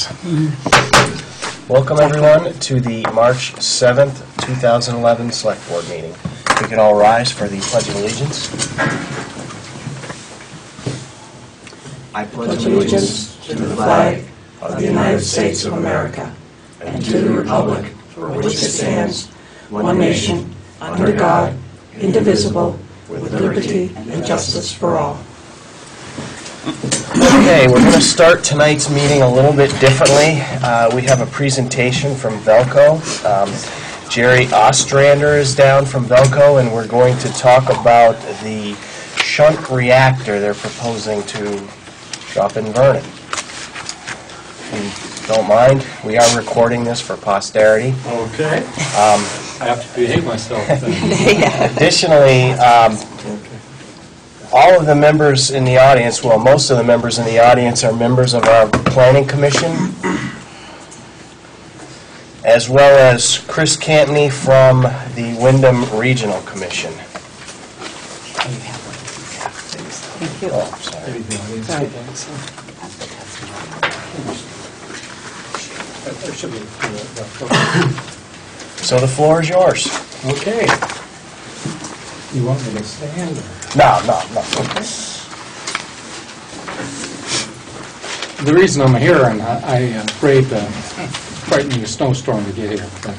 Yes. Welcome everyone to the March 7th, 2011 Select Board meeting. We can all rise for the Pledge of Allegiance. I pledge allegiance to the flag of the United States of America and to the republic for which it stands, one nation, under God, indivisible, with liberty and justice for all. Okay, we're going to start tonight's meeting a little bit differently. We have a presentation from Velco. Jerry Ostrander is down from Velco, and we're going to talk about the shunt reactor they're proposing to drop in Vernon. If you don't mind, we are recording this for posterity. Okay. I have to behave myself then. Additionally, all of the members in the audience, well, most of the members in the audience are members of our Planning Commission, as well as Chris Cantney from the Wyndham Regional Commission. Thank you. Oh, sorry. So the floor is yours. Okay. You want me to stand? No. The reason I'm here, and I frightened a snowstorm to get here, but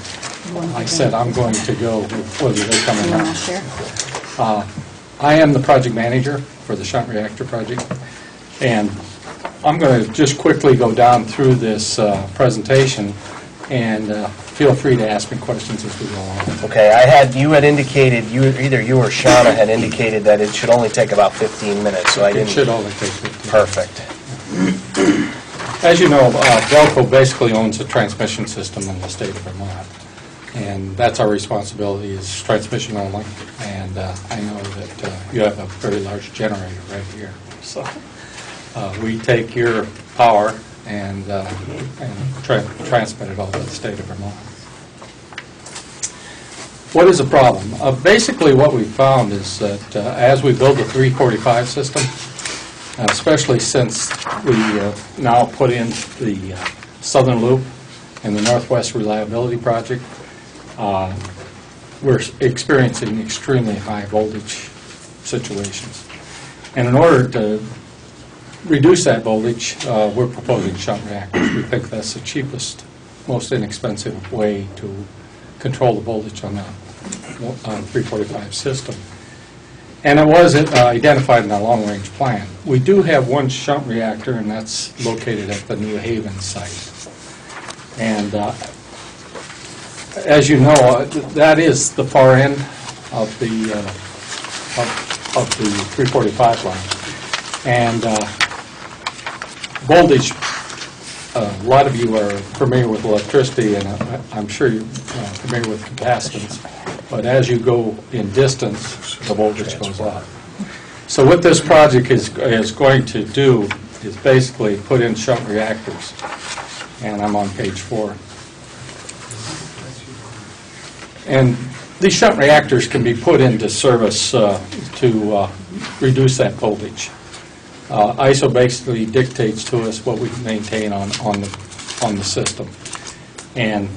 I said I'm going to go whether they come or not. I am the project manager for the shunt reactor project, and I'm going to just quickly go down through this presentation, and feel free to ask me questions as we go along. Okay, you had indicated, either you or Shauna had indicated that it should only take about 15 minutes, so I didn't... It should only take 15 Perfect. As you know, Velco basically owns the transmission system in the state of Vermont, and that's our responsibility is transmission only, and I know that you have a very large generator right here, so we take your power and transmit it all to the state of Vermont. What is the problem? Basically what we found is that as we build the 345 system, especially since we now put in the Southern Loop and the Northwest Reliability Project, we're experiencing extremely high voltage situations. And in order to reduce that voltage, we're proposing shunt reactors. We think that's the cheapest, most inexpensive way to control the voltage on the 345 system. And it was identified in our long-range plan. We do have one shunt reactor, and that's located at the New Haven site. And as you know, that is the far end of the 345 line. And voltage, a lot of you are familiar with electricity, and I'm sure you're familiar with capacitance. But as you go in distance, the voltage goes up. So what this project is going to do is basically put in shunt reactors. And I'm on page 4. And these shunt reactors can be put into service to reduce that voltage. ISO basically dictates to us what we can maintain on the system. And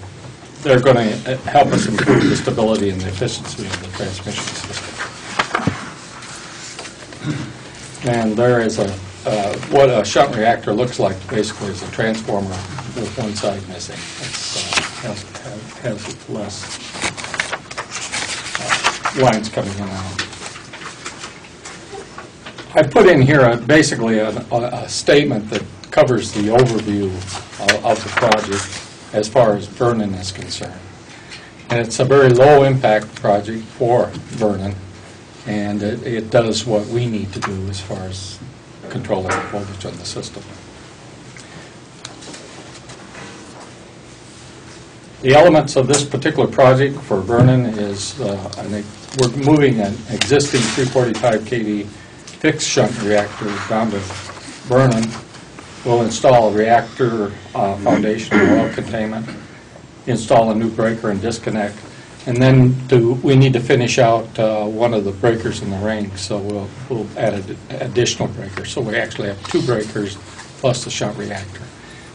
they're going to help us improve the stability and the efficiency of the transmission system. And there is what a shunt reactor looks like basically is a transformer with one side missing. It has less lines coming in and out. I put in here basically a statement that covers the overview of the project as far as Vernon is concerned. And it's a very low impact project for Vernon, and it does what we need to do as far as controlling the voltage on the system. The elements of this particular project for Vernon is we're moving an existing 345 kV fixed shunt reactor down to Vernon. We'll install a reactor foundation and oil containment, install a new breaker and disconnect, and then we need to finish out one of the breakers in the ring, so we'll add an additional breaker. So we actually have 2 breakers plus the shunt reactor.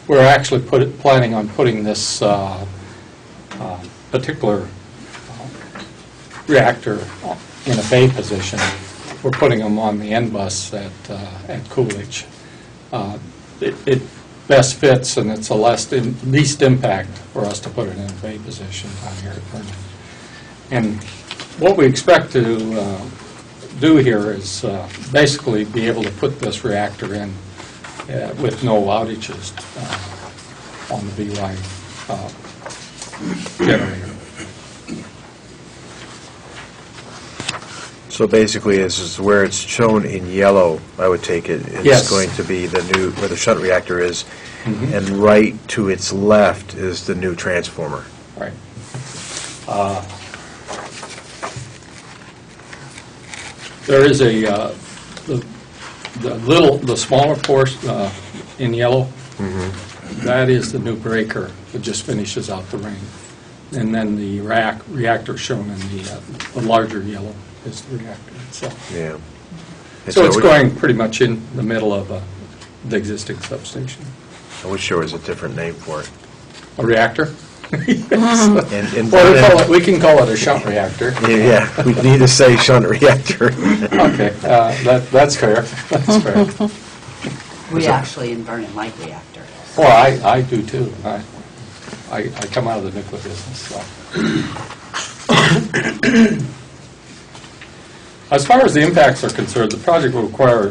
we're actually planning on putting this particular reactor in a bay position. We're putting them on the end bus at Coolidge. It best fits, and it's the least impact for us to put it in a bay position down here at Vernon. And what we expect to do here is basically be able to put this reactor in with no outages on the BY generator. So basically, this is where it's shown in yellow, I would take it. It's Yes. going to be the new, where the shunt reactor is, Mhm. and right to its left is the new transformer. Right. There is the smaller portion in yellow. That is the new breaker that just finishes out the ring, and then the reactor shown in the larger yellow is the reactor itself. Yeah. And So it's we- going pretty much in the middle of the existing substation. I wish there was a different name for it. A reactor? And Well, we can call it a shunt reactor. Yeah, we need to say shunt reactor. Okay, that's fair. That's fair. We actually in Vernon like reactor. Well, I do too. I come out of the nuclear business, so. As far as the impacts are concerned, the project will require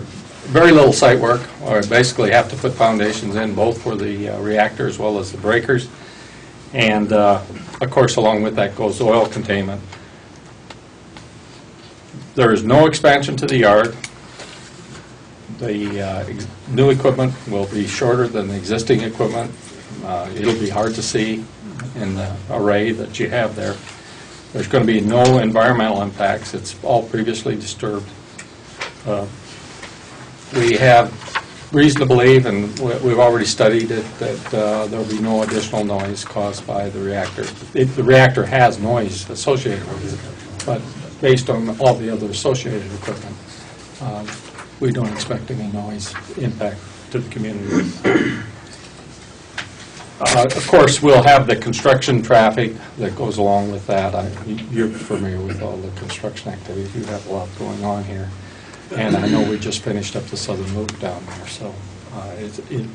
very little site work, or basically have to put foundations in both for the reactor as well as the breakers. And, of course, along with that goes oil containment. There is no expansion to the yard. The new equipment will be shorter than the existing equipment. It'll be hard to see in the array that you have there. There's going to be no environmental impacts. It's all previously disturbed. We have reason to believe, and we've already studied it, that there will be no additional noise caused by the reactor. The reactor has noise associated with it, but based on all the other associated equipment, we don't expect any noise impact to the community. Of course, we'll have the construction traffic that goes along with that. You're familiar with all the construction activities. You have a lot going on here. And I know we just finished up the southern loop down there, so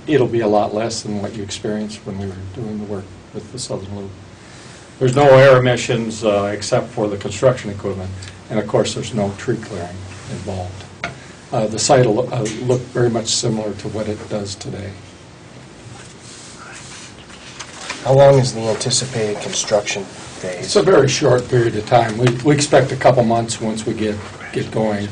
it'll be a lot less than what you experienced when we were doing the work with the southern loop. There's no air emissions except for the construction equipment, and of course there's no tree clearing involved. The site will look very much similar to what it does today. How long is the anticipated construction phase? It's a very short period of time. We expect a couple months once we get going.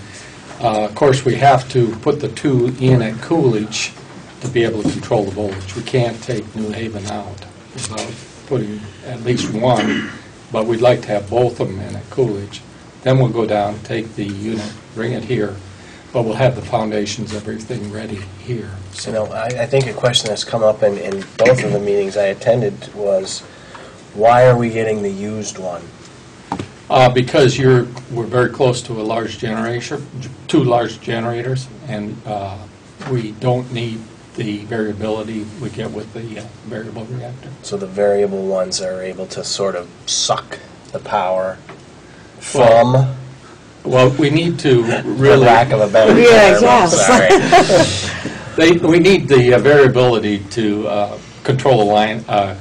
Of course, we have to put the two in at Coolidge to be able to control the voltage. We can't take New Haven out without putting at least one, but we'd like to have both of them in at Coolidge. Then we'll go down, take the unit, bring it here, but we'll have the foundations, everything ready here. So, I think a question that's come up in both of the meetings I attended was, why are we getting the used one? Because we're very close to a large generation, two large generators, and we don't need the variability we get with the variable reactor. So the variable ones are able to sort of suck the power from, Well, we need to for really... lack of a better term. Yeah, I'm yes. sorry. We need the variability to control the line,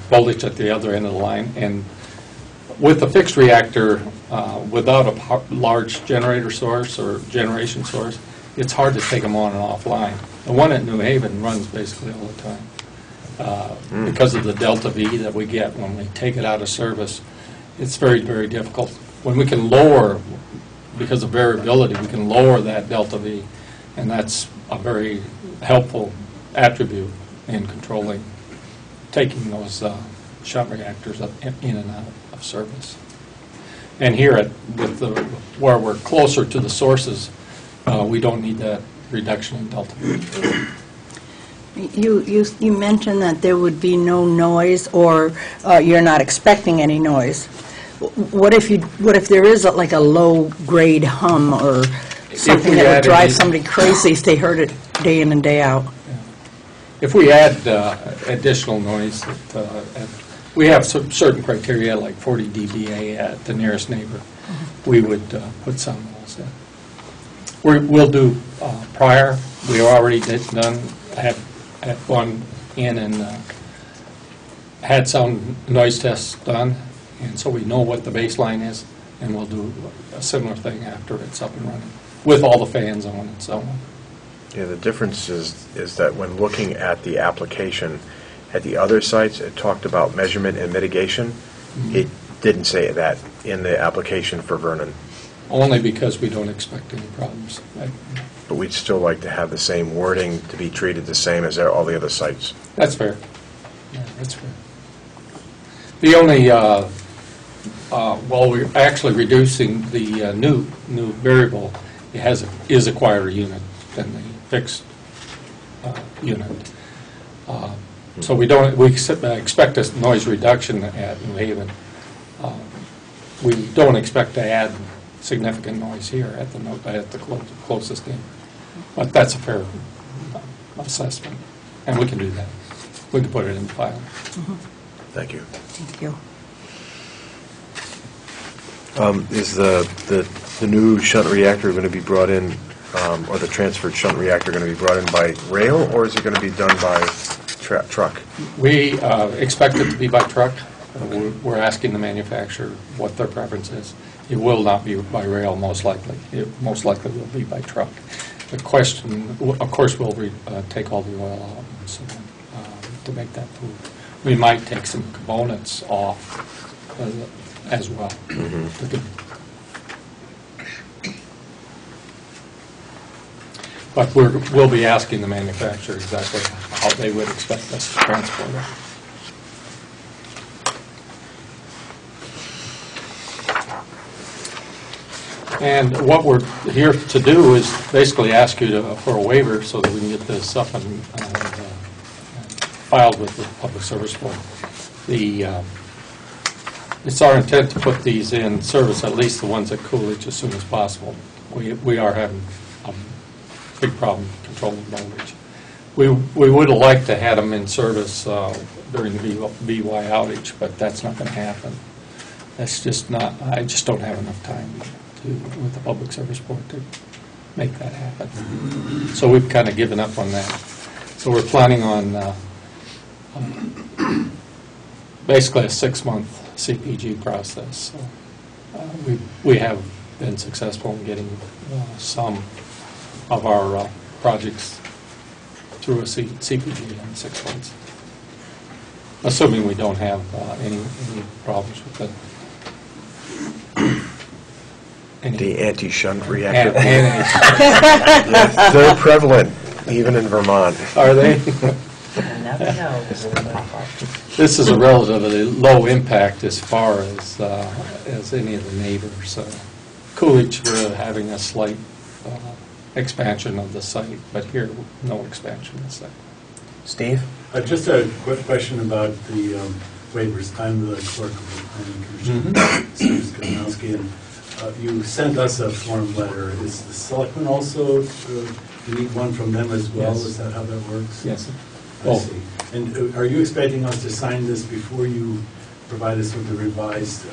voltage at the other end of the line, and with a fixed reactor, without a large generator source or generation source, it's hard to take them on and offline. The one at New Haven runs basically all the time. Because of the delta V that we get when we take it out of service, it's very, very difficult. When we can lower, because of variability, we can lower that delta V, and that's a very helpful attribute in controlling, taking those shunt reactors up in and out of service. And here, where we're closer to the sources, we don't need that reduction in delta V. You mentioned that there would be no noise, or you're not expecting any noise. What if there is like a low-grade hum or something we that would added drive it- somebody crazy if they heard it day in and day out? If we add additional noise, we have some certain criteria, like 40 dBA at the nearest neighbor, we would put sound walls in. We'll do prior. We already had gone in and had some noise tests done, and so we know what the baseline is, and we'll do a similar thing after it's up and running, with all the fans on and so on. Yeah, the difference is that when looking at the application, at the other sites, it talked about measurement and mitigation. It didn't say that in the application for Vernon. Only because we don't expect any problems. But we'd still like to have the same wording to be treated the same as all the other sites. That's fair. Yeah, that's fair. The only, while we're actually reducing the new variable, it is a quieter unit than the fixed unit. So we expect a noise reduction at New Haven. We don't expect to add significant noise here at the closest neighbor. But that's a fair assessment, and we can do that. We can put it in the file. Thank you. Thank you. Is the new shunt reactor going to be brought in, or the transferred shunt reactor going to be brought in by rail, or is it going to be done by truck? We expect it to be by truck. We're asking the manufacturer what their preference is. It will not be by rail, most likely. It most likely will be by truck. The question, of course, we'll take all the oil out and so on, to make that move. We might take some components off as well. But we'll be asking the manufacturer exactly how they would expect us to transport it. And what we're here to do is basically ask you for a waiver so that we can get this up and filed with the Public Service Board. It's our intent to put these in service, at least the ones at Coolidge, as soon as possible. We are having a big problem controlling voltage. We would have liked to have them in service during the VY outage, but that's not going to happen. That's just not. I just don't have enough time with the Public Service Board to make that happen. So we've kind of given up on that. So we're planning on basically a 6-month CPG process. So we have been successful in getting some of our projects through a CPG in 6 months, assuming we don't have any problems with it. The anti-shunt reactor. Yes, They're prevalent, even in Vermont. are they? You never know. This is a relatively low impact as far as any of the neighbors. Coolidge, we're having a slight expansion of the site, but here, no expansion of the site. Steve? Just a quick question about the waivers. I'm the clerk of the Planning Commission, Steve Skanowski, and you sent us a form letter. Is the selectmen also, you need one from them as well? Yes. Is that how that works? Yes. I see. And are you expecting us to sign this before you provide us with the revised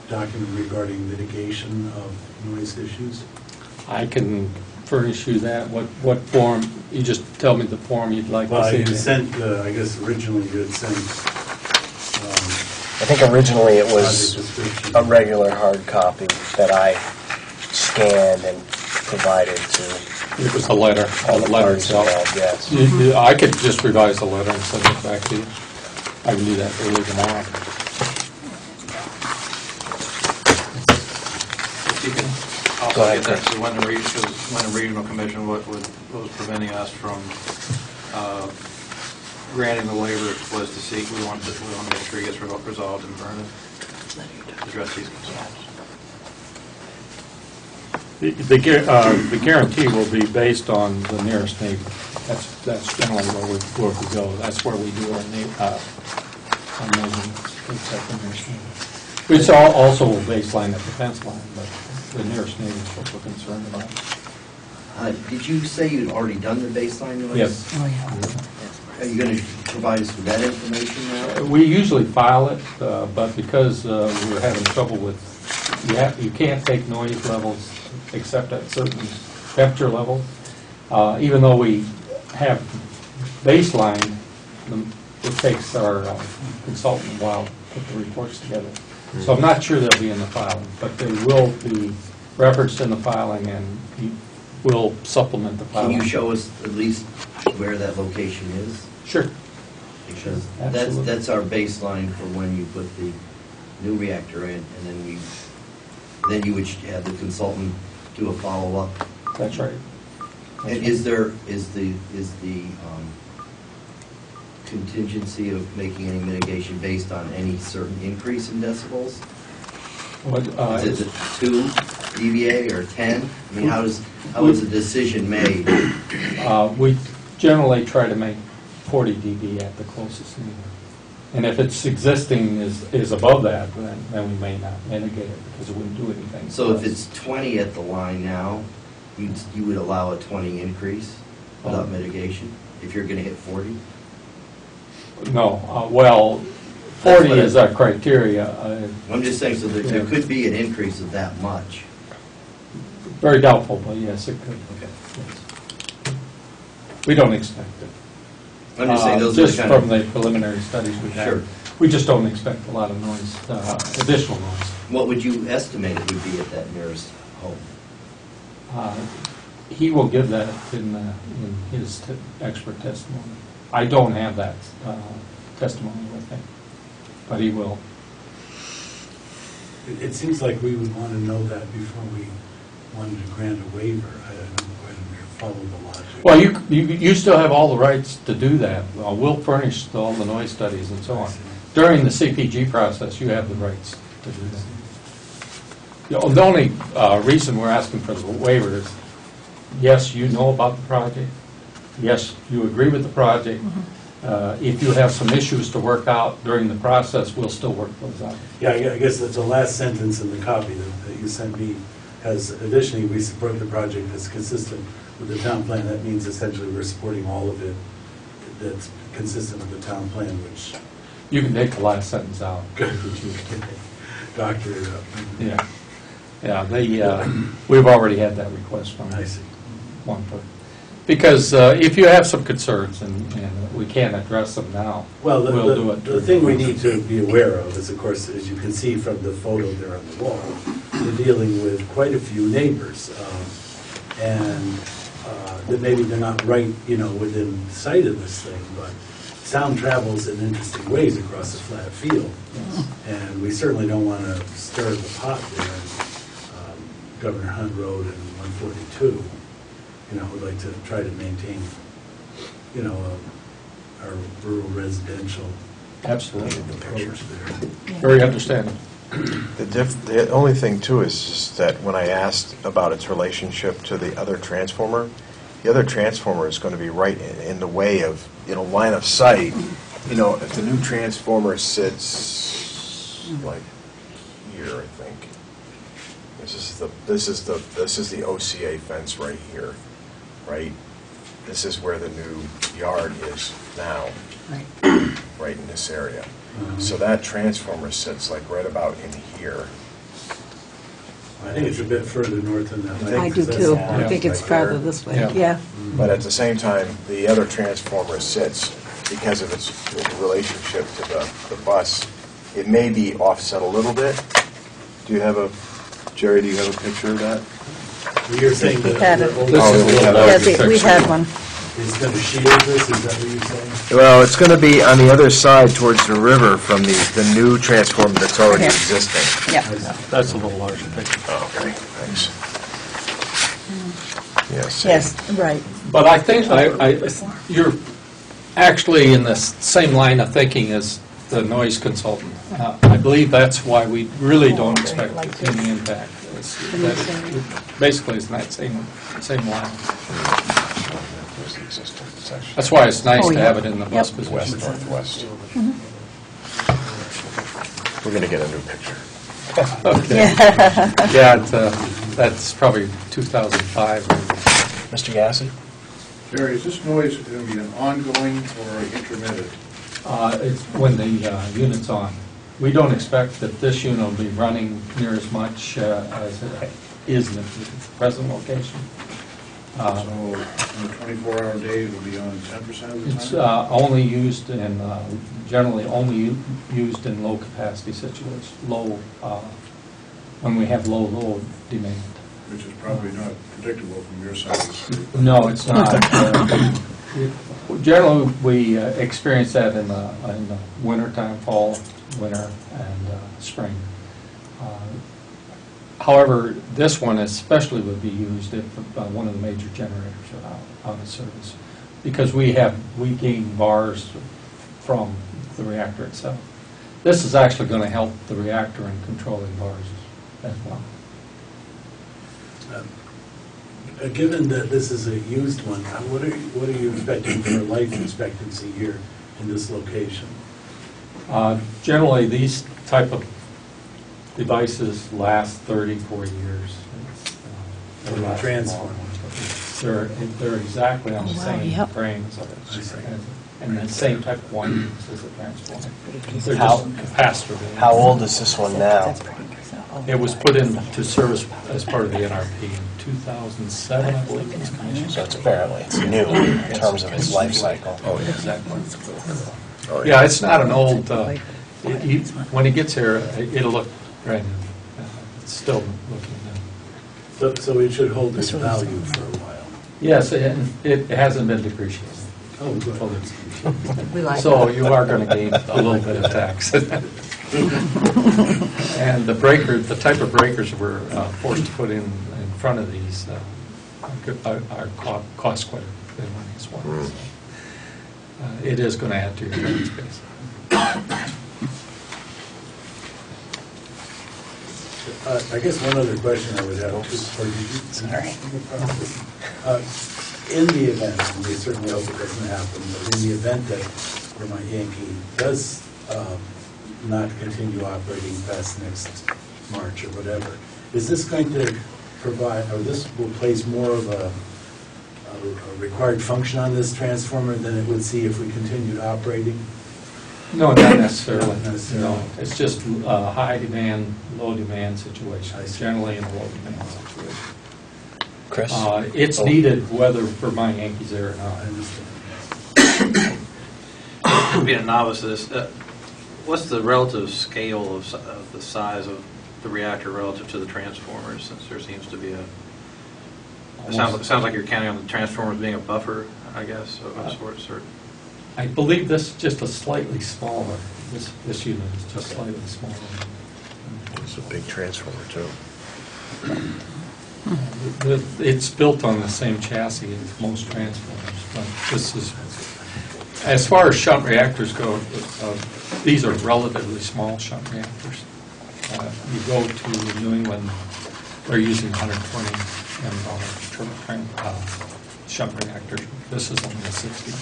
document regarding mitigation of noise issues? I can furnish you that. What form? You just tell me the form you'd like Well, to see. you sent, I guess originally you had sent I think originally it was project description. a regular hard copy that I scanned and provided to It was the letter, all the the letter parties itself. involved, yes. I could just revise the letter and send it back to you. I can do that early tomorrow. You can Go also ahead, get that Chris. to when the regional commission, what was preventing us from granting the waiver was to seek, we want to make sure it gets resolved in Vernon, address these concerns. The guarantee will be based on the nearest neighbor. That's generally where we go. That's where we do our measurements. Except the nearest neighbor. It's also a baseline at the fence line, but the nearest neighbor is what we're concerned about. Did you say you'd already done the baseline noise? Yes. Oh, yeah. Are you going to provide us with that information now? We usually file it, but because we're having trouble with, you can't take noise levels except at certain temperature levels. Even though we have baseline, it takes our consultant a while to put the reports together. So I'm not sure they'll be in the filing, but they will be referenced in the filing, and we'll supplement the Can filing. you show us at least where that location is? Sure. Because Absolutely. that's our baseline for when you put the new reactor in, and then you would have the consultant do a follow-up. That's right. And is the contingency of making any mitigation based on any certain increase in decibels? Is it 2 dBA or 10? I mean, how is a decision made? We generally try to make 40 dB at the closest neighbor. And if it's existing is above that, then we may not mitigate it because it wouldn't do anything. So if it's 20 at the line now, you would allow a 20 increase without mitigation if you're going to hit 40? No, well, 40 is our criteria. I'm just saying, so there could be an increase of that much. Very doubtful, but yes, it could. Okay. Yes. We don't expect it. I'm just saying, those just are the kind from of... the preliminary studies we've had. Sure. We just don't expect a lot of noise, additional noise. What would you estimate it would be at that nearest home? He will give that in his expert testimony. I don't have that testimony with me, but he will. It seems like we would want to know that before we wanted to grant a waiver. I don't quite follow the logic. Well, you still have all the rights to do that. We'll furnish all the noise studies and so on. During the CPG process, you have the rights to do that. The only reason we're asking for the waiver is, yes, you know about the project. Yes, you agree with the project. If you have some issues to work out during the process, we'll still work those out. Yeah, I guess that's the last sentence in the copy that you sent me has, additionally, we support the project that's consistent with the town plan. That means essentially we're supporting all of it that's consistent with the town plan, which... You can take the last sentence out. Good. Doctor it up. Yeah. Yeah, we've already had that request from I see. one person. Because if you have some concerns and we can't address them now, Well, we'll do it. the thing we need to be aware of is, of course, as you can see from the photo there on the wall, we're dealing with quite a few neighbors. And that maybe they're not right, within sight of this thing, but sound travels in interesting ways across a flat field. And we certainly don't want to stir the pot there in Governor Hunt Road and 142. We'd like to try to maintain, our rural residential Absolutely. approach there. Very understandable. The only thing, too, is just that when I asked about its relationship to the other transformer, the other transformer is going to be right in the way of, line of sight. If the new transformer sits like here, I think. This is the OCA fence right here, right? This is where the new yard is now, right in this area. So that transformer sits like right about in here. I think it's a bit further north than that. I do too. I think it's farther this way. Yeah. Yeah. But at the same time, the other transformer sits, because of its relationship to the bus, it may be offset a little bit. Jerry, do you have a picture of that? You're saying We that had it. the old- This is a little larger Yeah, we picture. had one. is going to shield this, is that what you're saying? Well, it's going to be on the other side towards the river from the new transformer that's already Okay. existing. Yeah. That's a little larger picture. Oh, okay, thanks. Yes. Yes, right. But I think you're actually in the same line of thinking as the noise consultant. I believe that's why we really don't expect any impact. Basically, it's in that same line. There's the existing section. That's why it's nice Oh, to yeah. have it in the bus Yep. position. West, northwest. We're going to get a new picture. Okay. Yeah, that's probably 2005. Mr. Gassie? Jerry, is this noise going to be an ongoing or intermittent? It's when the unit's on. We don't expect that this unit will be running near as much as it is in the present location. So on a 24-hour day, it will be on 10% of the It's time? only used in, generally only used in low capacity situations, when we have low load demand. Which is probably not predictable from your side of the street. No, it's not. Generally, we experience that in the wintertime, fall, winter, and spring. However, this one especially would be used if one of the major generators are out of service, because we gain bars from the reactor itself. This is actually going to help the reactor in controlling bars as well. Given that this is a used one, what are you expecting for life expectancy here in this location? Generally, these type of devices last 34 years. From the transformer. They're exactly on the same yep. frames and the same type of windings as the transformer. They're How- just capacitor. How old is this one now? It was put into service as part of the NRP in 2007, I believe it was commissioned. So it's new in terms of its life cycle. Oh, yeah, exactly. Oh, Yeah, it's not an old, when it gets here, it'll look brand new. It's still looking new. So it should hold its value for a while. Yes, and it hasn't been depreciated. Oh, good. Fully depreciated. We like So that. you are going to gain a little bit of tax. And the type of breakers we're forced to put in front of these are cost quite a bit of money as well. So, it is going to add to your tax base. I guess one other question I would have, Sorry. In the event, and we certainly hope it doesn't happen, but in the event that Vermont Yankee does not continue operating past next March or whatever, is this going to provide, or this will place more of a required function on this transformer than it would see if we continued operating? No, not necessarily. Not necessarily. No, it's just a high demand, low demand situation, I see. generally in a low demand situation. Chris? It's needed whether Vermont Yankees there or I not. understand. Being a novice to this, what's the relative scale of the size of the reactor relative to the transformers, since there seems to be a... It sounds like you're counting on the transformers being a buffer, I guess, of a sort. I believe this is just a slightly smaller, this unit is just slightly smaller. It's a big transformer, too. It's built on the same chassis as most transformers, but this is, as far as shunt reactors go, these are relatively small shunt reactors. You go to New England, they're using 120 and shunt reactors. This is only a 60.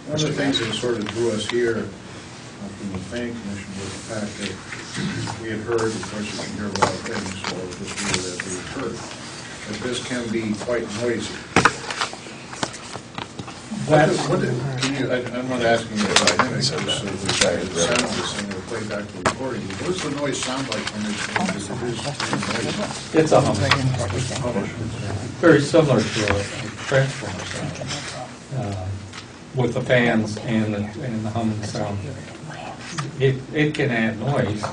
One of the things that sort of drew us here from the planning commission was the fact that we had heard, of course you can hear a lot of things, so I'll just read it as we've heard, that this can be quite noisy. I'm not asking you about it, because the sound is and we'll play back the recording. What does the noise sound like when it's noisy? It's a hum. Very similar to a transformer sound, with the fans and the humming sound. It can add noise,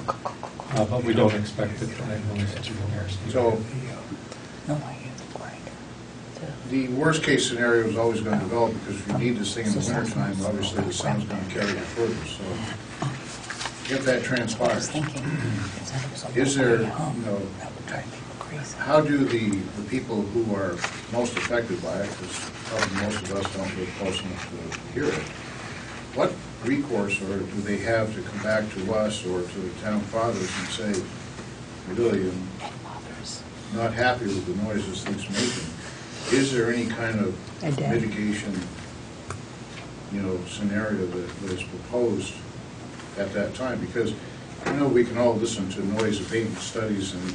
but we don't expect it to add noise to the nearest. So, the worst-case scenario is always going to develop, because if you need this thing in the wintertime, obviously the sound's going to carry it further, so if that transpires, is there, how do the people who are most affected by it, because probably most of us don't live close enough to hear it, what recourse or do they have to come back to us or to the town fathers and say, really, I'm not happy with the noise this thing's making? Is there any kind of mitigation, scenario that is proposed at that time? Because know we can all listen to noise abatement studies and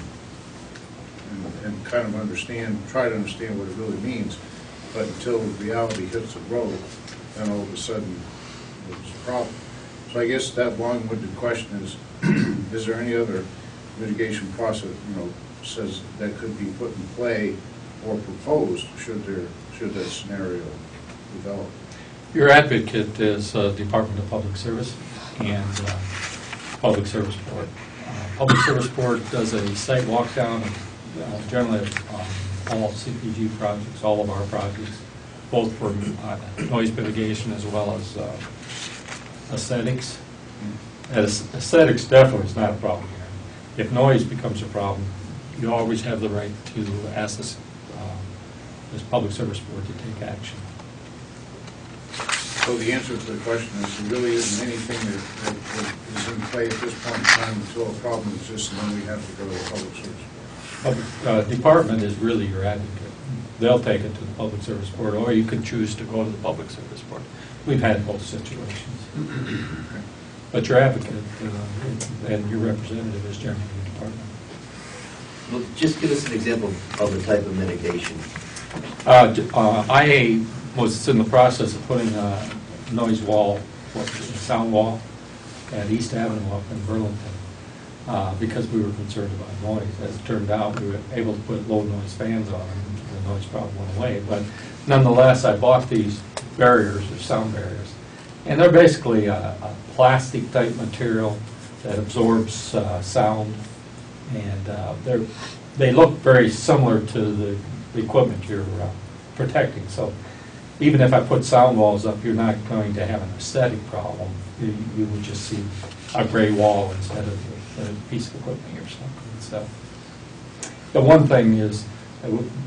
kind of try to understand what it really means, but until reality hits the road, then all of a sudden there's a problem. So I guess that long-winded question is there any other mitigation process, says that could be put in play or proposed should that scenario develop? Your advocate is Department of Public Service and Public Service Board. Public Service Board does a site walk down of generally all CPG projects, all of our projects, both for noise mitigation as well as aesthetics. And aesthetics definitely is not a problem here. If noise becomes a problem, you always have the right to ask this Public Service Board to take action. So the answer to the question is there really isn't anything that is in play at this point in time until a problem exists, and then we have to go to the Public Service Board. Department is really your advocate. They'll take it to the Public Service Board, or you can choose to go to the Public Service Board. We've had both situations. But your advocate and your representative is chairman of the department. Well, just give us an example of the type of mitigation. IA was in the process of putting a noise wall, sound wall, at East Avenue up in Burlington because we were concerned about noise. As it turned out, we were able to put low noise fans on and the noise problem went away. But nonetheless, I bought these barriers, or sound barriers, and they're basically a plastic type material that absorbs sound, and they look very similar to the equipment you're protecting. So even if I put sound walls up, you're not going to have an aesthetic problem. You would just see a gray wall instead of a piece of equipment or something. So the one thing is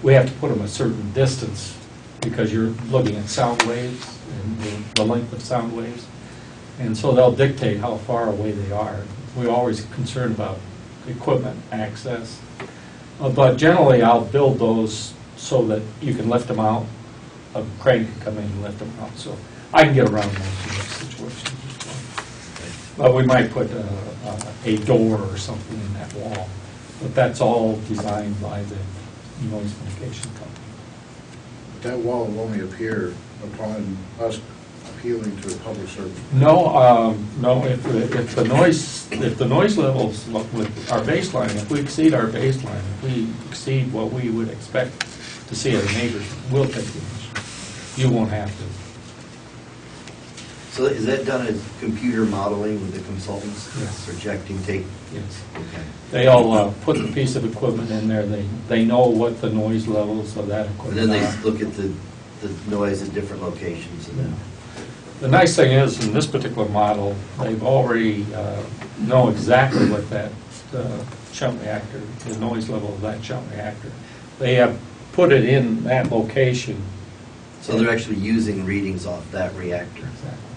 we have to put them a certain distance because you're looking at sound waves and the length of sound waves. And so they'll dictate how far away they are. We're always concerned about equipment access. But generally, I'll build those so that you can lift them out. A crane can come in and lift them out. So I can get around most of those situations. But we might put a door or something in that wall. But that's all designed by the noise mitigation company. That wall will only appear upon us appealing to the Public Service. No, no. If the noise levels with our baseline, if we exceed our baseline, if we exceed what we would expect to see as neighbors, we'll take the initiative. You won't have to. So is that done as computer modeling with the consultants? Yes. Projecting tape? Yes. Okay. They all put the piece of equipment in there. They know what the noise levels of that And equipment then are. they look at the noise at different locations and then. The nice thing is, in this particular model, they've already know exactly what that shunt reactor, the noise level of that shunt reactor. They have put it in that location. So they're actually using readings off that reactor. Exactly.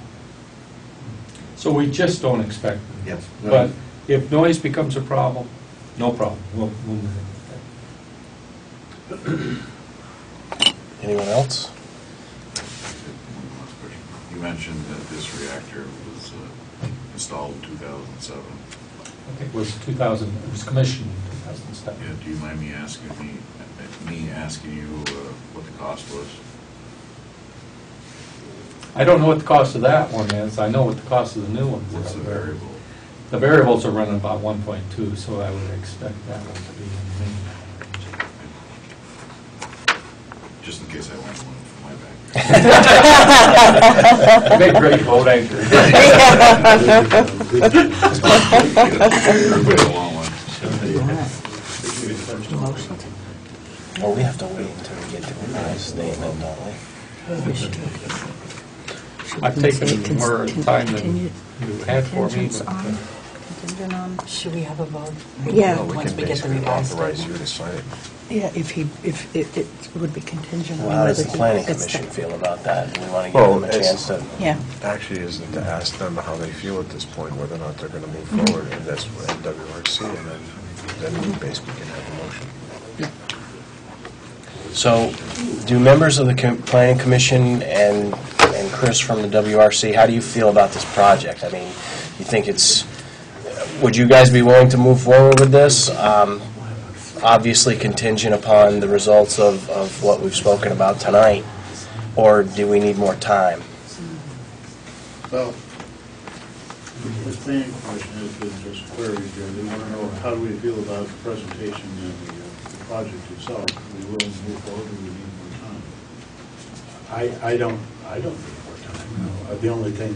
So we just don't expect them. Yes. But if noise becomes a problem, no problem. We'll move it. Anyone else? You mentioned that this reactor was installed in 2007. I think it was 2000. It was commissioned in 2007. Yeah, do you mind me asking you what the cost was? I don't know what the cost of that one is. I know what the cost of the new one is. What's the variable? The variables are running about 1.2, so I would expect that one to be in the minimum range. Just in case I want one for my backyard. Big great boat anchor. Everybody want one. Well, we have to wait until we get the revised statement, don't we? I've taken more time than you had for me. But, Should we have a vote? Yeah. Once we get the revised Authorize you statement? to sign it. Yeah, if it would be contingent on Well, how does whether the he planning gets commission the- feel about that? Do we want to give Well, them a it's- chance to? Yeah. Actually, isn't to ask them how they feel at this point, whether or not they're going to move forward, and that's what WRC, and then we basically can have a motion. So, do members of the planning commission and Chris from the WRC, how do you feel about this project? I mean, you think it's would you guys be willing to move forward with this? Obviously contingent upon the results of what we've spoken about tonight, or do we need more time? Well, the main question has been just queried here. They want to know, how do we feel about the presentation and the project itself? Are we willing to move forward, or do we need more time? I don't need more time, no. The only thing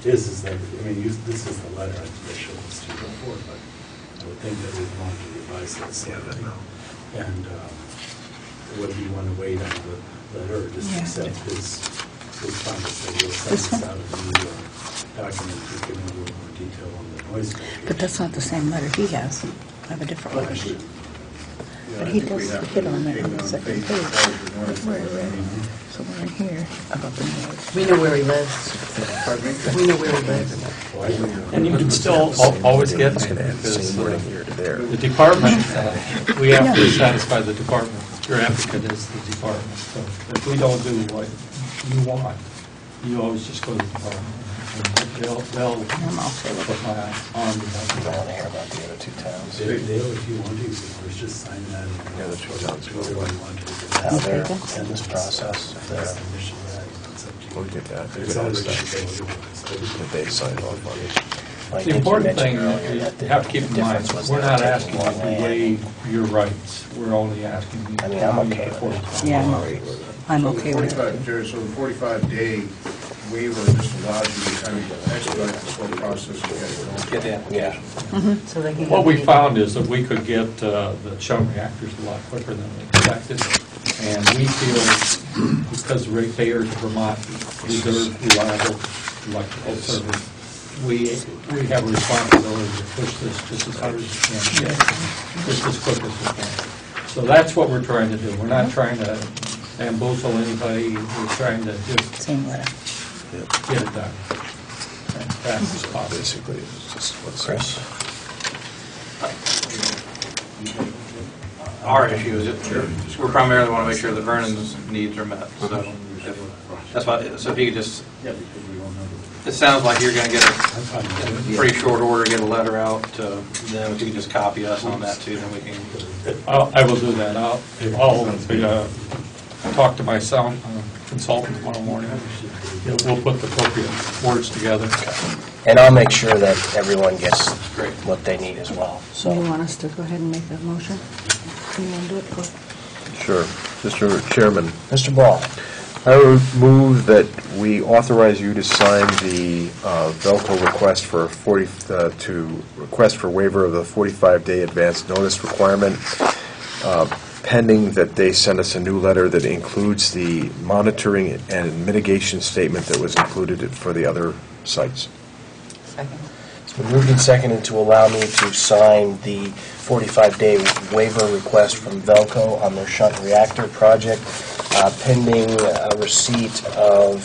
is that, I mean, this is the letter, I think I showed this to you before, but I would think that we'd want to revise that slightly. And whether you want to wait on the letter or just accept his promise that we'll send this out of the new document to give a little more detail on the noise mitigation. But that's not the same letter he has. I have a different But letter. actually, But he does hit on that on the second page. So we're in here about the noise. We know where he lives. We know where he lives. And you can still always get It's going to add the because same wording here to there. the department, we have to satisfy the department. Your applicant is the department. So if we don't do what you want, you always just go to the department. And they'll I'm okay with put it. my arm I don't want around to hear about the other two towns. Dale, if you want to, you can just sign that. Yeah, the two towns go Whatever away. you want to. How they're Okay. in this process, if That's they're, the initial that, it's up to you. We'll get that. It's Good already stuff. that They signed off on it. I The think you important thing mentioned earlier you that the have to keep in mind, difference was we're they were not taking asking you more to land. waive your rights. We're only asking you I to. mean, I'm use okay the with it. 45. Yeah, I'm okay with it. 45, Jerry, so the 45-day waiver just allows you to kind of expedite this whole process and get it going. Get the application. Yeah. So they can. What we found is that we could get the shunt reactors a lot quicker than we expected. And we feel, because ratepayers of Vermont deserve reliable electrical service, we have a responsibility to push this just as hard as we can, just as quick as we can. So that's what we're trying to do. We're not trying to bamboozle anybody. We're trying to just Same letter. get it done as fast as possible. Basically, it's just what's Chris? Our issue is that we're primarily want to make sure that Vernon's needs are met. So that's why, so if you could just, Yeah, because we won't have it sounds like you're going to get I'm fine with a it. pretty short order, get a letter out to them. If you could just copy us on that too, then we can. I will do that. I'll talk to my sound consultant tomorrow morning. We'll put the appropriate words together. And I'll make sure that everyone gets Great. what they need as well, So you so. want us to go ahead and make that motion? You want to do it? Go. Sure. Mr. Chairman, Mr. Ball? I would move that we authorize you to sign the Velco request for request for waiver of the 45-day advance notice requirement, pending that they send us a new letter that includes the monitoring and mitigation statement that was included for the other sites. Second. It's been moved and seconded to allow me to sign the 45-day waiver request from Velco on their shunt reactor project, pending receipt of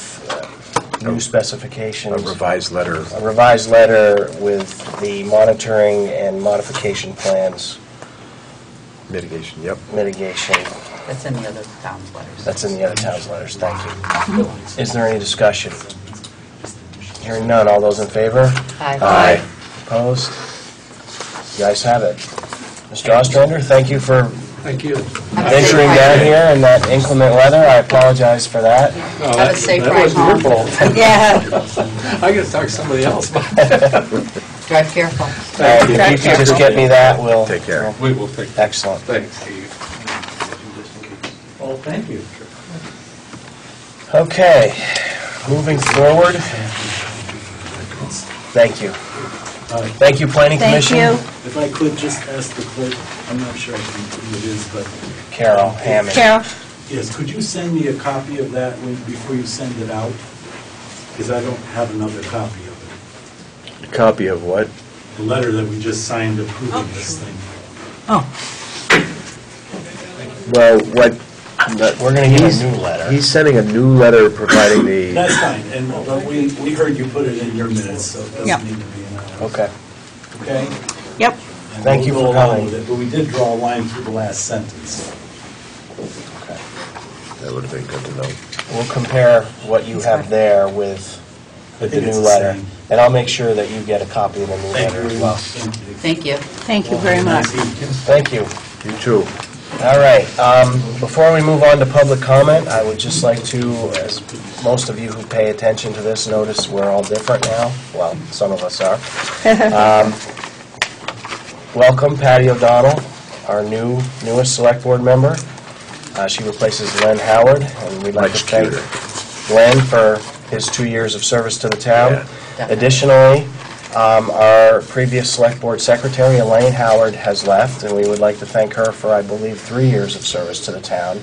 new specifications. A revised letter. A revised letter with the monitoring and modification plans, Mitigation, yep. mitigation. That's in the other town's letters. That's in the other town's letters. Thank you. Is there any discussion? Hearing none. All those in favor? Aye. Opposed? You guys have it. Mr. Ostrander, thank you for Thank you. venturing down here in that inclement weather. I apologize for that. Have a safe That ride was your home. fault. Yeah. I got to talk to somebody else about it. Drive careful. If you could just get me that, we'll... Take care. We will take that. Excellent. Thanks, Steve. Well, thank you. Okay, moving forward. Thank you. Thank you, Planning Thank Commission. you. If I could just ask the clerk, I'm not sure who it is, but Carol Hammond. Carol? yes, could you send me a copy of that before you send it out? Because I don't have another copy of A copy of what? it. The letter that we just signed approving this thing. Oh, Well, what? We're going to get a new letter. He's sending a new letter providing the... That's fine, but we heard you put it in your minutes, so it Yep. doesn't need to be in ours. Okay. Okay? yep. And Thank you we'll for go along coming. with it, but we did draw a line through the last sentence. That would have been good to know. We'll compare what you have there with with the think it's new the letter. same. And I'll make sure that you get a copy of the new Thank you letter as very well. much. Thank you. Thank you very much. Thank you. You too. All right, before we move on to public comment, I would just like to, as most of you who pay attention to this notice, we're all different now. Well, some of us are. Welcome Patty O'Donnell, our newest select board member. She replaces Len Howard, and we'd like to Much thank cuter. Len for his 2 years of service to the town. Yeah. Additionally, our previous select board secretary, Elaine Howard, has left, and we would like to thank her for, I believe, 3 years of service to the town.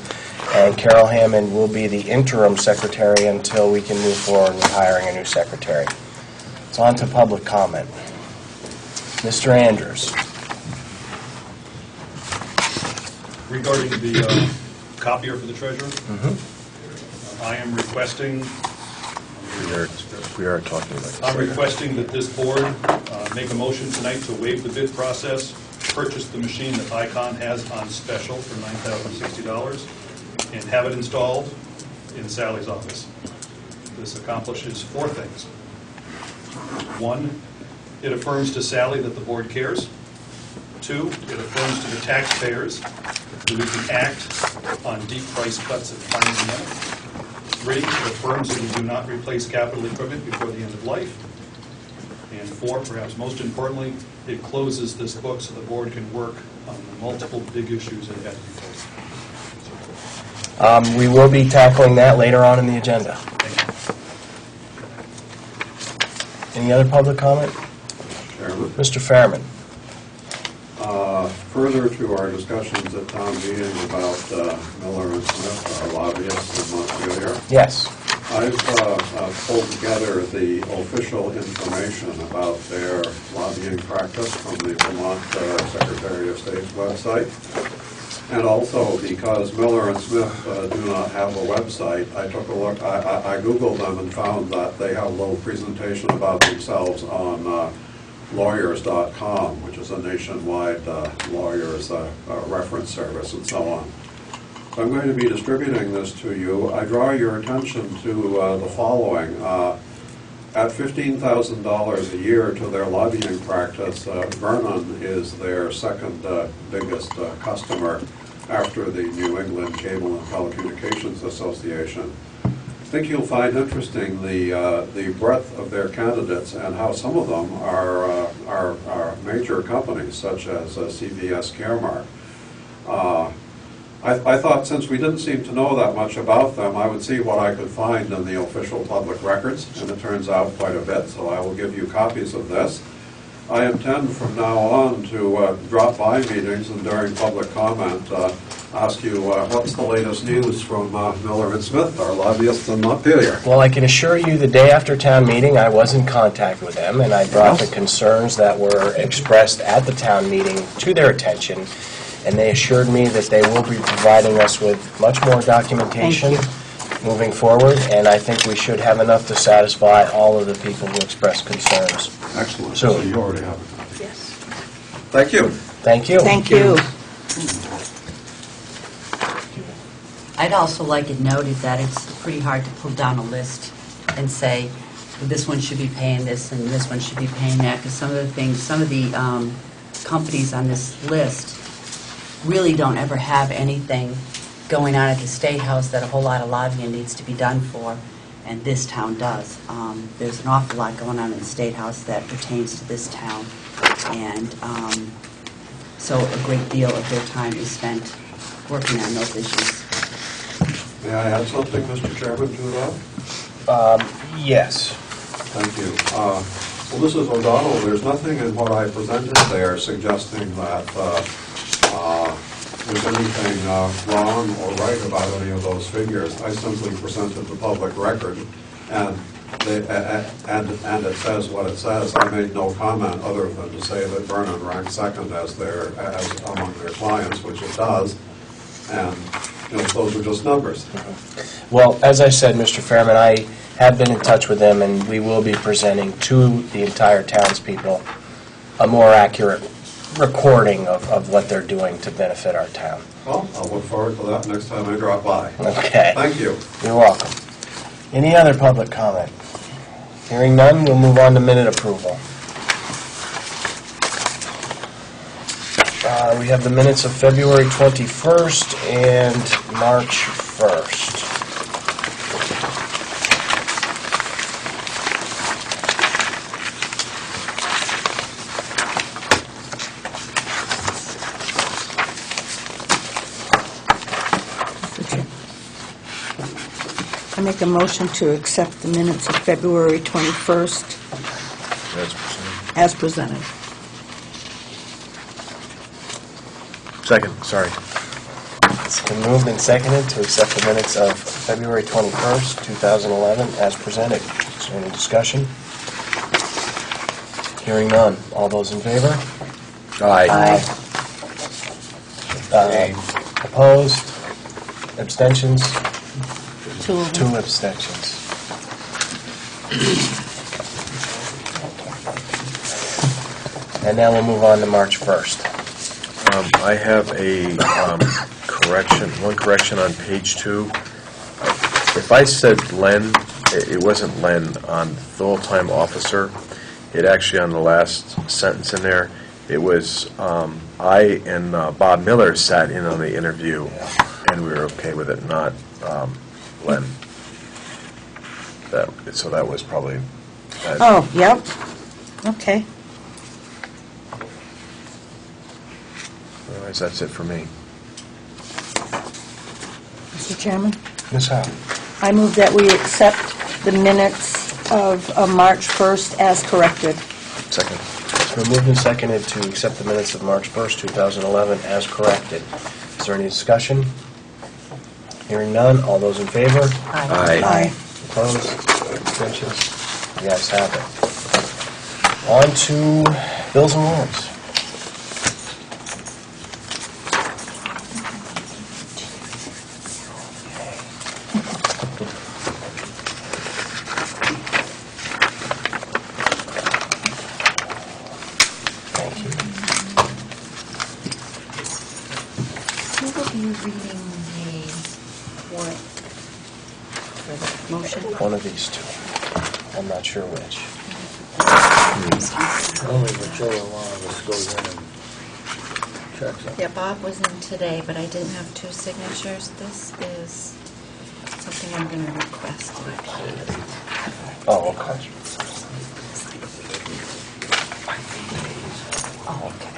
And Carol Hammond will be the interim secretary until we can move forward with hiring a new secretary. It's on to public comment. Mr. Andrews. Regarding the copier for the treasurer, I am requesting, We are talking about this I'm later. requesting that this board make a motion tonight to waive the bid process, purchase the machine that Icon has on special for $9,060, and have it installed in Sally's office. This accomplishes 4 things. 1, it affirms to Sally that the board cares. 2, it affirms to the taxpayers that we can act on deep price cuts at finding them. 3, it affirms that we do not replace capital equipment before the end of life. And 4, perhaps most importantly, it closes this book so the board can work on the multiple big issues that have to be faced. We will be tackling that later on in the agenda. Any other public comment? Chairman. Mr. Fairman. Further to our discussions at town meeting about Miller and Smith, our lobbyists in Montpelier, Yes. I've pulled together the official information about their lobbying practice from the Vermont Secretary of State's website. And also, because Miller and Smith do not have a website, I took a look, I Googled them and found that they have a little presentation about themselves on lawyers.com, which is a nationwide lawyers reference service and so on. So I'm going to be distributing this to you. I draw your attention to the following. At $15,000 a year to their lobbying practice, Vernon is their second biggest customer after the New England Cable and Telecommunications Association. I think you'll find interesting the breadth of their candidates and how some of them are major companies such as CVS Caremark. I thought since we didn't seem to know that much about them, I would see what I could find in the official public records, and it turns out quite a bit, so I will give you copies of this. I intend from now on to drop by meetings and during public comment ask you what's the latest news from Miller and Smith, our lobbyists in Montpelier. Well, I can assure you the day after town meeting, I was in contact with them, and I brought the concerns that were expressed at the town meeting to their attention, and they assured me that they will be providing us with much more documentation moving forward, and I think we should have enough to satisfy all of the people who expressed concerns. Excellent. So you already have it. Yes. Thank you. Thank you. Thank you. I'd also like it noted that it's pretty hard to pull down a list and say, well, this one should be paying this and this one should be paying that, because some of the things, some of the companies on this list really don't ever have anything going on at the State House that a whole lot of lobbying needs to be done for, and this town does. There's an awful lot going on in the State House that pertains to this town, and so a great deal of their time is spent working on those issues. May I add something, Mr. Chairman, to that? Yes. Thank you. Well, Mrs. O'Donnell, there's nothing in what I presented there suggesting that there's anything wrong or right about any of those figures. I simply presented the public record, and it says what it says. I made no comment other than to say that Vernon ranks second as among their clients, which it does, and those are just numbers. Well, as I said, Mr. Fairman, I have been in touch with them, and we will be presenting to the entire townspeople a more accurate recording of what they're doing to benefit our town. Well, I'll look forward to that next time I drop by. Okay. Thank you. You're welcome. Any other public comment? Hearing none, we'll move on to minute approval. We have the minutes of February 21st and March 1st. I make a motion to accept the minutes of February 21st as presented. Second, sorry. It's been moved and seconded to accept the minutes of February 21st, 2011 as presented. Is there any discussion? Hearing none. All those in favor? Aye. Opposed? Abstentions? Two of them. 2 abstentions. And now we'll move on to March 1st. I have a one correction on page 2. If I said Len, it wasn't Len on full-time officer. It actually, on the last sentence in there, it was, I and Bob Miller sat in on the interview, and we were okay with it, not Len. So that was probably... Oh, yep. Okay. Otherwise, that's it for me. Mr. Chairman, Ms. Howe? I move that we accept the minutes of March 1st as corrected. Second. It's been moved and seconded to accept the minutes of March 1st, 2011 as corrected. Is there any discussion? Hearing none. All those in favor? Aye. Opposed? Abstentions? The ayes have it. On to bills and warrants. Who will be reading the warrant for the motion? One of these two. I'm not sure which. Only Matilda one of us goes in and checks it. Yeah, Bob was in today, but I didn't have 2 signatures. This is something I'm going to request. Oh, okay. Oh, okay.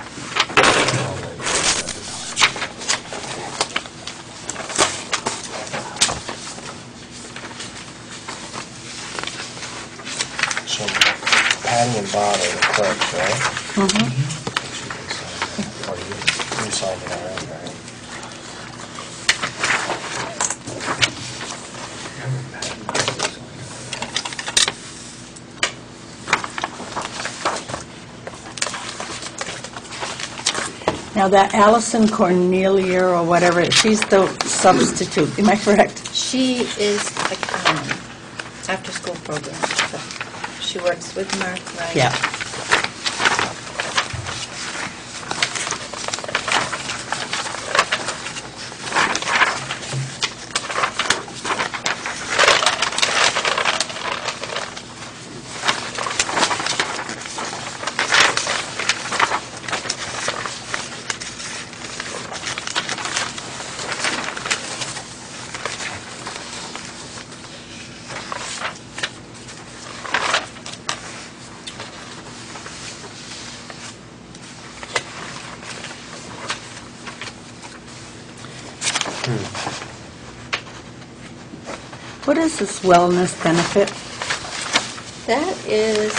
So Patty and Bob are the clerks, right? Mm-hmm. Or you signed it already, right? Now, that Allison Cornelia or whatever, she's the substitute, am I correct? She is after-school program. So she works with Mark, right? Yeah. What is this wellness benefit? That is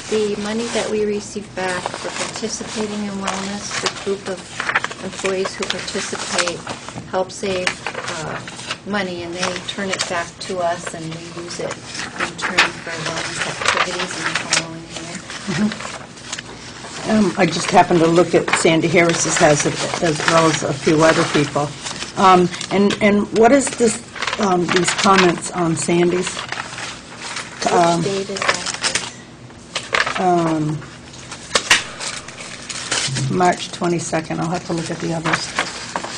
the money that we receive back for participating in wellness. The group of employees who participate help save money, and they turn it back to us, and we use it in turn for wellness activities in the following year. I just happened to look at Sandy Harris's has it as well as a few other people. And what is this? These comments on Sandy's? Which date is that? March 22nd. I'll have to look at the others.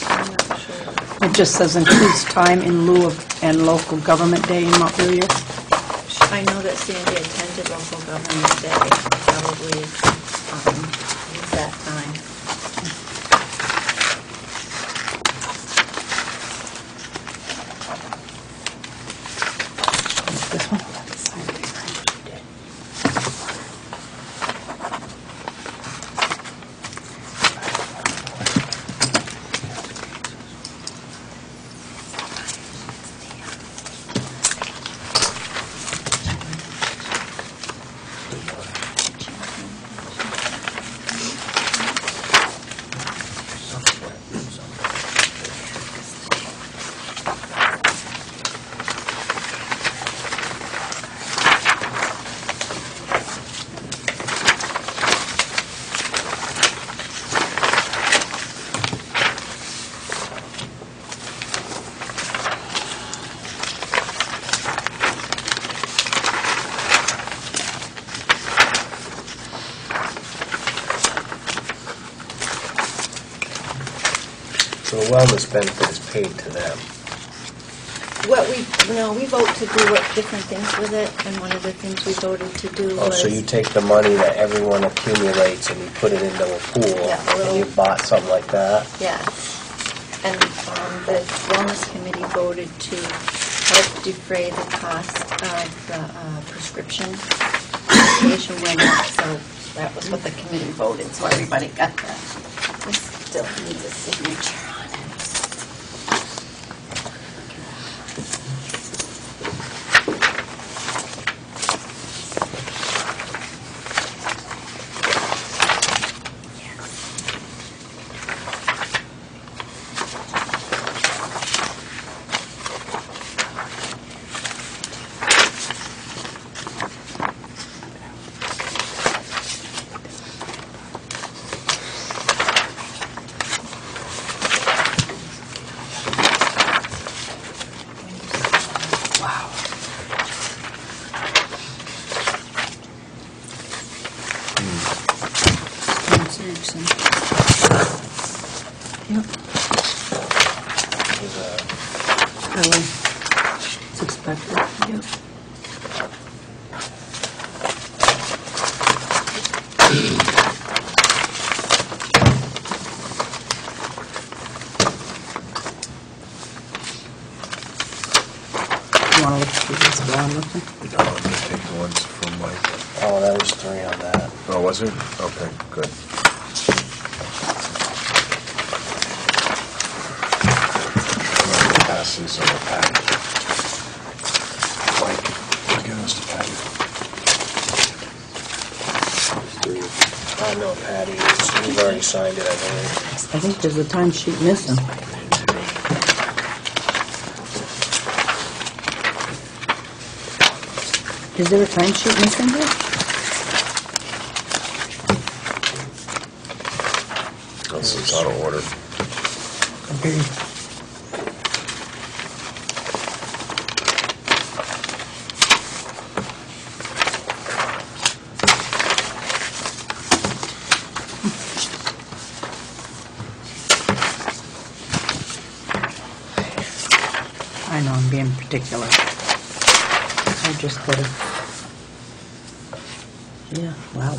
I'm not sure. It just says includes time in lieu of and local government day in Montpelier. She I know that Sandy attended local government day, probably at that time. This one? So the wellness benefit is paid to them. What we vote to do what different things with it, and one of the things we voted to do Oh, was... so you take the money that everyone accumulates and you put it into a pool, Yeah, a and you little- bought something like that? Yes. And the wellness committee voted to help defray the cost of the prescription. Medication went up, so that was what the committee voted, so everybody got that. This still needs a signature on it. Yep. It's expected. Yep. You want to look through this while I'm looking? No, I'm going to take the ones from Mike. Oh, there was 3 on that. Oh, was there? Okay, good. I'm going to pass these on the packet. Mike, give us the packet. Oh, no, Patty, you've already signed it, I believe. I think there's a timesheet missing. Is there a timesheet missing here? This is out of order. Okay. I know I'm being particular. I just could have. Yeah, wow.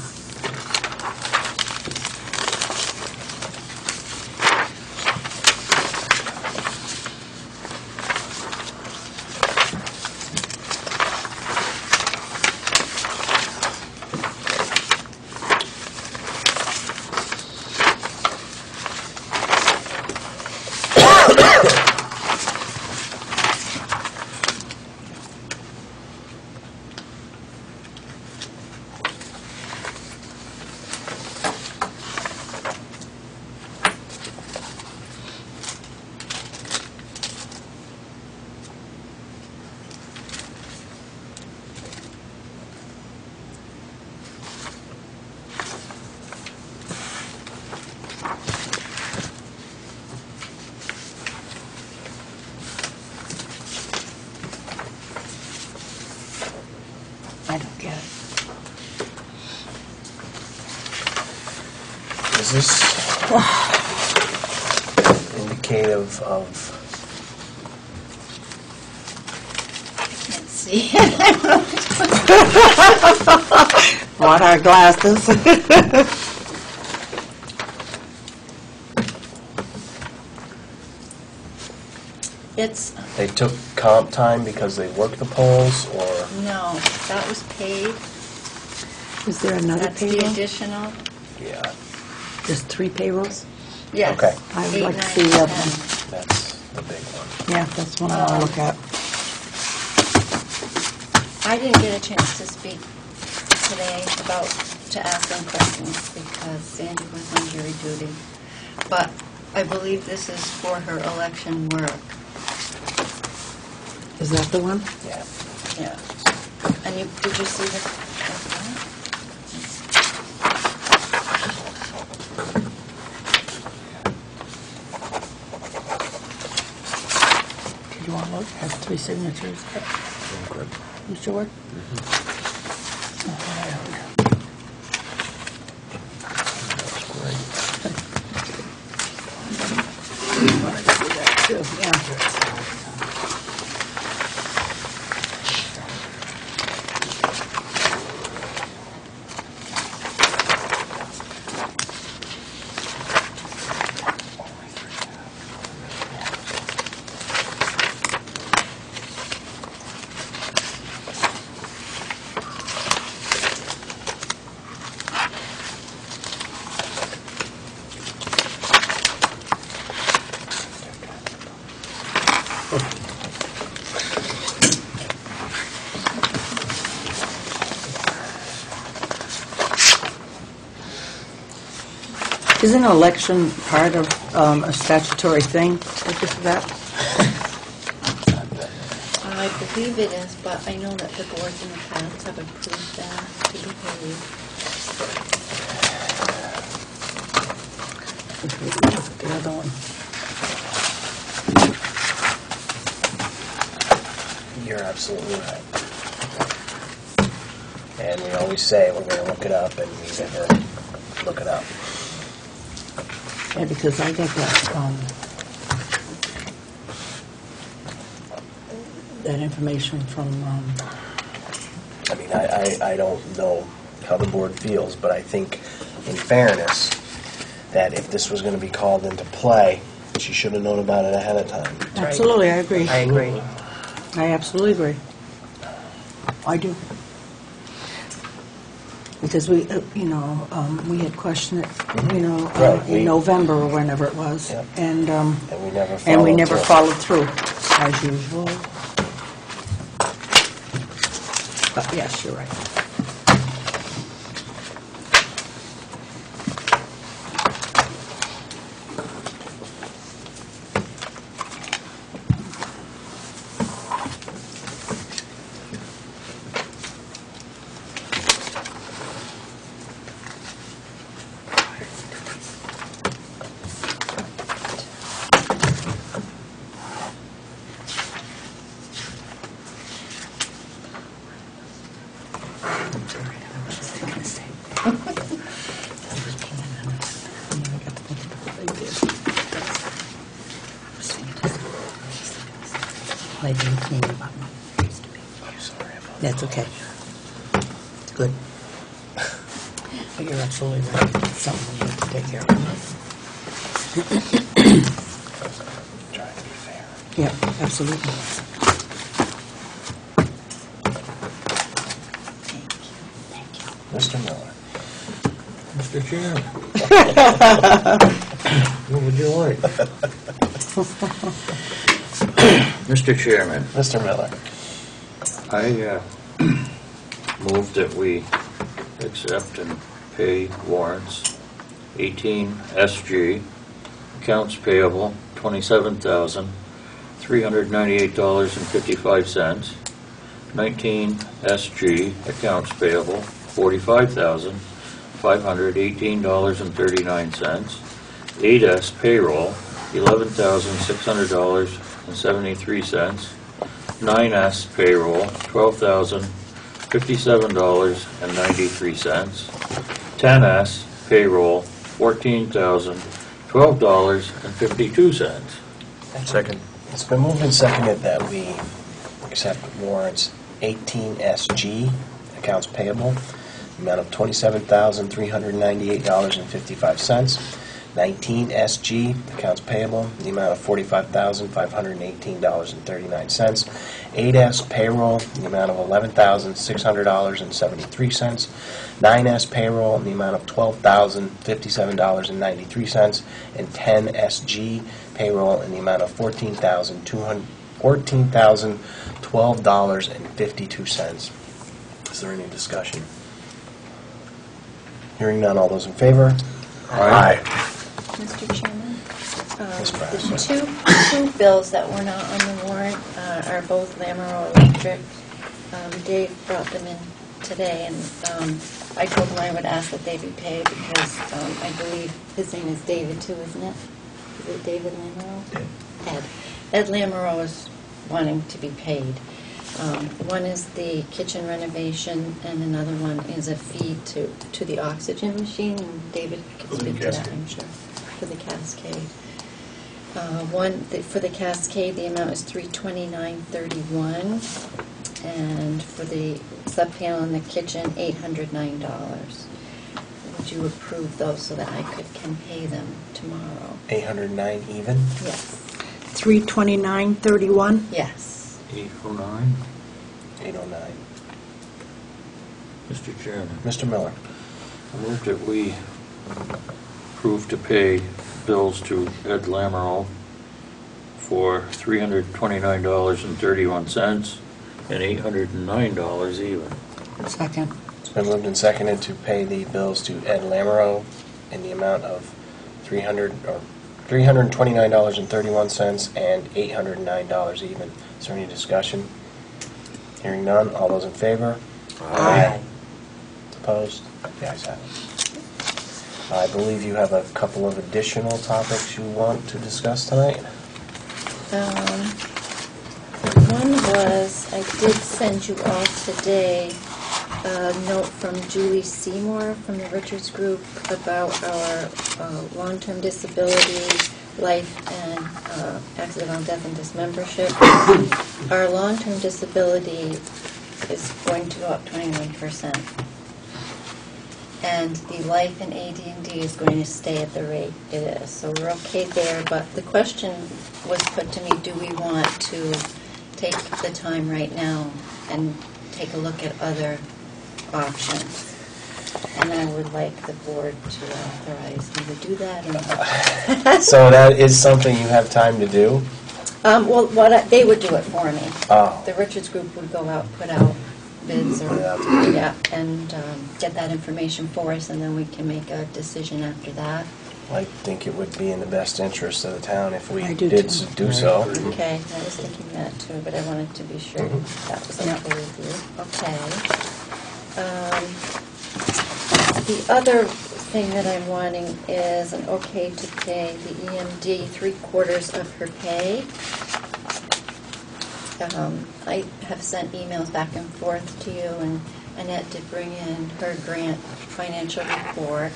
I don't get it. Is this indicative of see. Brought our glasses. It's, They took comp time because they worked the polls, or? no, that was paid. Is there another That's the payroll? additional. Yeah, There's 3 payrolls? Yes. Okay. I would 8, like to 9, see the other 10. one. that's the big one. Yeah, that's one I want to look at. I didn't get a chance to speak today to ask them questions because Sandy was on jury duty. But I believe this is for her election work. Is that the one? Yeah. Yeah. And did you see the? Did you want to look? Has 3 signatures. You sure? Yeah. Isn't election part of a statutory thing? Look at that. I believe it is, but I know that the boards in the past have approved that to be paid. The other one. You're absolutely right. And we always say we're going to look it up, and we never look it up. Yeah, because I got that information from, I mean, I don't know how the board feels, but I think, in fairness, that if this was going to be called into play, she should have known about it ahead of time. absolutely, I agree. I agree. I absolutely agree. I do. Because we, we had questioned it, Right, in November or whenever it was. Yep. And And we never followed followed through. through, as usual. But yes, you're right. Like you came about my used to be. I'm sorry about That's okay. It's good. But you're absolutely right. It's something we have to take care of. trying to be fair. Yeah, absolutely. Mr. Miller. Mr. Chairman. What would you like? Mr. Chairman, Mr. Miller. I move that we accept and pay warrants 18 SG, accounts payable $27,398.55, 19 SG, accounts payable $45,518.39, 8S payroll $11,600.73, 9S payroll $12,057.93, 10S payroll $14,012.52. Second. It's been moved and seconded that we accept warrants 18SG, accounts payable, amount of $27,398.55. 19SG, accounts payable, the amount of $45,518.39. 8S payroll, the amount of $11,600.73. 9S payroll, in the amount of $12,057.93. And 10SG payroll, in the amount of $14,012.52. Is there any discussion? Hearing none, all those in favor? Aye. Mr. Chairman, Ms. Brass. the two bills that were not on the warrant are both Lamoureux Electric. Dave brought them in today, and I told him I would ask that they be paid because I believe his name is David too, isn't it? Is it David Lamoureux? Ed. Ed Lamoureux is wanting to be paid. One is the kitchen renovation, and another one is a fee to the oxygen machine. And David can speak to that, I'm sure, for the Cascade. For the Cascade, the amount is $329.31, and for the sub panel in the kitchen, $809. Would you approve those so that I can pay them tomorrow? 809 even? Yes. $329.31? Yes. 809. 809. Mr. Chairman, Mr. Miller. I move that we approve to pay bills to Ed Lamoureux for $329.31 and $809 even. Second. It's been moved and seconded to pay the bills to Ed Lamoureux in the amount of $329.31 and $809 even. Is there any discussion? Hearing none, all those in favor? Aye. Opposed? The ayes have it. I believe you have a couple of additional topics you want to discuss tonight. One was, I did send you all today a note from Julie Seymour from the Richards Group about our long-term disability, life, and accidental death and dismembership. Our long-term disability is going to go up 21%. And the life and AD&D is going to stay at the rate it is. So we're okay there, but the question was put to me, do we want to take the time right now and take a look at other options? And I would like the board to authorize me to do that. So that is something you have time to do? Well, they would do it for me. Oh. The Richards Group would go out, put out bids, or and get that information for us, and then we can make a decision after that. I think it would be in the best interest of the town if we I do did too. do so. Okay, I was thinking that too, but I wanted to be sure that was okay with you. Okay. The other thing that I'm wanting is an okay to pay the EMD 3/4 of her pay. I have sent emails back and forth to you, and Annette did bring in her grant financial report.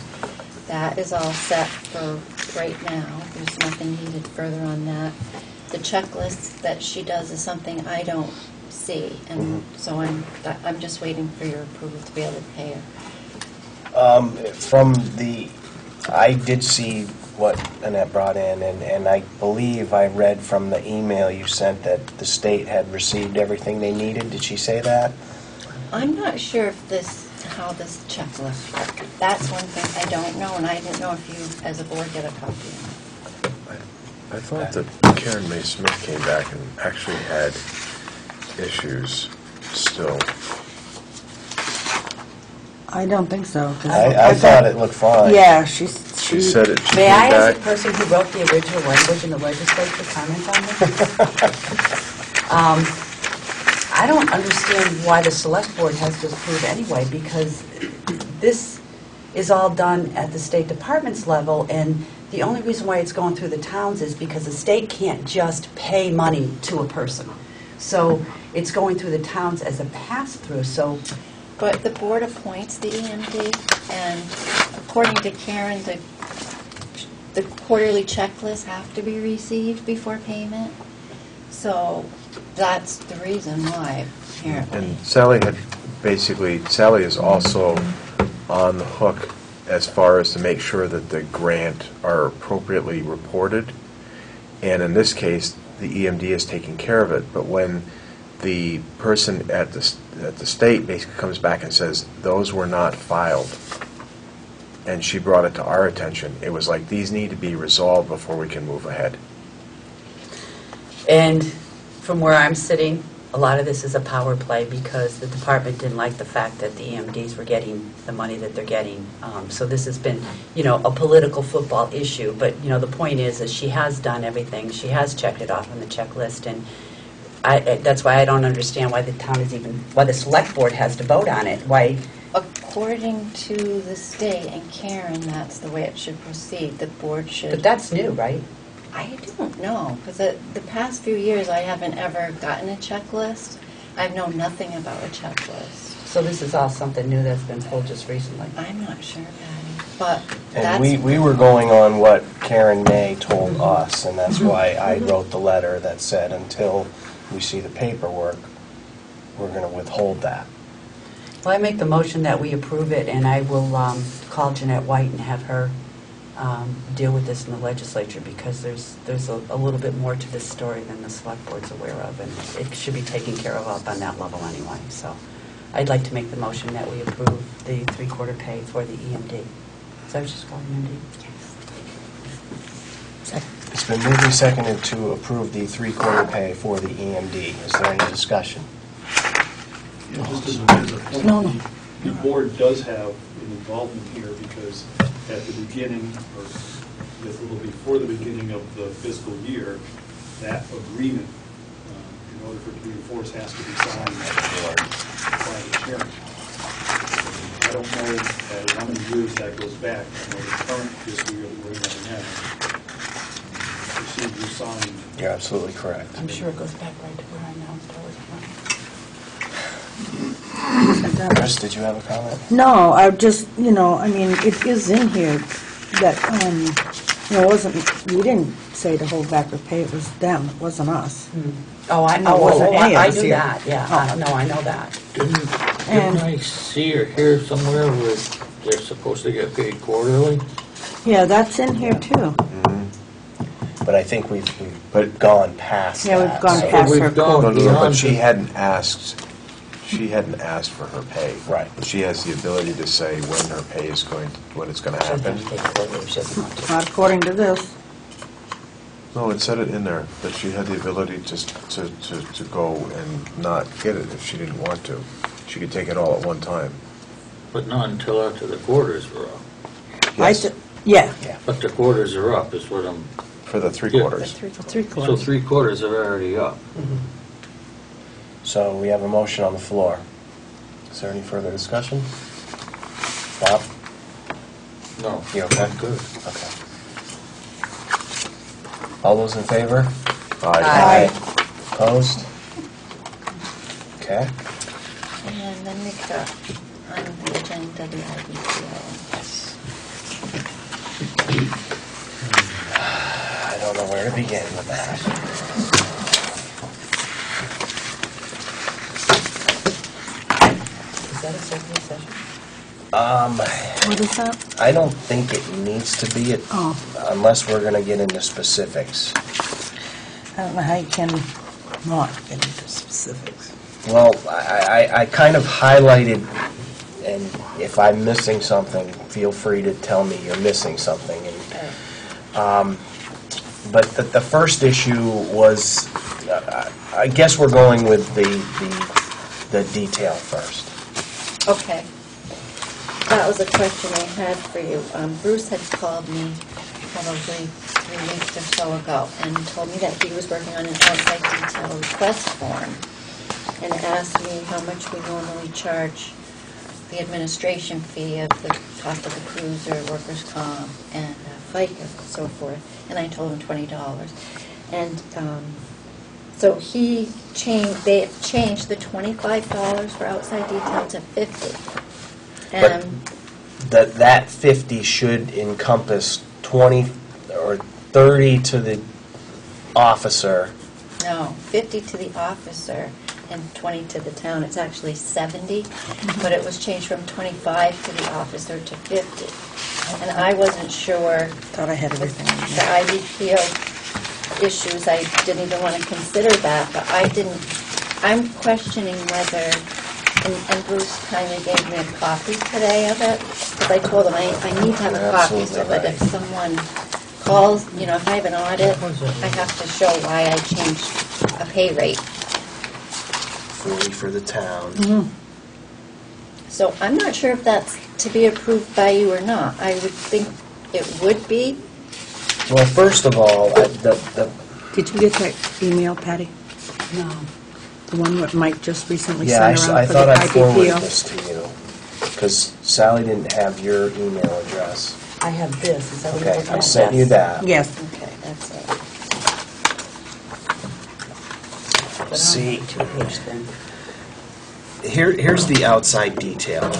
That is all set for right now. There's nothing needed further on that. The checklist that she does is something I don't see, and so I'm just waiting for your approval to be able to pay her. I did see what Annette brought in, and I believe I read from the email you sent that the state had received everything they needed. Did she say that? I'm not sure if how this checklist works. That's one thing I don't know, and I didn't know if you, as a board, get a copy of it. I thought that Karen May Smith came back and actually had issues still. I don't think so. I thought it looked fine. Yeah, She said it. She May came I, as back. a person who wrote the original language in the legislature, comment on this? I don't understand why the select board has to approve anyway, because this is all done at the State Department's level, and the only reason why it's going through the towns is because the state can't just pay money to a person. So it's going through the towns as a pass-through, so... But the board appoints the EMD, and according to Karen, the quarterly checklists have to be received before payment. So That's the reason why, apparently. And Sally Sally is also on the hook as far as to make sure that the grant are appropriately reported. And in this case, the EMD is taking care of it. But when the person at the state basically comes back and says, those were not filed, and she brought it to our attention, it was like, these need to be resolved before we can move ahead. And from where I'm sitting, a lot of this is a power play because the department didn't like the fact that the EMDs were getting the money that they're getting. So this has been, a political football issue. But, the point is that she has done everything. She has checked it off on the checklist. And that's why I don't understand why the town is why the select board has to vote on it. Why? According to the state and Karen, that's the way it should proceed. The board should... But that's new, right? I don't know, because the past few years I haven't ever gotten a checklist. I've known nothing about a checklist. So this is all something new that's been pulled just recently? I'm not sure, Patty, but And that's... we were going on what Karen May told us, and that's why I wrote the letter that said until we see the paperwork, we're going to withhold that. Well, I make the motion that we approve it, and I will call Jeanette White and have her deal with this in the legislature, because there's a little bit more to this story than the select board's aware of, and it should be taken care of up on that level anyway. So I'd like to make the motion that we approve the three-quarter pay for the EMD. Is that what she's called, EMD? Yes. It's been moved and seconded to approve the three-quarter pay for the EMD. Is there any discussion? Just as a point, the board does have an involvement here because at the beginning, or a little before the beginning of the fiscal year, that agreement, in order for it to be enforced, has to be signed by the chairman. I don't know how many years that goes back. The current fiscal year that we're in right now, procedure signed. You're absolutely correct. I'm sure it goes back right to where I know. Chris, did you have a comment? No, I just, it is in here that, it wasn't, we didn't say to hold back or pay, it was them, it wasn't us. Oh, I knew that, yeah. I know that. Didn't I see or hear somewhere where they're supposed to get paid quarterly? Yeah, that's in here too. But I think we've gone past that. Yeah, we've gone so- past her We've gone quote. But beyond she the- hadn't asked for her pay. Right. She has the ability to say when her pay is when it's going to happen. Not according to this. No, it said it in there, that she had the ability to go and not get it if she didn't want to. She could take it all at one time. But not until after the quarters were up. Yes, Yeah. But the quarters are up is what I'm, for the three Yeah. quarters. Three so quarters. 3 quarters are already up. So we have a motion on the floor. Is there any further discussion? Bob? No. You okay? I'm good. Okay. All those in favor? Aye. Opposed? Okay. And then we got on the agenda the IBCO. I don't know where to begin with that. Is that a executive session? What is that? I don't think it needs to be, Oh, unless we're going to get into specifics. I don't know how you can not get into specifics. Well, I kind of highlighted, and if I'm missing something, feel free to tell me you're missing something. And, but the first issue was, I guess we're going with the detail first. Okay. That was a question I had for you. Bruce had called me probably 3 weeks or so ago and told me that he was working on an outside detail request form and asked me how much we normally charge the administration fee of the cost of the cruiser, workers' comp, and FICA and so forth. And I told him $20. And so they have changed the $25 for outside detail to $50. But that 50 should encompass 20 or 30 to the officer No, 50 to the officer and 20 to the town. It's actually 70, but it was changed from 25 to the officer to 50. And I wasn't sure. Thought I had everything. The IBPO issues, I didn't even want to consider that, but I'm questioning whether, and Bruce kindly gave me a copy today of it, because I told him I need to have a copy so that if someone calls, if I have an audit, I have to show why I changed a pay rate. Fully for the town. So I'm not sure if that's to be approved by you or not. I would think it would be. Well, first of all, Did you get that email, Patty? No. The one that Mike just recently yeah, sent around I for the thought I forwarded IBPO? this to you, because Sally didn't have your email address. I have this, is that what Okay, you're I sent you that. Yes. Okay, that's it. See, Two-page thing. here's the outside detail.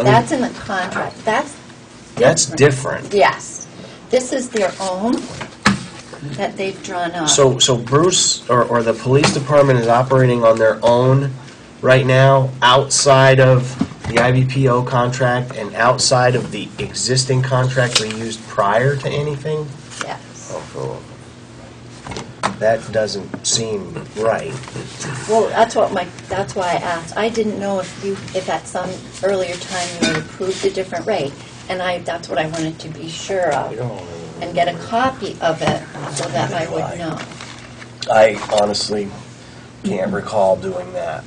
That's in the contract. That's different. Yes. This is their own that they've drawn up. So Bruce, or the police department is operating on their own right now, outside of the IBPO contract and outside of the existing contract we used prior to anything? Yes. Oh, that doesn't seem right. Well, that's why I asked. I didn't know if at some earlier time you had approved a different rate, and that's what I wanted to be sure of, and get a copy of it so that I would know. I honestly can't recall doing that.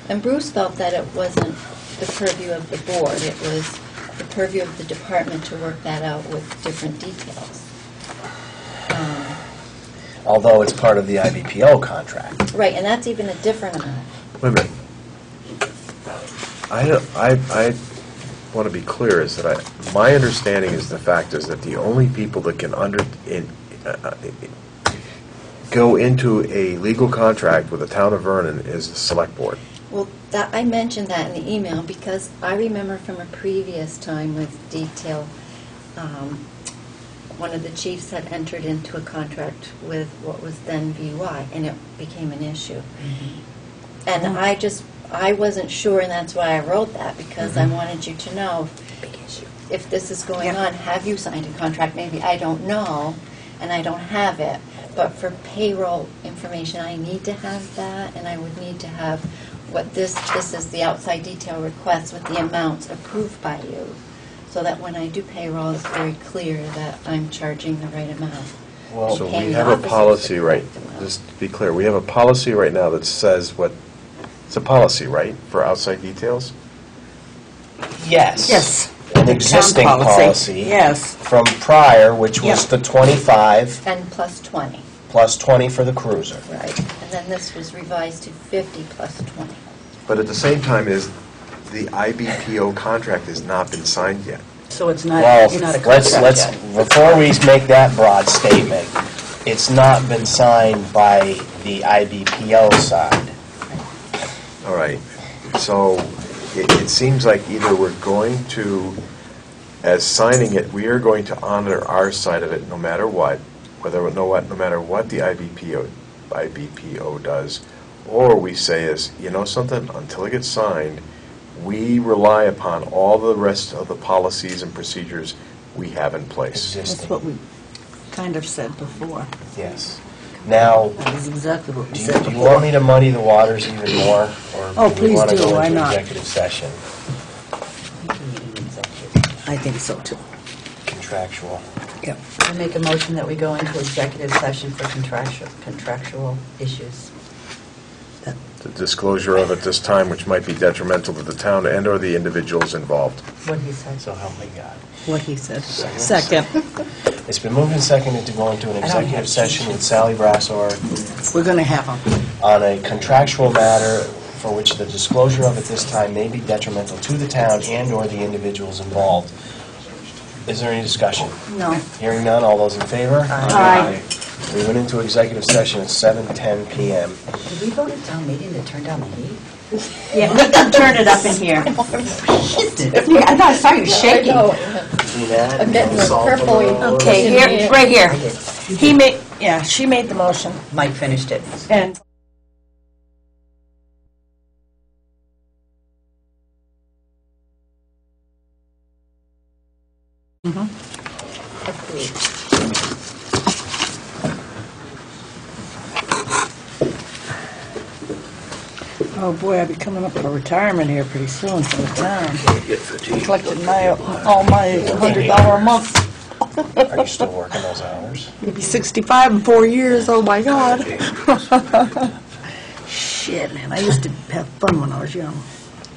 And Bruce felt that it wasn't the purview of the board. It was the purview of the department to work that out with different details. Although it's part of the IBPO contract. Right, and that's even a different amount. Wait a minute. I want to be clear is that my understanding is the fact is that the only people that can go into a legal contract with the town of Vernon is the select board. Well, I mentioned that in the email because I remember from a previous time with detail, one of the chiefs had entered into a contract with what was then VUI, and it became an issue. Mm-hmm. And I wasn't sure, and that's why I wrote that, because I wanted you to know if this is going on, have you signed a contract? Maybe I don't know, and I don't have it. But for payroll information, I need to have that, and I would need to have what this is the outside detail request with the amounts approved by you, so that when I do payroll, it's very clear that I'm charging the right amount. Well, So we have a policy, right, just to be clear, we have a policy right now that says it's a policy, right, for outside details? Yes. Yes. An existing policy. Yes. From prior, which was the 25 And plus 20, plus 20 for the cruiser. right? And then this was revised to 50 plus 20. But at the same time the IBPO contract has not been signed yet. So it's not, Well, it's not a let's, contract yet. before we make that broad statement, it's not been signed by the IBPO side. All right, so it seems like either we're going to, as signing it, we are going to honor our side of it no matter what, no matter what the IBPO does, or we say is, you know something, until it gets signed, we rely upon all the rest of the policies and procedures we have in place. That's what we kind of said before. Yes. Now, That is exactly what we do said you before. want me to muddy the waters even more? Or Oh, do we please want to do. go Why into not? executive session, I think so, too. contractual? Yep. I make a motion that we go into executive session for contractual issues. The disclosure of at this time, which might be detrimental to the town and/or the individuals involved. What he said. So help me God. What he said. Second. It's been moved and seconded to go into an executive session with Sally Brassor We're going to have them. on a contractual matter for which the disclosure of at this time may be detrimental to the town and/or the individuals involved. Is there any discussion? No. Hearing none, all those in favor? Aye. We went into executive session at 7:10 p.m. Did we vote at town meeting to turn down the heat? Yeah, we can turn it up in here. I thought I saw you shaking. See that? I'm getting the Salt on the purple. road. Okay, here, right here. He made, Yeah, she made the motion. Mike finished it. And Agreed. oh boy, I'll be coming up for retirement here pretty soon for the town. Collected all my $100 a month. Are you still working those hours? Maybe 65 in 4 years. Oh my God. Shit, man, I used to have fun when I was young.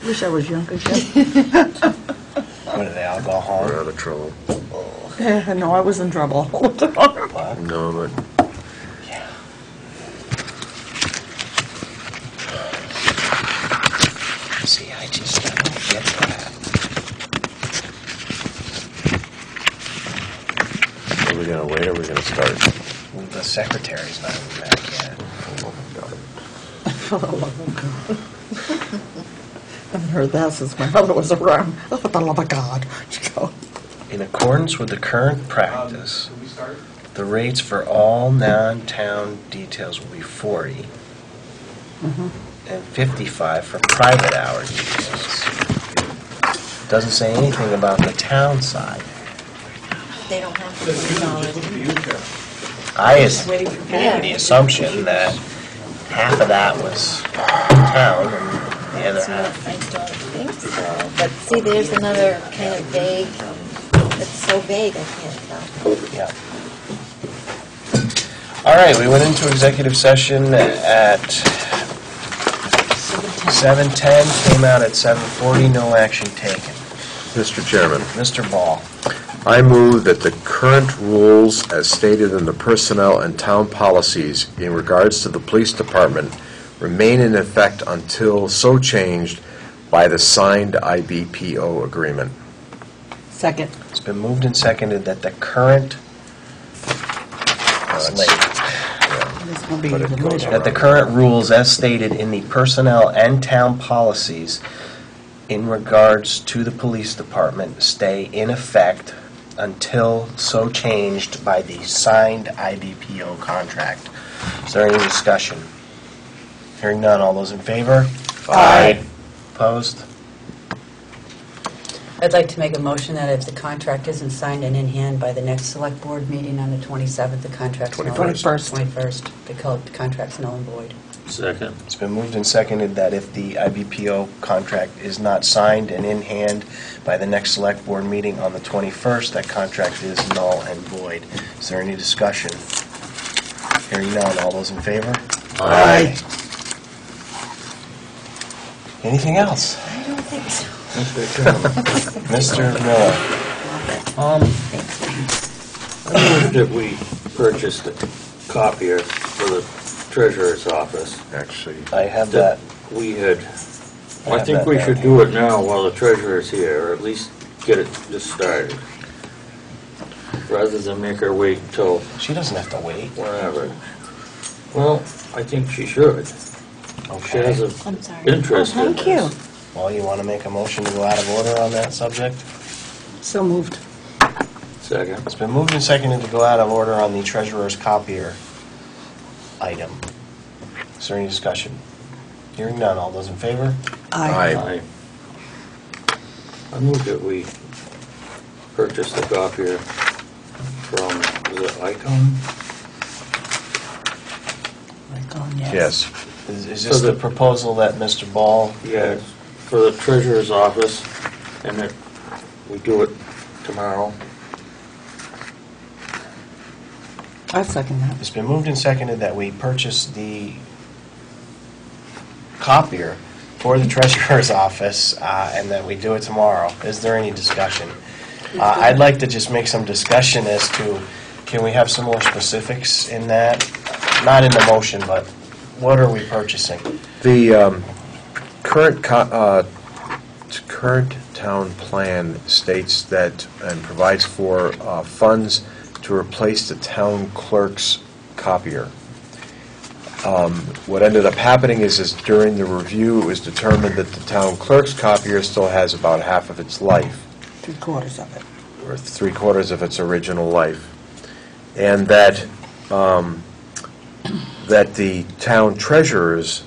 Wish I was younger. What, do they all go home? We're out of trouble. No, I was in trouble. No, but See, I just don't get that. are we going to wait or are we going to start? Well, the secretary's not even back yet. I haven't heard that since my mother was around. Oh, for the love of God. In accordance with the current practice, the rates for all non-town details will be 40 and 55 for private hour details. Doesn't say anything about the town side. They don't have to acknowledge. I made the assumption that half of that was town and the other half. I don't think so. But see, there's another kind of vague, it's so vague, I can't tell. Yeah. All right, we went into executive session at 7:10, came out at 7:40, no action taken. Mr. Chairman, Mr. Ball. I move that the current rules as stated in the personnel and town policies in regards to the police department remain in effect until so changed by the signed IBPO agreement. Second. It's been moved and seconded that the current This will be But it even goes later. that the current rules as stated in the personnel and town policies in regards to the police department stay in effect until so changed by the signed IBPO contract. Is there any discussion? Hearing none, all those in favor? Aye. Opposed? I'd like to make a motion that if the contract isn't signed and in hand by the next select board meeting on the 27th, the contract's null. 21st. 21st, the contract's null and void. Second. It's been moved and seconded that if the IBPO contract is not signed and in hand by the next select board meeting on the 21st, that contract is null and void. Is there any discussion? Hearing none, all those in favor? Aye. Anything else? I don't think so. Mr. Miller? I moved that we purchased a copier for the treasurer's office. Actually, I have that. We had, I I have think that we down should here. do it now while the treasurer's here, or at least get it just started, rather than make her wait until She doesn't have to wait. whenever. Well, I think she should. She has Okay. I'm sorry. an interest in Thank you. this. Well, you want to make a motion to go out of order on that subject? So moved. Second. It's been moved and seconded to go out of order on the treasurer's copier item. Is there any discussion? Hearing none, all those in favor? Aye. I moved that we purchase the copier from, was it Icon? yes. Is this the proposal that Mr. Ball? Yes, for the treasurer's office, and that we do it tomorrow. I second that. It's been moved and seconded that we purchase the copier for the treasurer's office and that we do it tomorrow. Is there any discussion? I'd like to just make some discussion as to, can we have some more specifics in that? Not in the motion, but what are we purchasing? The current town plan states that, and provides for funds to replace the town clerk's copier. What ended up happening is during the review, it was determined that the town clerk's copier still has about half of its life, 3/4 of it. or 3/4 of its original life, and that that the town treasurer's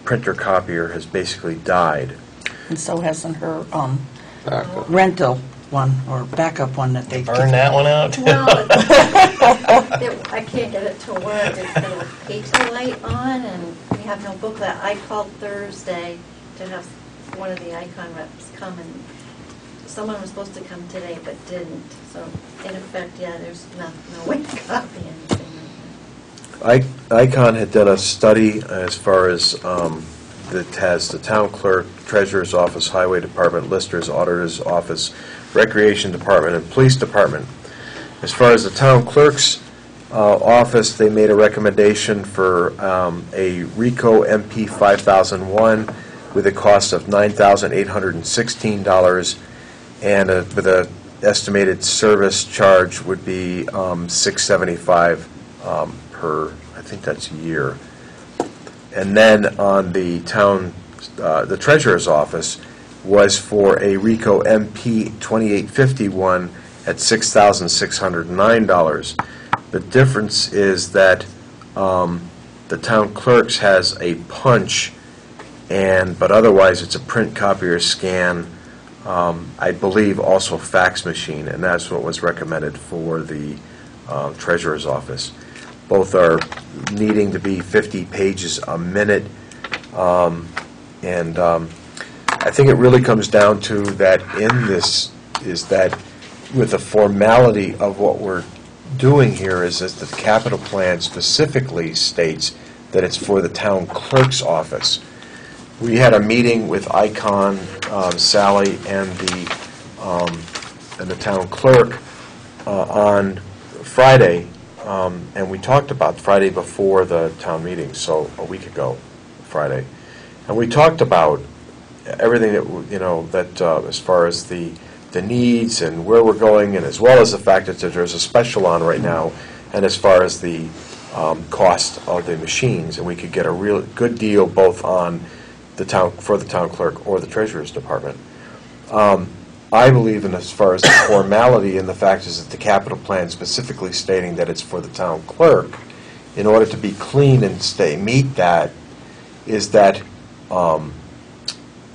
printer copier has basically died. And so hasn't her Backup. rental one, or backup one that they... Burn that one out? Well, I can't get it to work. It's got a pizza light on, and we have no booklet. I called Thursday to have one of the Icon reps come, and someone was supposed to come today but didn't. So in effect, yeah, there's no way to copy anything. Icon had done a study as far as that has the town clerk, treasurer's office, highway department, lister's, auditor's office, recreation department, and police department. As far as the town clerk's office, they made a recommendation for a RICO MP 5001 with a cost of $9,816, and with an estimated service charge would be $675 per, I think that's year. And then on the town, the treasurer's office was for a RICO MP 2851 at $6,609. The difference is that the town clerk's has a punch, but otherwise it's a print copier scan, I believe also fax machine, and that's what was recommended for the treasurer's office. Both are needing to be 50 pages a minute, and I think it really comes down to that in this is that with the formality of what we're doing here is that the capital plan specifically states that it's for the town clerk's office. We had a meeting with Icon, Sally, and the town clerk on Friday, and we talked about Friday before the town meeting, so a week ago, Friday, and we talked about everything that that as far as the needs and where we're going, and as well as the fact that there's a special on right now, and as far as the cost of the machines, and we could get a real good deal both on the town for the town clerk or the treasurer's department. I believe in as far as the formality, and the fact is that the capital plan specifically stating that it's for the town clerk, in order to be clean and meet that, is that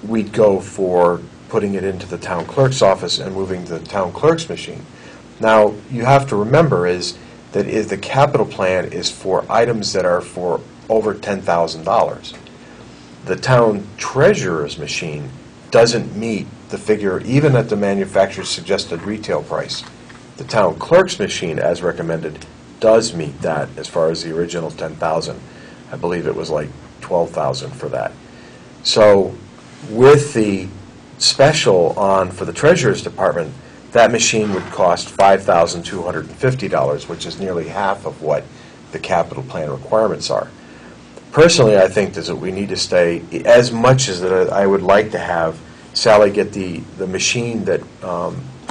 we'd go for putting it into the town clerk's office and moving to the town clerk's machine. Now, you have to remember is that the capital plan is for items that are for over $10,000. The town treasurer's machine doesn't meet the figure even at the manufacturer's suggested retail price. The town clerk's machine, as recommended, does meet that as far as the original $10,000. I believe it was like $12,000 for that. So with the special on for the treasurer's department, that machine would cost $5,250, which is nearly half of what the capital plan requirements are. Personally, I think that we need to stay, as much as that I would like to have Sally get the machine that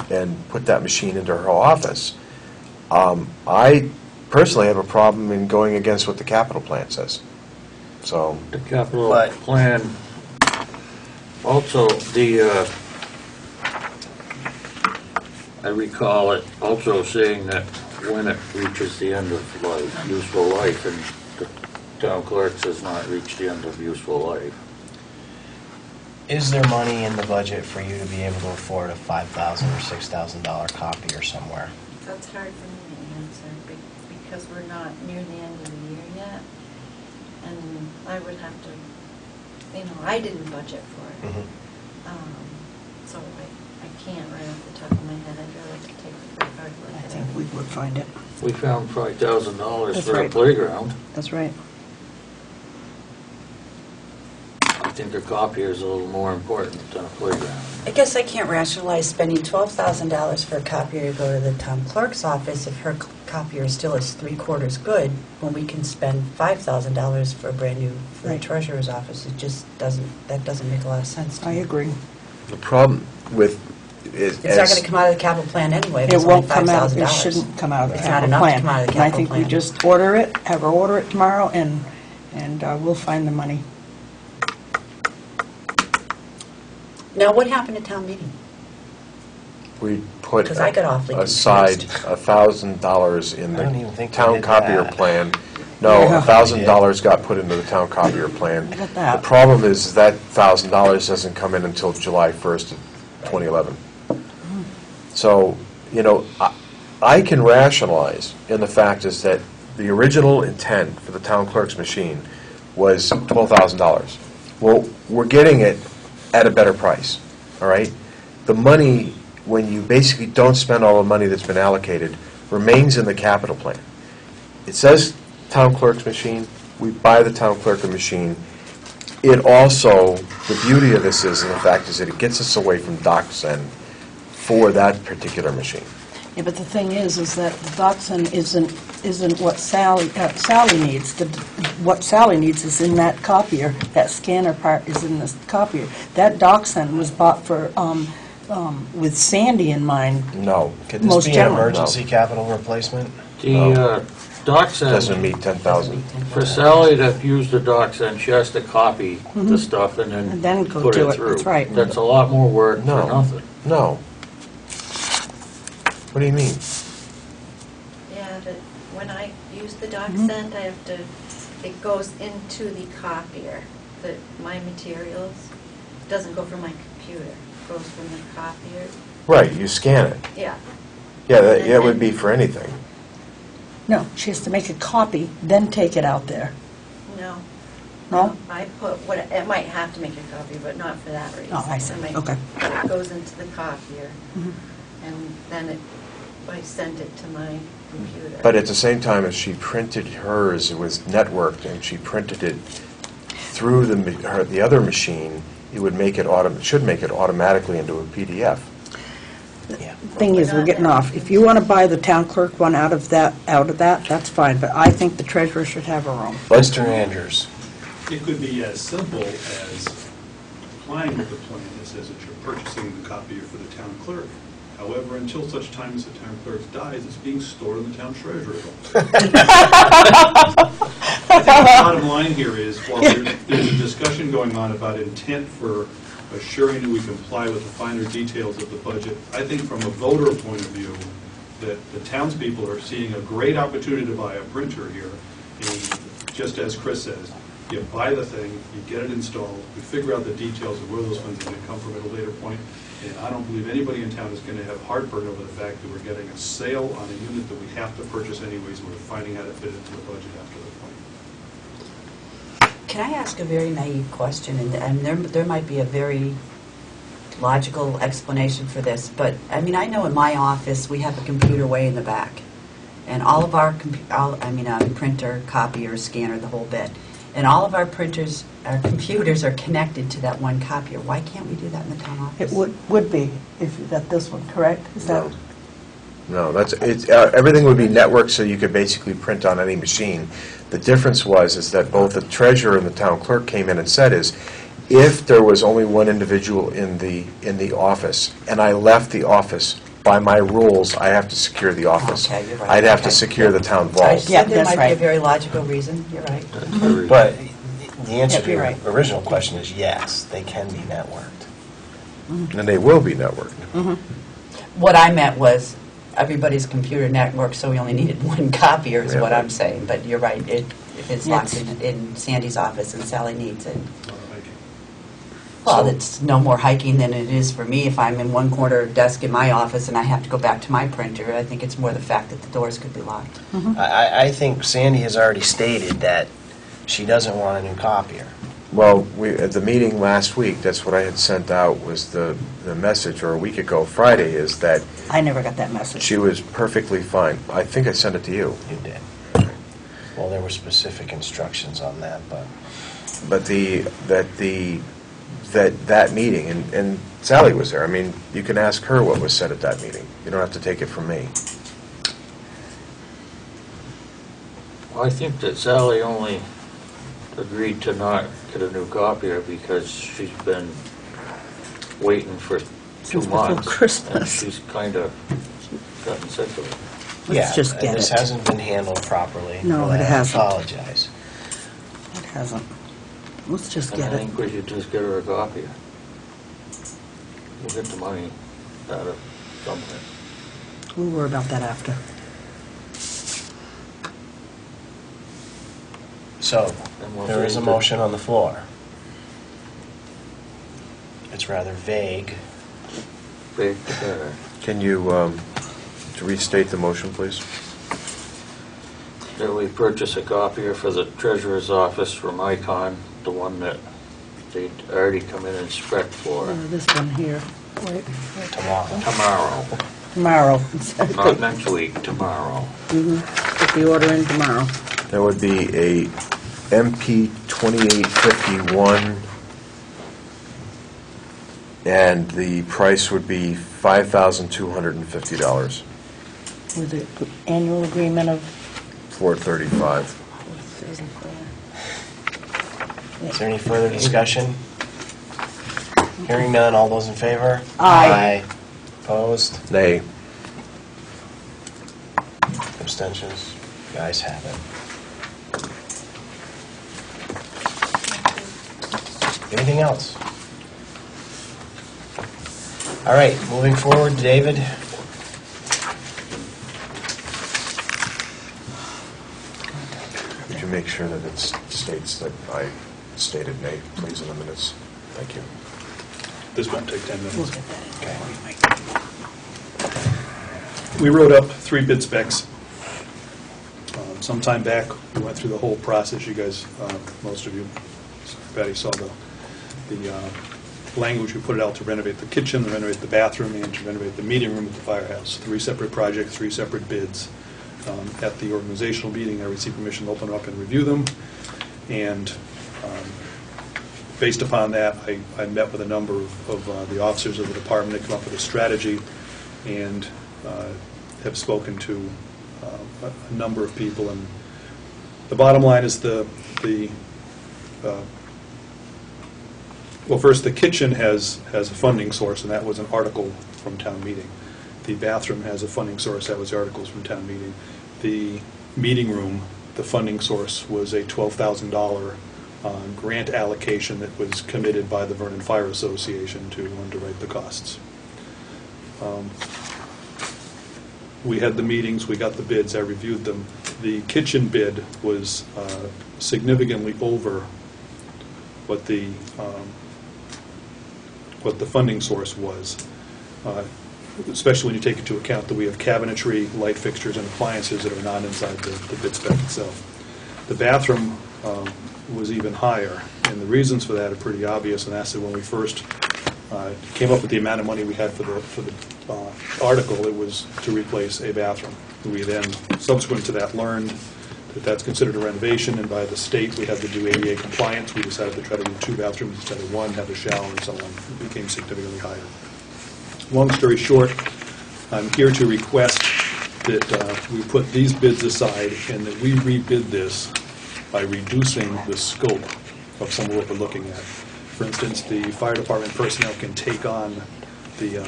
and put that machine into her office. I personally have a problem in going against what the capital plan says. So the capital plan, also I recall it also saying that when it reaches the end of useful life, and the town clerk's has not reached the end of useful life. Is there money in the budget for you to be able to afford a $5,000 or $6,000 copier somewhere? That's hard for me to answer because we're not near the end of the year yet. And I would have to, I didn't budget for it. Mm-hmm. So I can't right off the top of my head. I'd really have to take a pretty hard look I at think it. we would find it. We found $5,000 That's for right. a playground. That's right. I think the copier is a little more important than a playground. I guess I can't rationalize spending $12,000 for a copier to go to the town clerk's office if her copier still is 3/4 good, when we can spend $5,000 for a brand new for the Right. treasurer's office. It just doesn't make a lot of sense to I me. agree. the problem with is It's not going to come out of the capital plan anyway. If It it's only won't come out, it $5,000. shouldn't come out of the It's not capital enough to plan. come out of the And I capital think we plan. just order it, have her order it tomorrow, and we'll find the money. Now, what happened at town meeting? we put 'Cause I got awfully aside confused. $1,000 in I don't even think the we town did copier that. plan. No, Yeah. $1,000 got put into the town copier plan. I got that. The problem is that $1,000 doesn't come in until July 1st of 2011. So, you know, I can rationalize in the fact is that the original intent for the town clerk's machine was $12,000. Well, we're getting it at a better price, all right? The money, when you basically don't spend all the money that's been allocated, remains in the capital plan. It says town clerk's machine, we buy the town clerk machine. It also, the beauty of this is, and the fact is that it gets us away from DocSend for that particular machine. Yeah, but the thing is that the DocSend isn't what Sally needs. What Sally needs is in that copier. That scanner part is in this copier. That DocSend was bought for with Sandy in mind. No. Could this Most be an general. emergency capital replacement? The DocSend, Doesn't meet 10,000. for Sally to use the DocSend, she has to copy the stuff and And then then go put do it it. through. That's right. That's a lot more work for No. nothing. No. What do you mean? Yeah, when I use the DocSend, I have to, it goes into the copier. My materials doesn't go from my computer, it goes from the copier. Right, you scan it. Yeah. Yeah, that would be for anything. No, she has to make a copy, then take it out there. No. No? I put, it might have to make a copy, but not for that reason. Oh, I see. Okay. It goes into the copier, Mhm. and then I send it to my computer. But at the same time, if she printed hers, it was networked, and she printed it through the other machine, it would make it should make it automatically into a PDF. Thing is, we're getting off. If you want to buy the town clerk one out of that, that's fine, but I think the treasurer should have her own. Mr. Andrews. It could be as simple as applying with the plan that says that you're purchasing the copier for the town clerk. However, until such time as the town clerk dies, it's being stored in the town treasurer's office. I think the bottom line here is, while there's a discussion going on about intent for assuring that we comply with the finer details of the budget, I think from a voter point of view, that the townspeople are seeing a great opportunity to buy a printer here. And just as Chris says, you buy the thing, you get it installed, we figure out the details of where those funds are going to come from at a later point, and I don't believe anybody in town is going to have heartburn over the fact that we're getting a sale on a unit that we have to purchase anyways, and we're finding how to fit it into the budget after the point. Can I ask a very naive question? And there might be a very logical explanation for this, but I mean, I know in my office we have a computer way in the back, and all of our printer, copier, scanner, the whole bit, and all of our printers, our computers are connected to that one copier. Why can't we do that in the town office? It would be if you got this one, correct? Is that? No, everything would be networked, so you could basically print on any machine. The difference is that both the treasurer and the town clerk came in and said if there was only one individual in the office, and I left the office, by my rules, I have to secure the office. Okay, you're right. I'd have to Okay. secure the town I vault. said there that's might be right. a very logical reason. You're right. But the answer Yep, to you're your right. original question is yes, they can be networked. And they will be networked. What I meant was everybody's computer network, so we only needed one copier is Yeah, what right. I'm saying. But you're right, if it's locked in Sandy's office and Sally needs it. Well, it's no more hiking than it is for me if I'm in one corner desk in my office and I have to go back to my printer. I think it's more the fact that the doors could be locked. I think Sandy has already stated that she doesn't want a new copier. Well, at the meeting last week, that's what I had sent out was the message, or a week ago, Friday, is that I never got that message. she was perfectly fine. I think I sent it to you. You did. Well, there were specific instructions on that, but But that meeting, and Sally was there. I mean, you can ask her what was said at that meeting. You don't have to take it from me. I think that Sally only agreed to not get a new copier because she's been waiting for 2 Since before months. Christmas. And she's kind of gotten sick of it. Let's just get this it. hasn't been handled properly. No, For it that. hasn't. I apologize. It hasn't. Let's just And get I it. think we should just get her a copier. We'll get the money out of something. We'll worry about that after. So, there is a motion on the floor. It's rather vague. Can you restate the motion, please? That we purchase a copier for the treasurer's office from Icon, the one that they'd already come in and spec for This one here. Wait. Tomorrow. tomorrow. Tomorrow. Not next week, tomorrow. Put the order in tomorrow. There would be a MP 2851, and the price would be $5,250. With the annual agreement of... $435. Is there any further discussion? Hearing none, all those in favor? Aye. Opposed? Nay. Abstentions? The ayes have it. Anything else? All right, moving forward, David. Could you make sure that it states that I stated nay, please, in the minutes? Thank you. This won't take 10 We'll minutes. get that. Okay. We wrote up 3 bid specs. Sometime back, we went through the whole process. You guys, most of you, Patty, saw the language. We put it out to renovate the kitchen, to renovate the bathroom, and to renovate the meeting room at the firehouse. 3 separate projects, 3 separate bids. At the organizational meeting, I received permission to open up and review them. And based upon that, I met with a number of the officers of the department to come up with a strategy, and have spoken to a number of people. And the bottom line is well, first, the kitchen has a funding source, and that was an article from town meeting. The bathroom has a funding source, that was articles from town meeting. The meeting room, the funding source was a $12,000 grant allocation that was committed by the Vernon Fire Association to underwrite the costs. We had the meetings, we got the bids, I reviewed them. The kitchen bid was significantly over what the funding source was, especially when you take into account that we have cabinetry, light fixtures, and appliances that are not inside the bid spec itself. The bathroom was even higher, and the reasons for that are pretty obvious, and that's that when we first came up with the amount of money we had for the article, it was to replace a bathroom. We then, subsequent to that, learned that that's considered a renovation, and by the state we had to do ADA compliance. We decided to try to do 2 bathrooms instead of 1, have a shower and so on. It became significantly higher. Long story short, I'm here to request that we put these bids aside and that we rebid this by reducing the scope of some of what we're looking at. For instance, the fire department personnel can take on the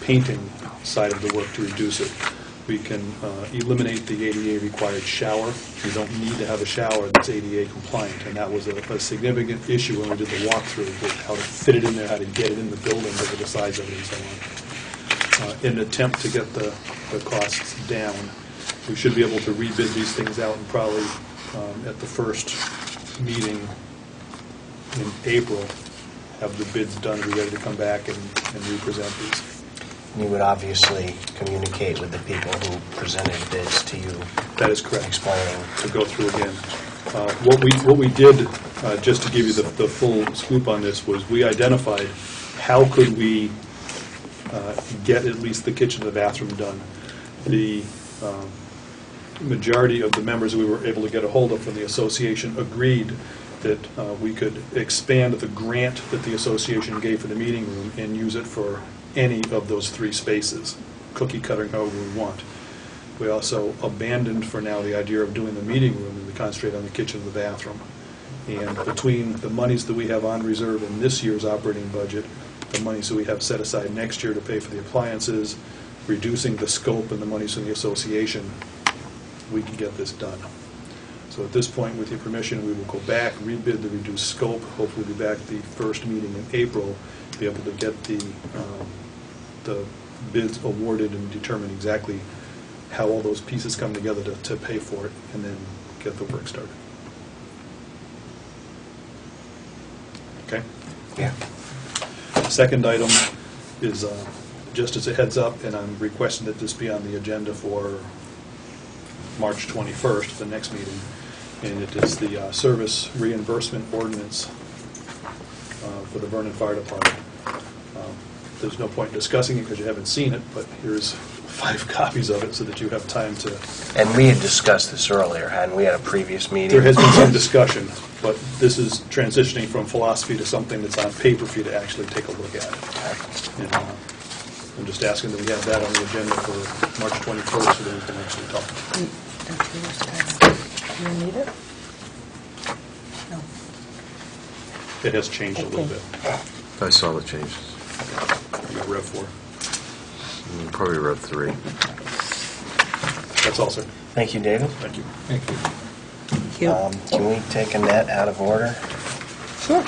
painting side of the work to reduce it. We can eliminate the ADA required shower. You don't need to have a shower that's ADA compliant, and that was a significant issue when we did the walkthrough with how to fit it in there, how to get it in the building, because of the size of it and so on. In an attempt to get the costs down, we should be able to rebid these things out, and probably at the first meeting in April, have the bids done, be ready to come back and represent these. You would obviously communicate with the people who presented bids to you. That is correct. Explaining. To go through again. What we did, just to give you the full scoop on this, was we identified how could we get at least the kitchen and the bathroom done. The majority of the members we were able to get a hold of from the association agreed that we could expand the grant that the association gave for the meeting room and use it for any of those 3 spaces, cookie cuttering however we want. We also abandoned for now the idea of doing the meeting room, and we concentrate on the kitchen and the bathroom. And between the monies that we have on reserve in this year's operating budget, the monies that we have set aside next year to pay for the appliances, reducing the scope and the monies from the association, we can get this done. So at this point, with your permission, we will go back, rebid the reduced scope, hopefully be back the first meeting in April, be able to get the bids awarded and determine exactly how all those pieces come together to pay for it, and then get the work started. Okay? Yeah. Second item is, just as a heads up, and I'm requesting that this be on the agenda for March 21st, the next meeting, and it is the service reimbursement ordinance for the Vernon Fire Department. There's no point discussing it because you haven't seen it, but here's 5 copies of it so that you have time to... And we had discussed this earlier, hadn't we, at a previous meeting? There has been some discussion, but this is transitioning from philosophy to something that's on paper for you to actually take a look at. And, I'm just asking that we have that on the agenda for March 21st so that we can actually talk. You need it? No. It has changed a little bit. I saw the changes. You got Rev 4. Probably Rev 3. That's all, sir. Thank you, David. Thank you. Thank you. Thank you. Can we take a net out of order? Sure.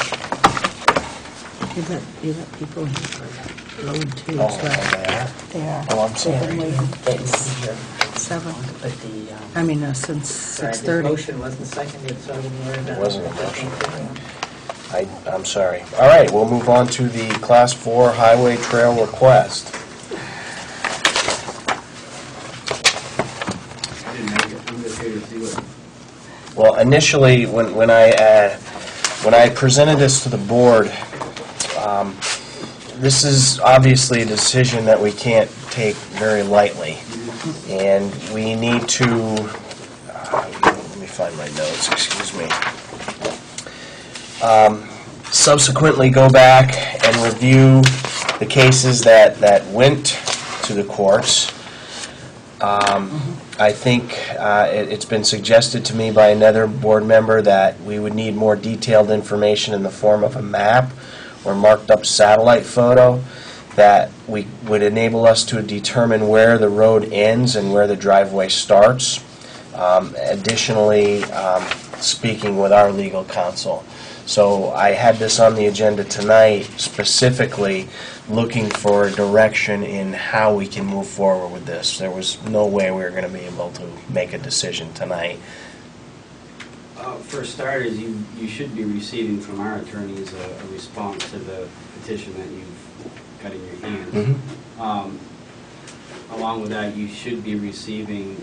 You let people load too, Oh, so they are? they are. Oh, I'm They've sorry. been waiting. 7. I mean, since 6:30. Motion wasn't seconded, so I wouldn't worry about it. It wasn't a motion. I'm sorry. All right, we'll move on to the Class 4 highway trail request. I didn't make it. I'm just here to see what. Well, initially, when I presented this to the board, this is obviously a decision that we can't take very lightly, and we need to. Let me find my notes. Excuse me. Subsequently, go back and review the cases that went to the courts. I think it's been suggested to me by another board member that we would need more detailed information in the form of a map or marked up satellite photo that would enable us to determine where the road ends and where the driveway starts. Additionally, speaking with our legal counsel. So I had this on the agenda tonight specifically looking for direction in how we can move forward with this. There was no way we were going to be able to make a decision tonight. For starters, you should be receiving from our attorneys a response to the petition that you've got in your hand. Mm-hmm. Along with that, you should be receiving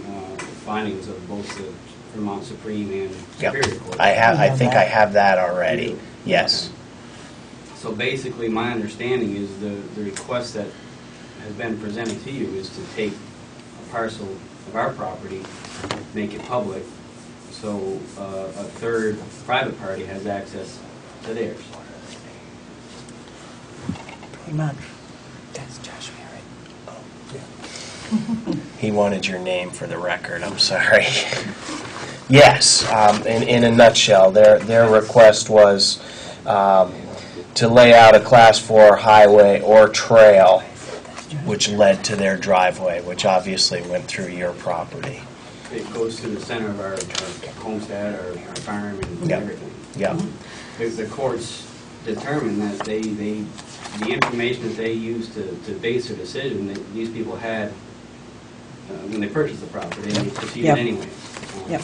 findings of both the Vermont Supreme and Superior Court. I think I have that already. Yes. So basically, my understanding is the request that has been presented to you is to take a parcel of our property, make it public, so a third private party has access to theirs. Pretty much. That's Josh Merritt. He wanted your name for the record. I'm sorry. Yes. In a nutshell, their request was to lay out a Class 4 highway or trail which led to their driveway, which obviously went through your property. It goes through the center of our homestead, our farm, and everything. Yeah. The courts determined that the information that they used to base their decision, that these people had when they purchased the property, and they proceeded anyway. Yep.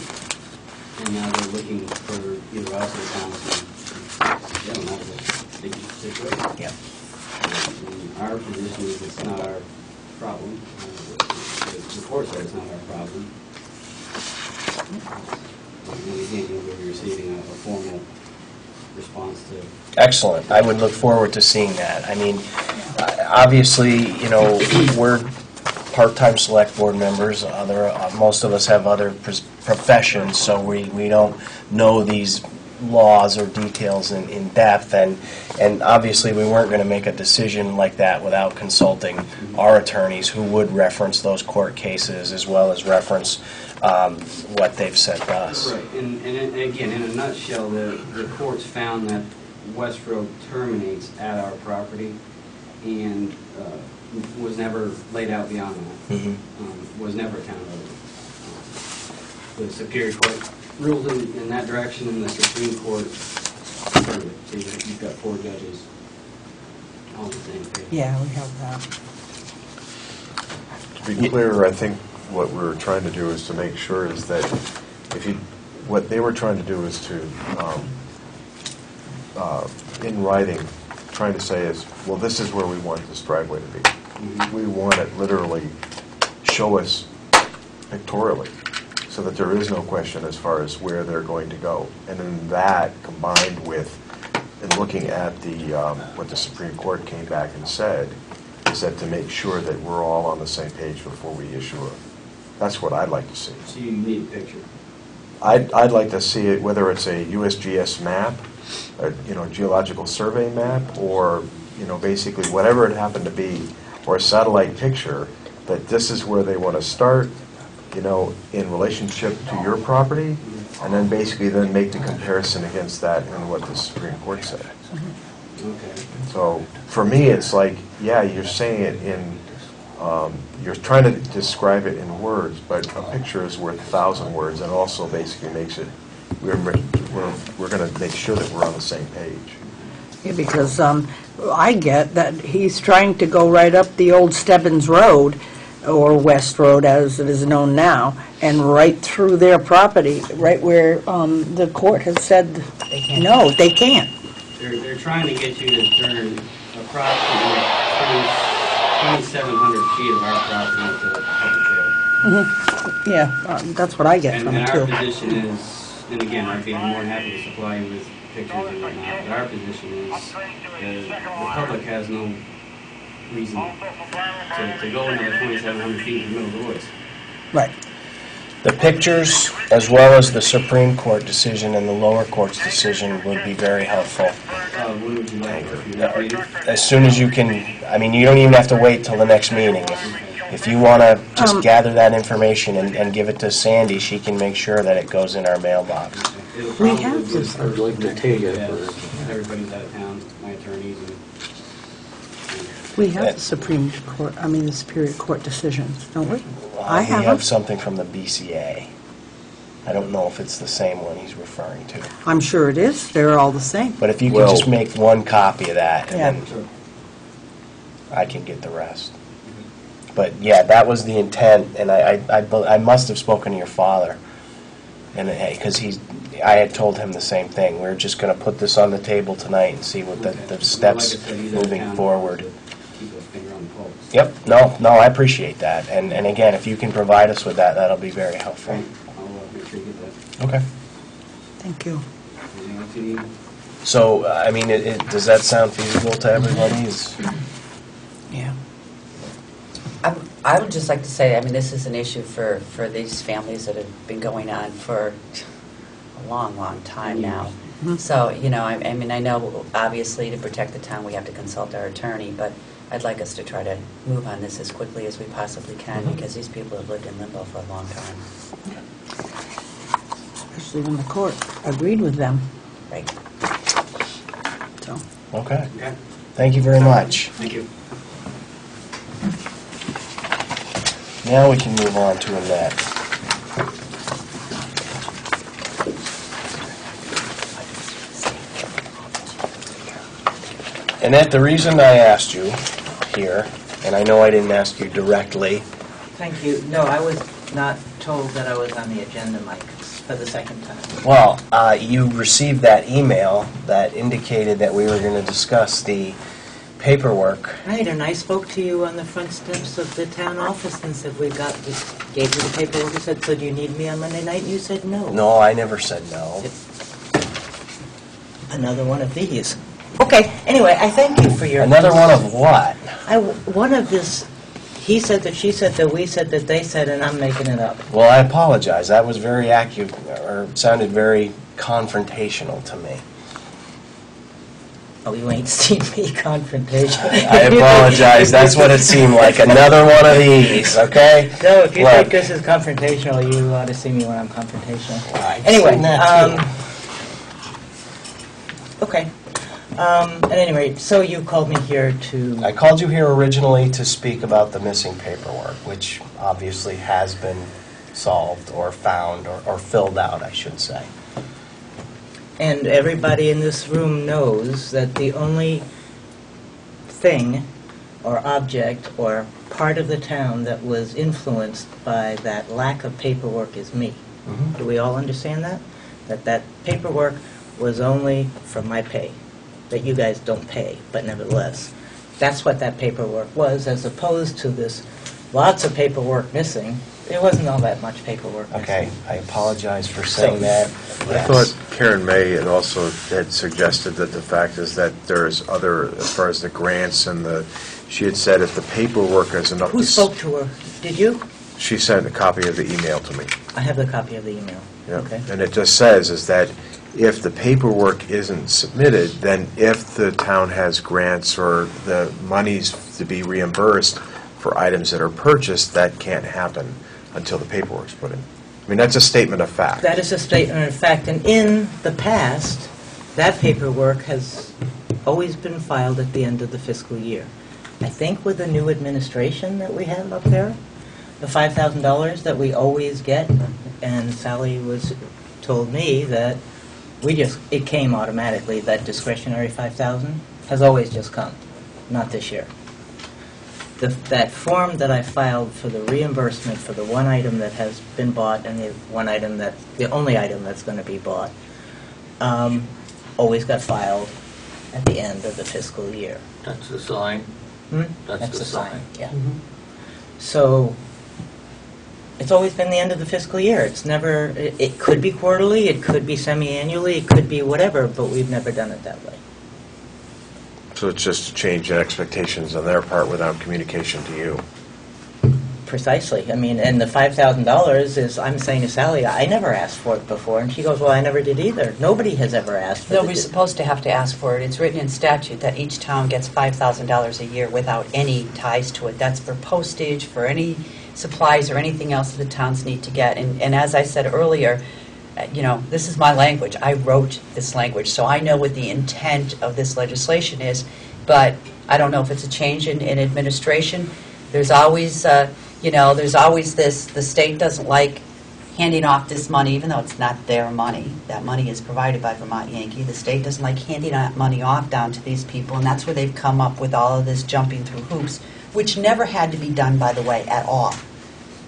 And now they're looking for either us or the council. I don't know, it's a big situation. Yeah. And our position is it's not our problem. The court said it's not our problem. And again, you'll be receiving a formal response to... Excellent. I would look forward to seeing that. I mean, obviously, you know, we're part-time select board members. Most of us have other professions, so we don't know these laws or details in depth, and obviously we weren't going to make a decision like that without consulting our attorneys, who would reference those court cases as well as reference what they've said to us. Right, and again, in a nutshell, the courts found that West Road terminates at our property and was never laid out beyond that. Mm-hmm. Was never a town road. The Superior Court ruled in that direction, and the Supreme Court confirmed it. So you've got 4 judges on the same page. Yeah, we have that. To be clear, I think what we were trying to do is to make sure is that what they were trying to do is to, in writing, trying to say is, well, this is where we want this driveway to be. We want it literally show us pictorially, so that there is no question as far as where they're going to go. And then that, combined with, and looking at what the Supreme Court came back and said, is that to make sure that we're all on the same page before we issue it. That's what I'd like to see. So you need a picture. I'd like to see it, whether it's a USGS map, a geological survey map, or basically whatever it happened to be, or a satellite picture, that this is where they want to start, in relationship to your property, and then basically then make the comparison against that and what the Supreme Court said. Okay. So for me, it's like, yeah, you're saying it in, you're trying to describe it in words, but a picture is worth 1,000 words, and also basically makes it, we're going to make sure that we're on the same page. Yeah, because I get that he's trying to go right up the old Stebbins Road, or West Road as it is known now, and right through their property, right where the court has said, no, they can't. They're trying to get you to turn approximately 2,700 feet of our property into public trail. Yeah, that's what I get from it, And too. our position is, and again, I'd be more than happy to supply you with pictures and whatnot, but our position is the public has no reason to go another 2,700 feet in the middle of the woods. Right. The pictures, as well as the Supreme Court decision and the lower court's decision, would be very helpful. When would you like it? As soon as you can, you don't even have to wait till the next meeting. If you want to just gather that information and give it to Sandy, she can make sure that it goes in our mailbox. We have this. I'd like to take it. Everybody's out of town, my attorneys. We have the Supreme Court, the Superior Court decisions, don't we? We have have them. something from the BCA. I don't know if it's the same one he's referring to. I'm sure it is. They're all the same. But if you could just make one copy of that, Yeah. and then I can get the rest. But yeah, that was the intent, and I must have spoken to your father, and because I had told him the same thing. We're just going to put this on the table tonight and see what the steps moving forward. Keep a finger on the pulse. Yep. No, I appreciate that, and again, if you can provide us with that, that'll be very helpful. I'll make sure you get that. Okay. Thank you. Anything else you need? So, does that sound feasible to everybody? Yeah. I would just like to say, this is an issue for these families that have been going on for a long, long time now. So, I know obviously to protect the town we have to consult our attorney, but I'd like us to try to move on this as quickly as we possibly can because these people have lived in limbo for a long time. Especially when the court agreed with them. Right. So. Okay. Okay. Thank you very much. Thank you. Now we can move on to Annette. Annette, the reason I asked you here, and I know I didn't ask you directly. Thank you. No, I was not told that I was on the agenda, Mike, for the second time. Well, you received that email that indicated that we were going to discuss the paperwork. Right, and I spoke to you on the front steps of the town office and said, gave you the paperwork. You said, so do you need me on Monday night? And you said no. No, I never said no. Another one of these. Okay, anyway, I thank you for your... Another one of what? One of this, he said that, she said that, we said that, they said, and I'm making it up. Well, I apologize. That was very accurate, or sounded very confrontational to me. Oh, you ain't seen me confrontation. I apologize. That's what it seemed like. Another one of these, okay? No, if you Look. think this is confrontational, you ought to see me when I'm confrontational. I've Anyway, seen that too. Okay. At any rate, so you called me here to... I called you here originally to speak about the missing paperwork, which obviously has been solved or found or filled out, I should say. And everybody in this room knows that the only thing or object or part of the town that was influenced by that lack of paperwork is me. Mhm. Do we all understand that? That paperwork was only from my pay, that you guys don't pay, but nevertheless. That's what that paperwork was, as opposed to this lots of paperwork missing. It wasn't all that much paperwork missing. Okay, I apologize for saying that. I Yes. thought Karen May had also had suggested that the fact is that there's other, as far as the grants and she had said if the paperwork isn't up to... Who spoke to her? Did you? She sent a copy of the email to me. I have the copy of the email. Yeah. Okay. And it just says is that if the paperwork isn't submitted, then if the town has grants or the monies to be reimbursed for items that are purchased, that can't happen until the paperwork's put in. I mean, that's a statement of fact. That is a statement of fact, and in the past, that paperwork has always been filed at the end of the fiscal year. I think with the new administration that we have up there, the $5,000 that we always get, and Sally told me that it came automatically, that discretionary $5,000 has always just come, not this year. That form that I filed for the reimbursement for the one item that has been bought and the only item that's going to be bought, always got filed at the end of the fiscal year. That's the sign? That's the sign, yeah. Mhm. So it's always been the end of the fiscal year. It's never, it could be quarterly, it could be semi-annually, it could be whatever, but we've never done it that way. So it's just a change in expectations on their part without communication to you. Precisely. I mean, and the $5,000 is, I'm saying to Sally, I never asked for it before, and she goes, well, I never did either. Nobody has ever asked for it. Nobody's supposed to have to ask for it. It's written in statute that each town gets $5,000 a year without any ties to it. That's for postage, for any supplies or anything else that the towns need to get. And as I said earlier, this is my language. I wrote this language, so I know what the intent of this legislation is, but I don't know if it's a change in administration. There's always, there's always this, the state doesn't like handing off this money, even though it's not their money. That money is provided by Vermont Yankee. The state doesn't like handing that money off down to these people, and that's where they've come up with all of this jumping through hoops, which never had to be done, by the way, at all.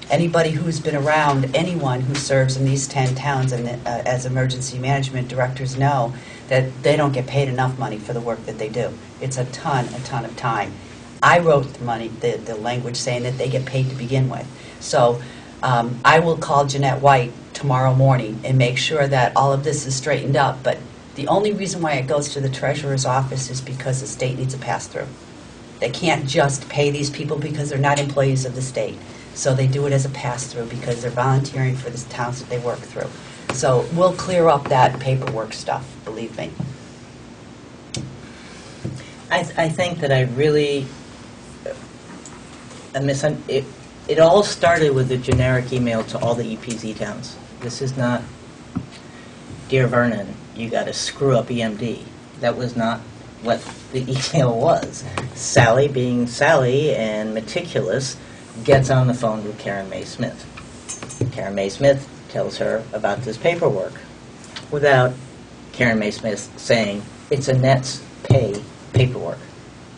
Anybody who's been around, anyone who serves in these 10 towns and as emergency management directors know that they don't get paid enough money for the work that they do. It's a ton of time. I wrote the language saying that they get paid to begin with. So I will call Jeanette White tomorrow morning and make sure that all of this is straightened up. But the only reason why it goes to the treasurer's office is because the state needs a pass-through. They can't just pay these people because they're not employees of the state. So they do it as a pass-through because they're volunteering for the towns that they work through. So we'll clear up that paperwork stuff, believe me. I think that I really, it all started with a generic email to all the EPZ towns. This is not, Dear Vernon, you got to screw up EMD. That was not what the email was. Sally, being Sally and meticulous, gets on the phone with Karen May Smith. Karen May Smith tells her about this paperwork without Karen May Smith saying, it's a nets pay paperwork.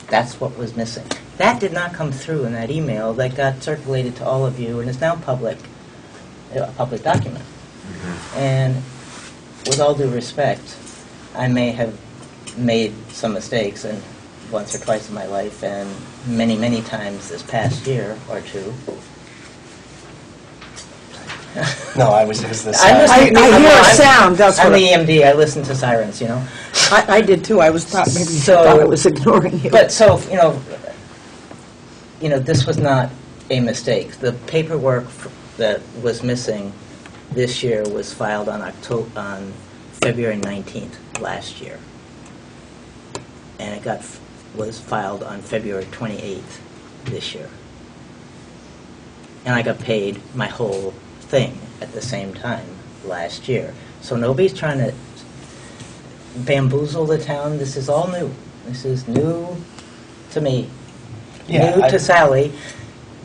That's what was missing. That did not come through in that email that got circulated to all of you and is now a public document. And with all due respect, I may have made some mistakes, and once or twice in my life, and many, many times this past year or two. No, it was the I hear a sound, that's I'm what the EMD, I listen to sirens, I did too. I thought maybe you So- thought I was ignoring you. But so, this was not a mistake. The paperwork that was missing this year was filed on February 19th last year. And it was filed on February 28th this year. And I got paid my whole thing at the same time last year. So nobody's trying to bamboozle the town. This is all new. This is new to me, new to Sally.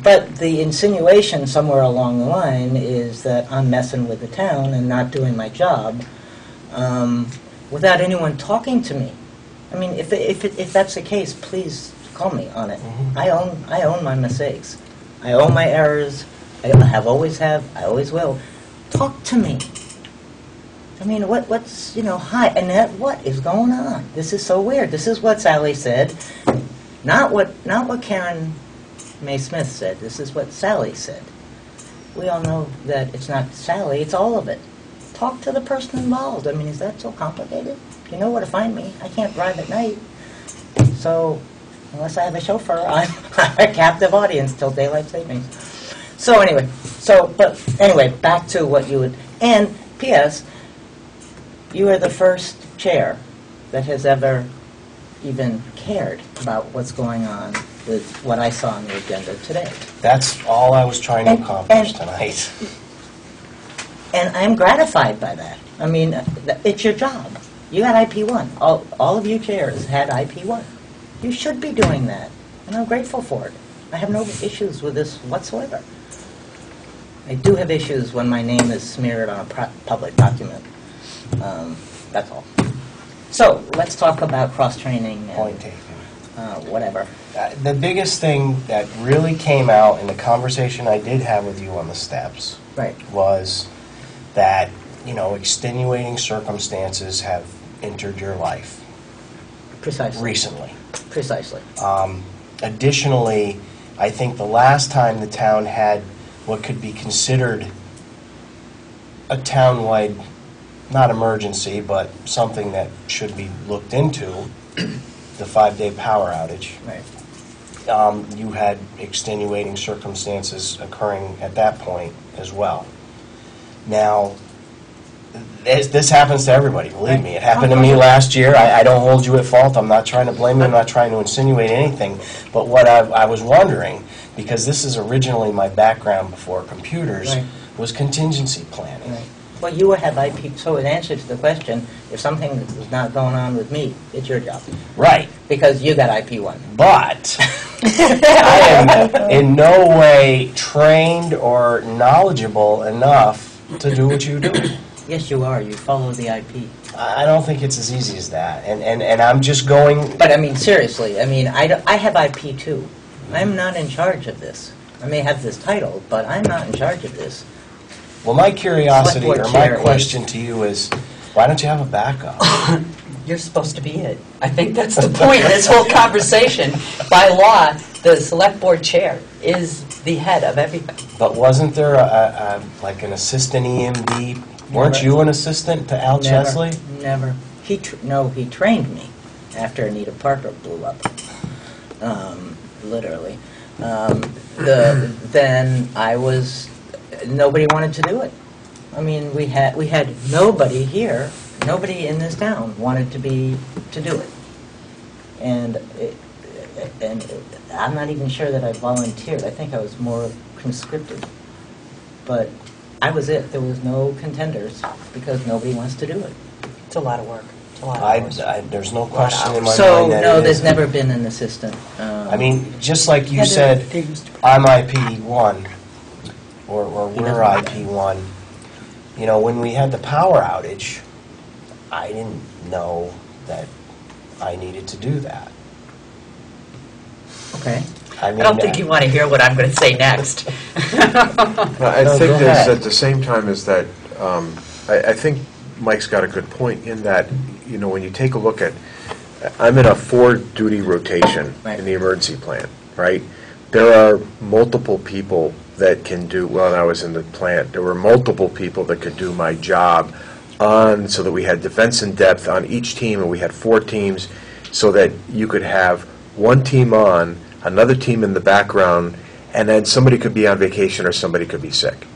But the insinuation somewhere along the line is that I'm messing with the town and not doing my job without anyone talking to me. I mean, if that's the case, please call me on it. I own my mistakes. I own my errors. I always will. Talk to me. I mean, what's, hi, Annette, what is going on? This is so weird. This is what Sally said. Not what Karen May Smith said. This is what Sally said. We all know that it's not Sally, it's all of it. Talk to the person involved. I mean, is that so complicated? You know where to find me. I can't drive at night. So, unless I have a chauffeur, I'm a captive audience till daylight savings. So anyway, back to what you would, and P.S., you are the first chair that has ever even cared about what's going on with what I saw on the agenda today. That's all I was trying to accomplish tonight. And I'm gratified by that. I mean, it's your job. You had IP1. All of you chairs had IP1. You should be doing that, and I'm grateful for it. I have no issues with this whatsoever. I do have issues when my name is smeared on a public document. That's all. So, let's talk about cross-training and Point taken. Whatever. The biggest thing that really came out in the conversation I did have with you on the steps was that, extenuating circumstances have entered your life. Precisely. Recently. Precisely. Additionally, I think the last time the town had what could be considered a townwide, not emergency, but something that should be looked into, the 5-day power outage. Right. You had extenuating circumstances occurring at that point as well. Now, this happens to everybody, believe me. It happened to me last year. I don't hold you at fault. I'm not trying to blame you. I'm not trying to insinuate anything. But what I was wondering, because this is originally my background before computers, was contingency planning. Right. Well, you have IP, so in answer to the question, if something is not going on with me, it's your job. Right. Because you got IP1. But I am in no way trained or knowledgeable enough to do what you do. Yes, you are. You follow the IP. I don't think it's as easy as that. And I'm just going... But, I mean, seriously, I have IP too. I'm not in charge of this. I may have this title, but I'm not in charge of this. Well, my curiosity or my question to you is, why don't you have a backup? You're supposed to be it. I think that's the point of this whole conversation. By law, the select board chair is the head of everything. But wasn't there like an assistant EMD? Weren't you an assistant to Al Chesley? Never. He trained me after Anita Parker blew up. Literally. Then I was... Nobody wanted to do it. I mean, we had nobody here, nobody in this town wanted to do it. And I'm not even sure that I volunteered. I think I was more conscripted. But I was it. There was no contenders because nobody wants to do it. It's a lot of work. It's a lot of hours. There's no question in my So, mind that no, it there's is. never been an assistant. I mean, just like you said, I'm IP1, or we're IP1. When we had the power outage, I didn't know that I needed to do that. Okay. I don't think you want to hear what I'm going to say next. I think there's, at the same time, is that I think Mike's got a good point in that, when you take a look at, I'm in a 4-duty rotation in the emergency plan, right? There are multiple people that can do, when I was in the plant, there were multiple people that could do my job so that we had defense in depth on each team, and we had 4 teams, so that you could have one team on, another team in the background, and then somebody could be on vacation or somebody could be sick.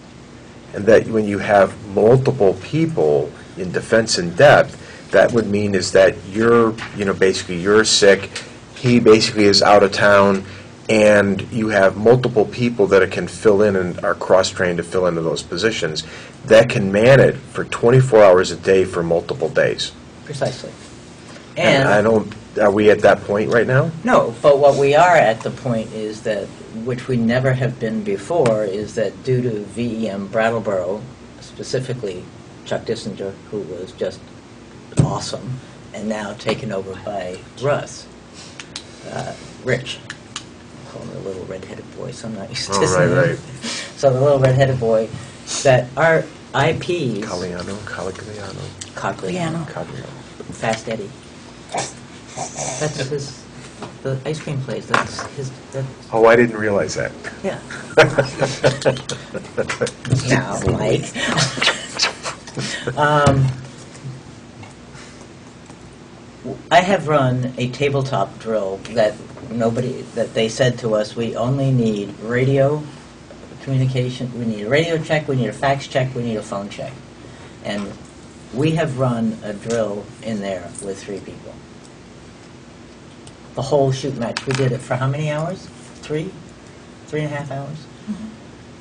And that when you have multiple people in defense in depth, that would mean is that you're, basically you're sick, he basically is out of town, and you have multiple people that can fill in and are cross-trained to fill into those positions that can man it for 24 hours a day for multiple days. Precisely. And are we at that point right now? No, but what we are at the point is that, which we never have been before, is that due to VEM Brattleboro, specifically Chuck Dissinger, who was just awesome, and now taken over by Russ, Rich. I call him the little red-headed boy, so I'm not used to Oh, saying right, it. right. So the little red-headed boy, that our IPs... Cagliano. Fast Eddie. That's his, the ice cream place, that's his, Oh, I didn't realize that. yeah. Now, Mike. I have run a tabletop drill that they said to us, we only need radio communication, we need a radio check, we need a fax check, we need a phone check. And we have run a drill in there with 3 people. The whole shoot match, we did it for how many hours? 3.5 hours?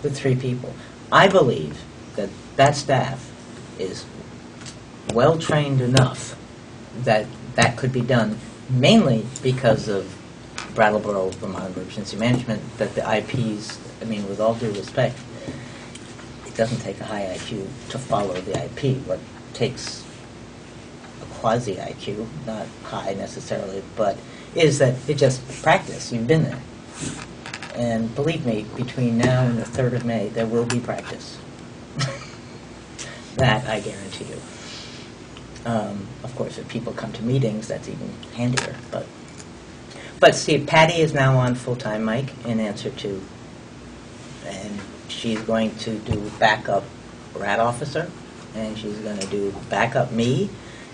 With 3 people. I believe that that staff is well-trained enough that that could be done, mainly because of Brattleboro, Vermont Emergency Management, that the IPs, I mean, with all due respect, it doesn't take a high IQ to follow the IP. What takes a quasi-IQ, not high necessarily, but is that it just practice. You've been there. And believe me, between now and the 3rd of May, there will be practice. That I guarantee you. Of course, if people come to meetings, that's even handier. But see, Patty is now on full-time, Mike, in answer to, and she's going to do backup rat officer, and she's going to do backup me,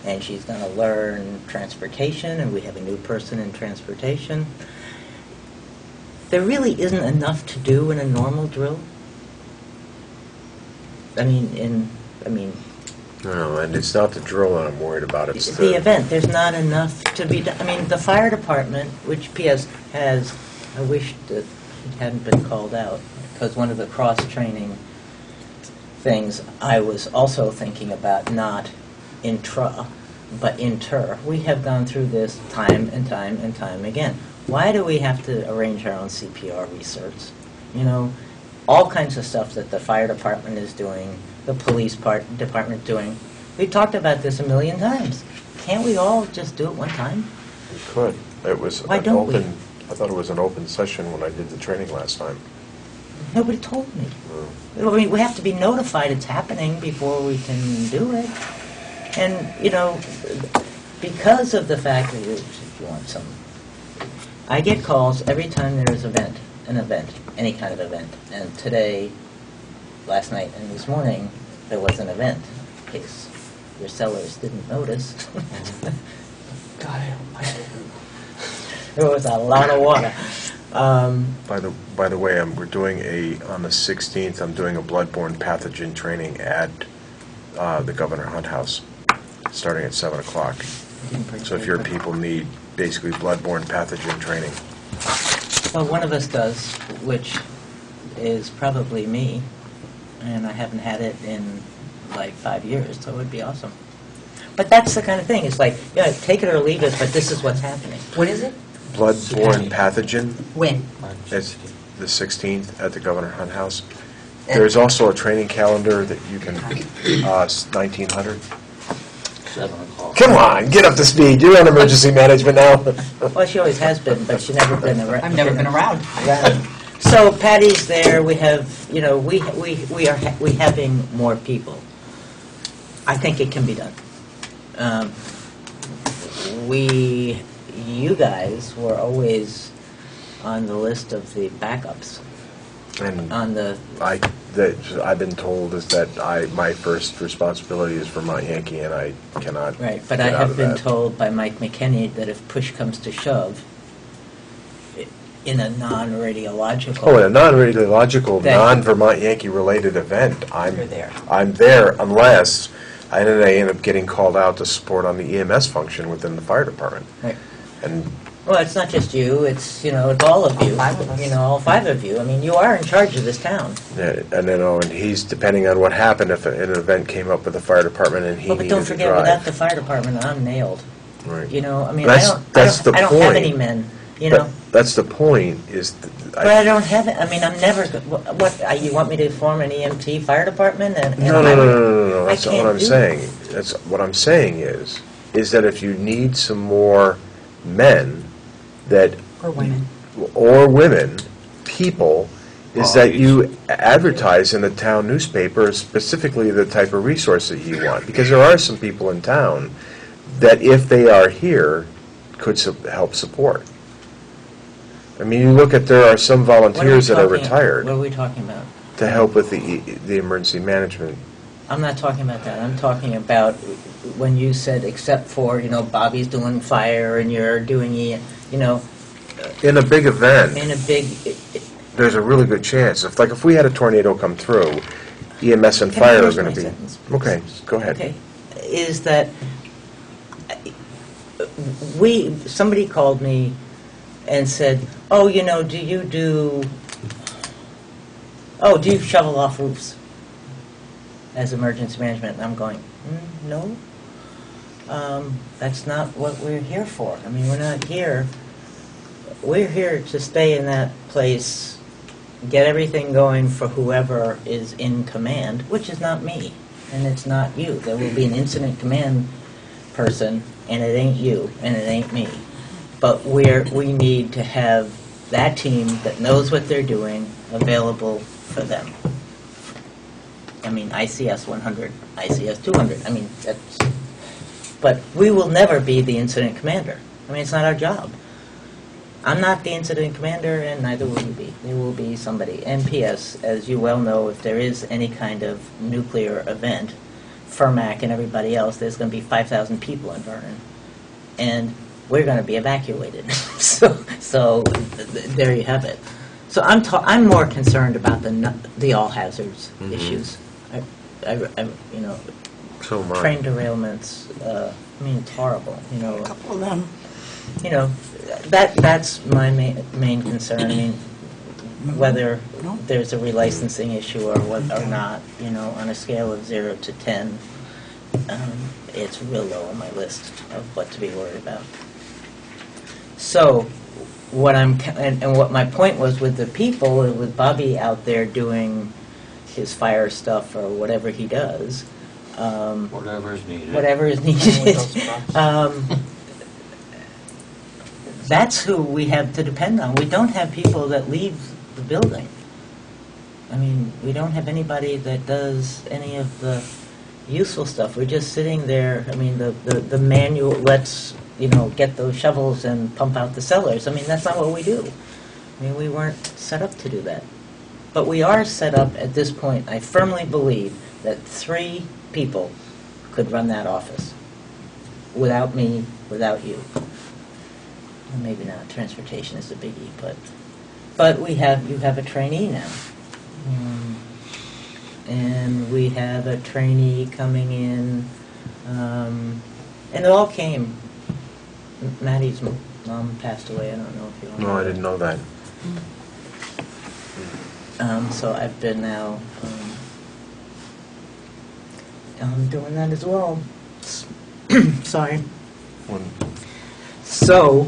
and she's going to learn transportation, and we have a new person in transportation. There really isn't enough to do in a normal drill. No, and it's not the drill that I'm worried about. It's The event, there's not enough to be done. I mean, the fire department, which PS has, I wish that it hadn't been called out, because one of the cross-training things I was also thinking about, not intra, but inter. We have gone through this time and time and time again. Why do we have to arrange our own CPR research? You know, all kinds of stuff that the fire department is doing, the police department doing. We've talked about this a million times. Can't we all just do it one time? We could. It was Why an don't we? open. I thought it was an open session when I did the training last time. Nobody told me. I mean, we have to be notified it's happening before we can do it. And, you know, because of the fact that if you want some, I get calls every time there is an event, any kind of event. And today, last night and this morning, there was an event, in case your sellers didn't notice. God, I don't like it. There was a lot of water. By the way, we're doing on the 16th. I'm doing a bloodborne pathogen training at the Governor Hunt House, starting at 7 o'clock. So if your people need basically bloodborne pathogen training. Well, one of us does, which is probably me, and I haven't had it in like 5 years, so it would be awesome. But that's the kind of thing. It's like, yeah, take it or leave it, but this is what's happening. What is it? Bloodborne pathogen. When? It's the 16th at the Governor Hunt House. There's also a training calendar that you can, 1900. 7 o'clock. Come on, get up to speed. You're on emergency management now. Well, she always has been, but she's never been around. I've never been around. So Patty's there. We have, you know, we having more people. I think it can be done. You guys were always on the list of the backups. And on the I've been told is that my first responsibility is Vermont Yankee, and I cannot. Right, but I get out have of been that. told by Mike McKinney that if push comes to shove, in a non-radiological. Oh, in a non-radiological, Then- non-Vermont Yankee related event, You're there. I'm there unless I end up getting called out to support on the EMS function within the fire department. Right. And Well, it's not just you, it's, you know, it's all of you. You know, all 5 of you. I mean, you are in charge of this town. and he's depending on what happened if an event came up with the fire department and he But needed don't to forget, drive. without the fire department, I'm nailed. Right. You know, I mean, That's the I don't have point. any men, you know. That's the point. But I don't have it. I mean, I'm never. What? You want me to form an EMT fire department? And No. That's not can't what I'm do saying. That's what I'm saying is that if you need some more men, that, Or women. or women, people, is that you advertise in the town newspaper specifically the type of resource that you want. Because there are some people in town that, if they are here, could help support. I mean, you look at, there are some volunteers that are retired What are we talking about? to help with the emergency management. I'm not talking about that. I'm talking about when you said, except for, Bobby's doing fire and you're doing, In a big event, in a big... there's a really good chance. If we had a tornado come through, EMS and fire are finish going my to be... sentence, please? Okay, go ahead. Okay, is that somebody called me and said, oh, do you shovel off roofs as emergency management? And I'm going, no. That's not what we're here for. I mean, we're not here. We're here to stay in that place, get everything going for whoever is in command, which is not me, and it's not you. There will be an incident command person, and it ain't you, and it ain't me. But we need to have that team that knows what they're doing available for them. I mean, ICS 100, ICS 200. I mean, that's... But we will never be the incident commander. I mean, it's not our job. I'm not the incident commander, and neither will you be. There will be somebody. And P.S., as you well know, if there is any kind of nuclear event, FERMAC and everybody else, there's going to be 5,000 people in Vernon. And we're going to be evacuated. so there you have it. So I'm more concerned about the all hazards issues. So am I. Train derailments. I mean, it's horrible. A couple of them. That's my main concern. I mean, whether there's a relicensing issue or not. On a scale of 0 to 10, it's real low on my list of what to be worried about. So, what my point was with the people, with Bobby out there doing his fire stuff or whatever he does. Whatever is needed. Whatever is needed. That's who we have to depend on. We don't have people that leave the building. I mean, we don't have anybody that does any of the useful stuff. We're just sitting there. I mean, the manual, let's, get those shovels and pump out the cellars. I mean, that's not what we do. I mean, we weren't set up to do that. But we are set up at this point, I firmly believe, that 3 people could run that office. Without me, without you. Well, maybe not. Transportation is a biggie, but you have a trainee now. And we have a trainee coming in, and it all came. Maddie's mom passed away. I don't know if you know. No, I didn't know that. So I've been now doing that as well. Sorry. So,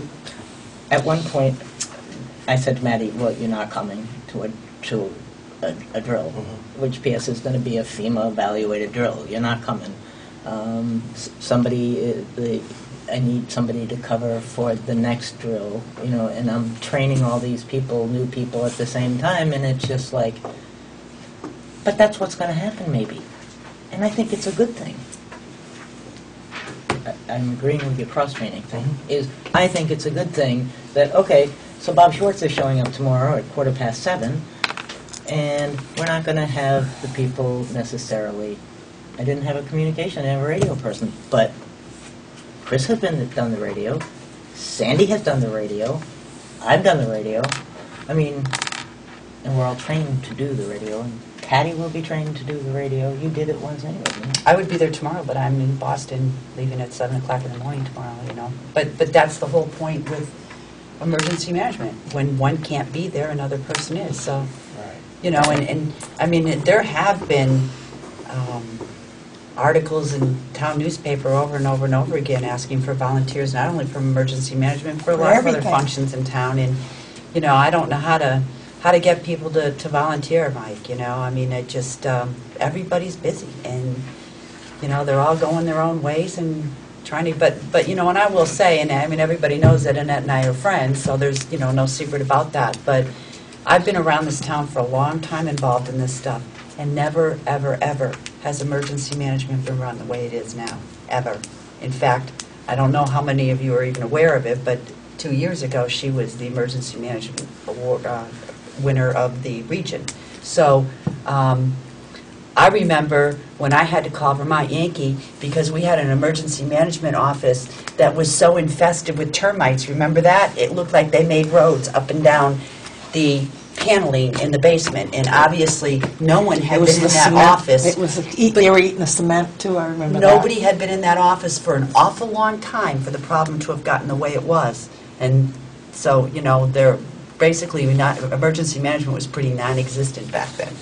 at one point, I said to Maddie, well, you're not coming to a drill, which P.S. is going to be a FEMA-evaluated drill. You're not coming. I need somebody to cover for the next drill, and I'm training all these people, new people at the same time, and it's just like, but that's what's going to happen maybe. And I think it's a good thing. I'm agreeing with your cross-training thing, I think it's a good thing that, okay, so Bob Schwartz is showing up tomorrow at 7:15, and we're not going to have the people necessarily. I didn't have a communication, I didn't have a radio person, but Chris has done the radio, Sandy has done the radio, I've done the radio. I mean, and we're all trained to do the radio, and Patty will be trained to do the radio. You did it once anyway, didn't you? I would be there tomorrow, but I'm in Boston, leaving at 7 o'clock in the morning tomorrow, But that's the whole point with emergency management. When one can't be there, another person is, so, and I mean, there have been articles in town newspaper over and over and over again asking for volunteers, not only from emergency management, for a lot of other functions in town, and, I don't know how to get people to volunteer, Mike, I mean, it just, everybody's busy, and, they're all going their own ways, and, trying to, but, you know, and I will say, and I mean, everybody knows that Annette and I are friends, so there's, you know, no secret about that, but I've been around this town for a long time involved in this stuff, and never, ever, ever has emergency management been run the way it is now, ever. In fact, I don't know how many of you are even aware of it, but 2 years ago, she was the emergency management award winner of the region. So I remember when I had to call Vermont Yankee because we had an emergency management office that was so infested with termites. Remember that? It looked like they made roads up and down the paneling in the basement, and obviously no one had been in that office. They were eating the cement too, I remember that. Nobody had been in that office for an awful long time for the problem to have gotten the way it was. And so, you know, they're basically emergency management was pretty non-existent back then.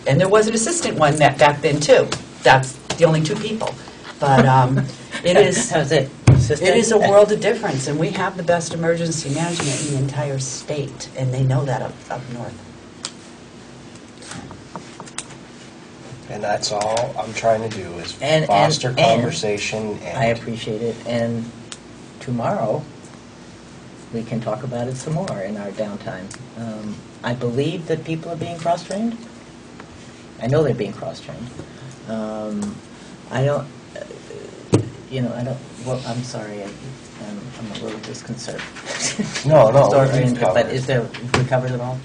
And there was an assistant one back then too. That's the only 2 people. But it is it is a world of difference, and we have the best emergency management in the entire state, and they know that up north. And that's all I'm trying to do is And- foster and conversation. I appreciate it, and tomorrow, we can talk about it some more in our downtime. I believe that people are being cross-trained. I know they're being cross-trained. I don't, you know, I don't, well, I'm sorry, I'm a little disconcerted. No, But is there, we covered it all?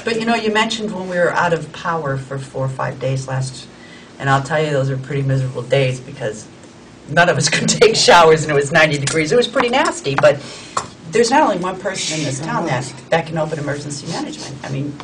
But you know, you mentioned when we were out of power for 4 or 5 days last, and I'll tell you, those are pretty miserable days because none of us could take showers and it was 90 degrees. It was pretty nasty, but there's not only one person in this town that can open emergency management. I mean,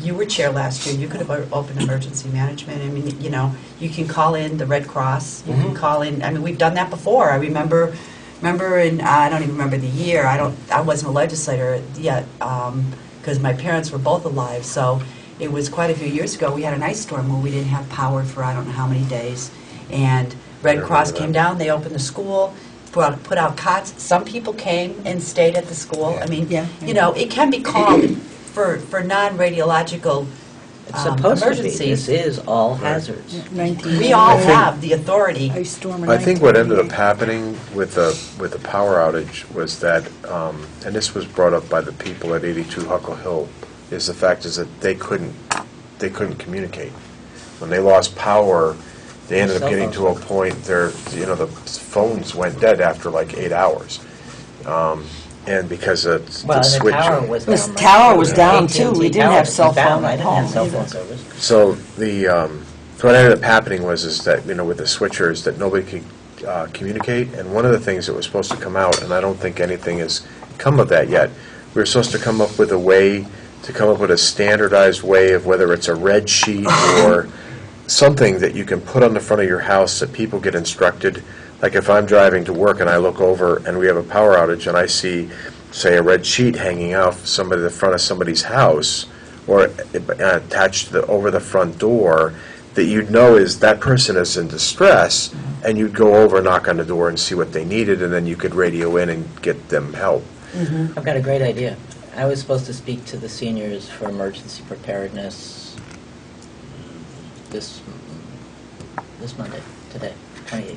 you were chair last year. You could have opened emergency management. I mean, you know, you can call in the Red Cross. You can call in. I mean, we've done that before. I remember in I don't even remember the year. I wasn't a legislator yet because my parents were both alive. So it was quite a few years ago. We had an ice storm where we didn't have power for I don't know how many days, and Red Cross came down. They opened the school. Put out cots. Some people came and stayed at the school. Yeah. I mean, you know, it can be called for non-radiological It's supposed to be. emergencies. This is all hazards. We all have the authority. I think what ended up happening with the power outage was that, and this was brought up by the people at 82 Huckle Hill, is the fact is that they couldn't communicate. When they lost power, they ended up getting to a point there, you know, the phones went dead after like 8 hours. And because the switch. The tower was down too. We didn't have cell phone I at didn't have home. cell phone service. So so what ended up happening was that, you know, with the switchers, that nobody could communicate. And one of the things that was supposed to come out, and I don't think anything has come of that yet, we were supposed to come up with a standardized way of whether it's a red sheet or something that you can put on the front of your house that people get instructed. Like if I'm driving to work and I look over and we have a power outage and I see, say, a red sheet hanging off the front of somebody's house or attached over the front door, that you'd know is that person is in distress, and you'd go over, knock on the door, and see what they needed, and then you could radio in and get them help. I've got a great idea. I was supposed to speak to the seniors for emergency preparedness this Monday, today, 28th.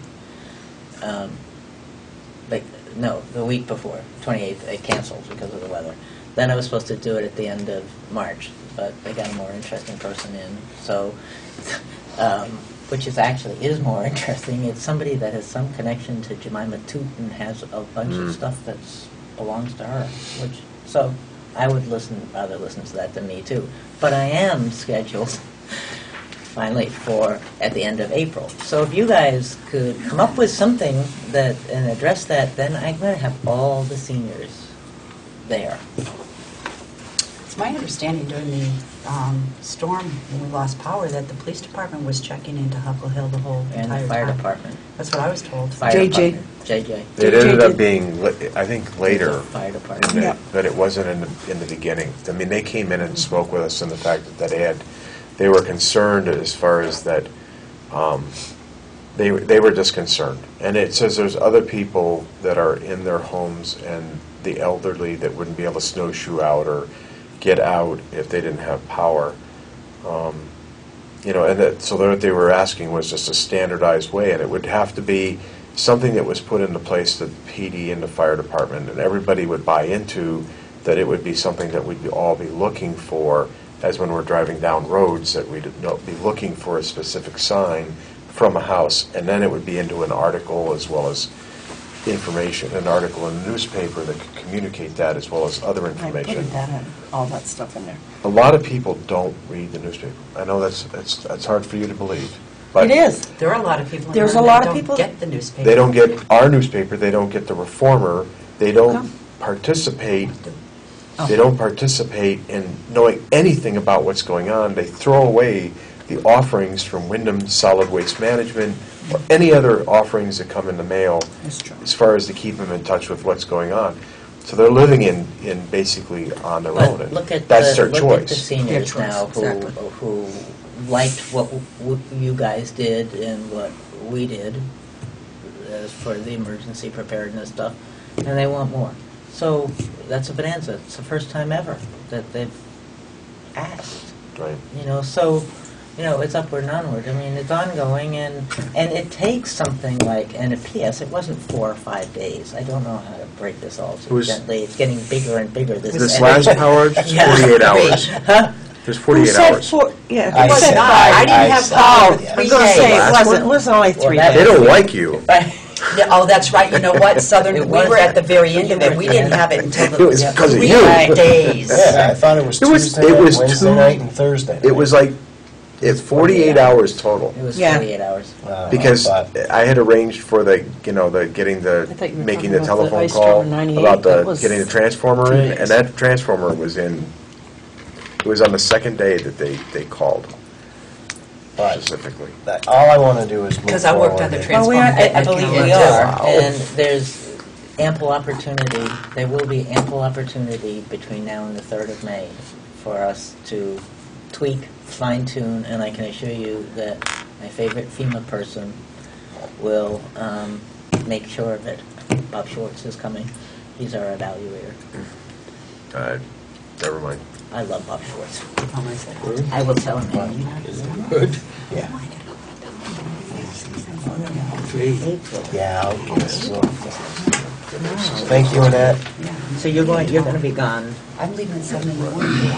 No, the week before, 28th, it canceled because of the weather. Then I was supposed to do it at the end of March, but they got a more interesting person in. So, which is more interesting. It's somebody that has some connection to Jemima Toot and has a bunch of stuff that belongs to her. So I would rather listen to that than me too. But I am scheduled finally for at the end of April. So if you guys could come up with something and address that, then I'm going to have all the seniors there. It's my understanding during the storm when we lost power that the police department was checking into Huckle Hill the whole entire time. And the fire department. That's what I was told. JJ. It ended up being, I think, later. The fire department. But it wasn't in the beginning. I mean, they came in and spoke with us on the fact that they were concerned as far as that they were just concerned. And it says there's other people that are in their homes and the elderly that wouldn't be able to snowshoe out or get out if they didn't have power. so what they were asking was just a standardized way, and it would have to be something that was put into place that PD and the fire department and everybody would buy into, that it would be something that we'd all be looking for, as when we're driving down roads, that we'd be looking for a specific sign from a house, and then it would be into an article as well as information, an article in the newspaper that could communicate that as well as other I information. put that in, all that stuff in there. A lot of people don't read the newspaper. I know that's hard for you to believe. But It is. There are a lot of people in There's a Vernon lot that of don't people- get the newspaper. they don't get our newspaper, they don't get the Reformer, they don't participate, they don't participate in knowing anything about what's going on. They throw away the offerings from Wyndham Solid Waste Management or any other offerings that come in the mail That's true. as far as to keep them in touch with what's going on. So they're living in basically on their own, But and look at that's their look at the choice. seniors Their choice, now exactly. who liked what you guys did and what we did as for the emergency preparedness stuff, and they want more. So that's a bonanza. It's the first time ever that they've asked. Right. So it's upward and onward. I mean, it's ongoing, and it takes something like, and a PS, it wasn't 4 or 5 days. I don't know how to break this all It too was- gently. It's getting bigger and bigger. This last power, it's Yeah. 48 hours. Huh? There's 48 hours. Yeah. I who said said- five? I didn't have power for I 3 was going to say, days. it wasn't only 3 that- They days. don't like you. Yeah, oh, that's right. You know what, Southern, It we was- were at the very end of it. We didn't have it until It was the 'cause of 3 you. days. Yeah, I thought it was It was- Tuesday, it was Wednesday two- night, and Thursday. It was like, it's 48 hours total. It was Yeah. 48 hours. Because But I had arranged for the getting I thought you were making talking the about the telephone ice call storm in 98. about That was getting the transformer 2 in, days. and that transformer was in, it was on the second day that they called but specifically. all I want to do is move Because I worked on the forward. Well, transformer. I believe we Yeah. are, and there's ample opportunity, there will be ample opportunity between now and the 3rd of May for us to tweak, fine-tune, and I can assure you that my favorite FEMA person will make sure of it. Bob Schwartz is coming. He's our evaluator. Never mind. I love Bob Schwartz. Good. I will tell him. Good. Yeah. April. Yeah, okay. So, thank you, Annette. So you're going to be gone. I'm leaving at 7 in the morning.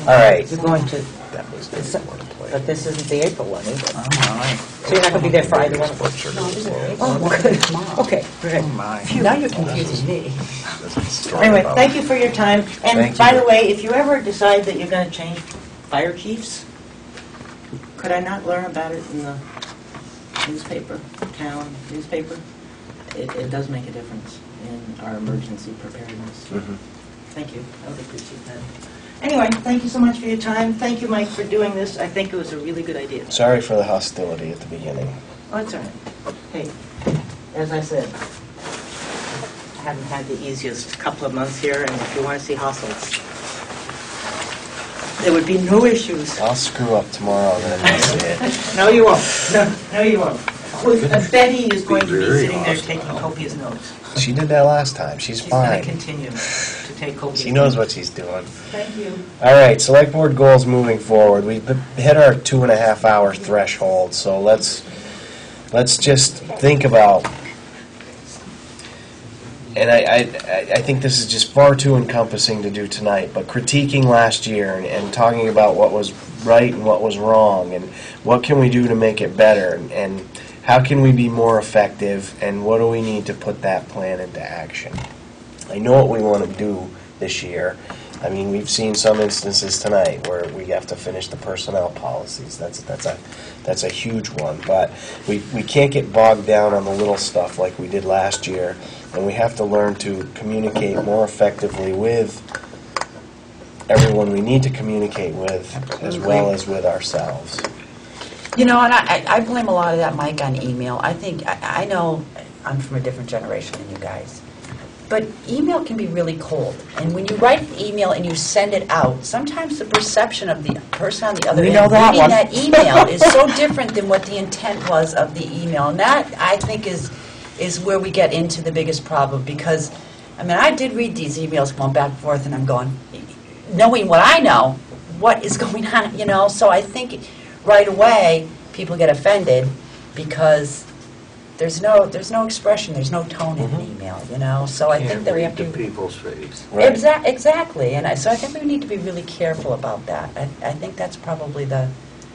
All right. You're going to, That was the one to play. but this isn't the April one, is it? So you're not going to be there for either one? Oh, good. Okay, great. Now you're confusing me. Anyway, thank you for your time. And Thank by you. the way, if you ever decide that you're going to change fire chiefs, could I not learn about it in the newspaper, town newspaper? It does make a difference in our emergency preparedness. Thank you. I would appreciate that. Anyway, thank you so much for your time. Thank you, Mike, for doing this. I think it was a really good idea. Sorry for the hostility at the beginning. Oh, it's all right. Hey, as I said, I haven't had the easiest couple of months here, and if you want to see hustles, there would be no issues. I'll screw up tomorrow, then that's it. No, you won't. No, you won't. Well, Betty is going to be sitting there taking copious notes. She did that last time. She's She's going fine. to continue to take copious She knows notes. what she's doing. Thank you. All right, select board goals moving forward. We've hit our 2.5 hour threshold, so let's just think about. And I think this is just far too encompassing to do tonight, but critiquing last year and talking about what was right and what was wrong and what can we do to make it better and how can we be more effective and what do we need to put that plan into action. I know what we want to do this year. I mean, we've seen some instances tonight where we have to finish the personnel policies. That's a huge one, but we can't get bogged down on the little stuff like we did last year, and we have to learn to communicate more effectively with everyone we need to communicate with, as well as with ourselves. You know, and I blame a lot of that, Mike, on email. I think, I know I'm from a different generation than you guys, but email can be really cold. And when you write an email and you send it out, sometimes the perception of the person on the other We end know that reading one. that email is so different than what the intent was of the email. And that, I think, is where we get into the biggest problem. Because, I mean, I did read these emails going back and forth, and I'm going, knowing what I know, what is going on, you know? So I think right away, people get offended because there's no expression, there's no tone in an email, you know? So I think that we have to... Can't read the people's face. Right. Exactly, and so I think we need to be really careful about that. I think that's probably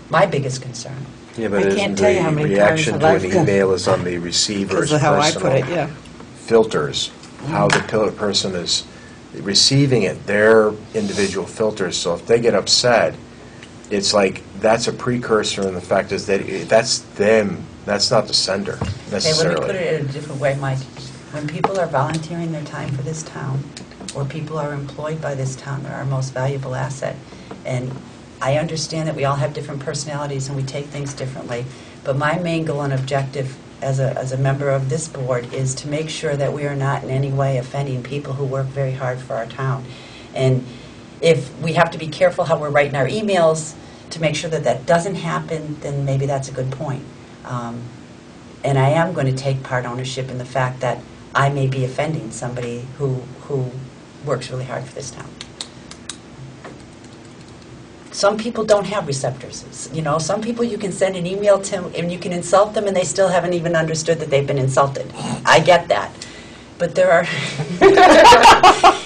my biggest concern. Yeah, but I isn't can't tell you how the many reaction times to I've an done- email is on the receiver's Because of how I put it, personal yeah. filters, how the person is receiving it, their individual filters. So if they get upset, it's like that's a precursor, and the fact is that that's them, that's not the sender Okay, necessarily. let me put it in a different way, Mike. When people are volunteering their time for this town, or people are employed by this town, they're our most valuable asset. And I understand that we all have different personalities and we take things differently, but my main goal and objective as a member of this board is to make sure that we are not in any way offending people who work very hard for our town. And if we have to be careful how we're writing our emails to make sure that that doesn't happen, then maybe that's a good point. And I am going to take part ownership in the fact that I may be offending somebody who works really hard for this town. Some people don't have receptors. You know, some people you can send an email to and you can insult them and they still haven't even understood that they've been insulted. I get that. But there are,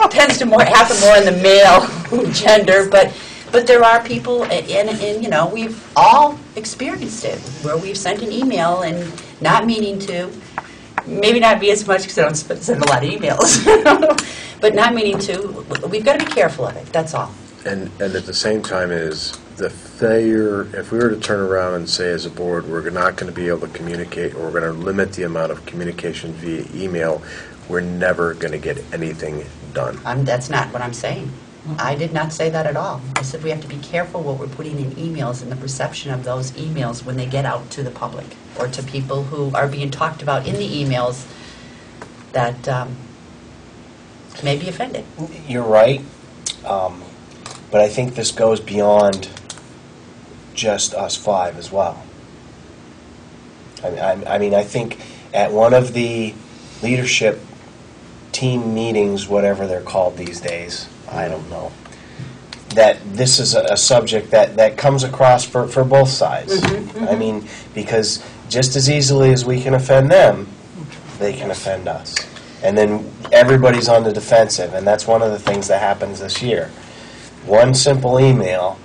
tends to happen more in the male gender, but there are people, and you know, we've all experienced it, where we've sent an email and not meaning to, maybe not be as much because I don't send a lot of emails, but not meaning to. We've got to be careful of it, that's all. And at the same time is the failure, if we were to turn around and say as a board, we're not going to be able to communicate, or we're going to limit the amount of communication via email, we're never going to get anything done. That's not what I'm saying. I did not say that at all. I said we have to be careful what we're putting in emails and the perception of those emails when they get out to the public or to people who are being talked about in the emails that may be offended. You're right, but I think this goes beyond just us five as well. I mean, I think at one of the leadership team meetings, whatever they're called these days, I don't know, that this is a subject that comes across for both sides. I mean, because just as easily as we can offend them, they can offend us. And then everybody's on the defensive, and that's one of the things that happens this year. One simple email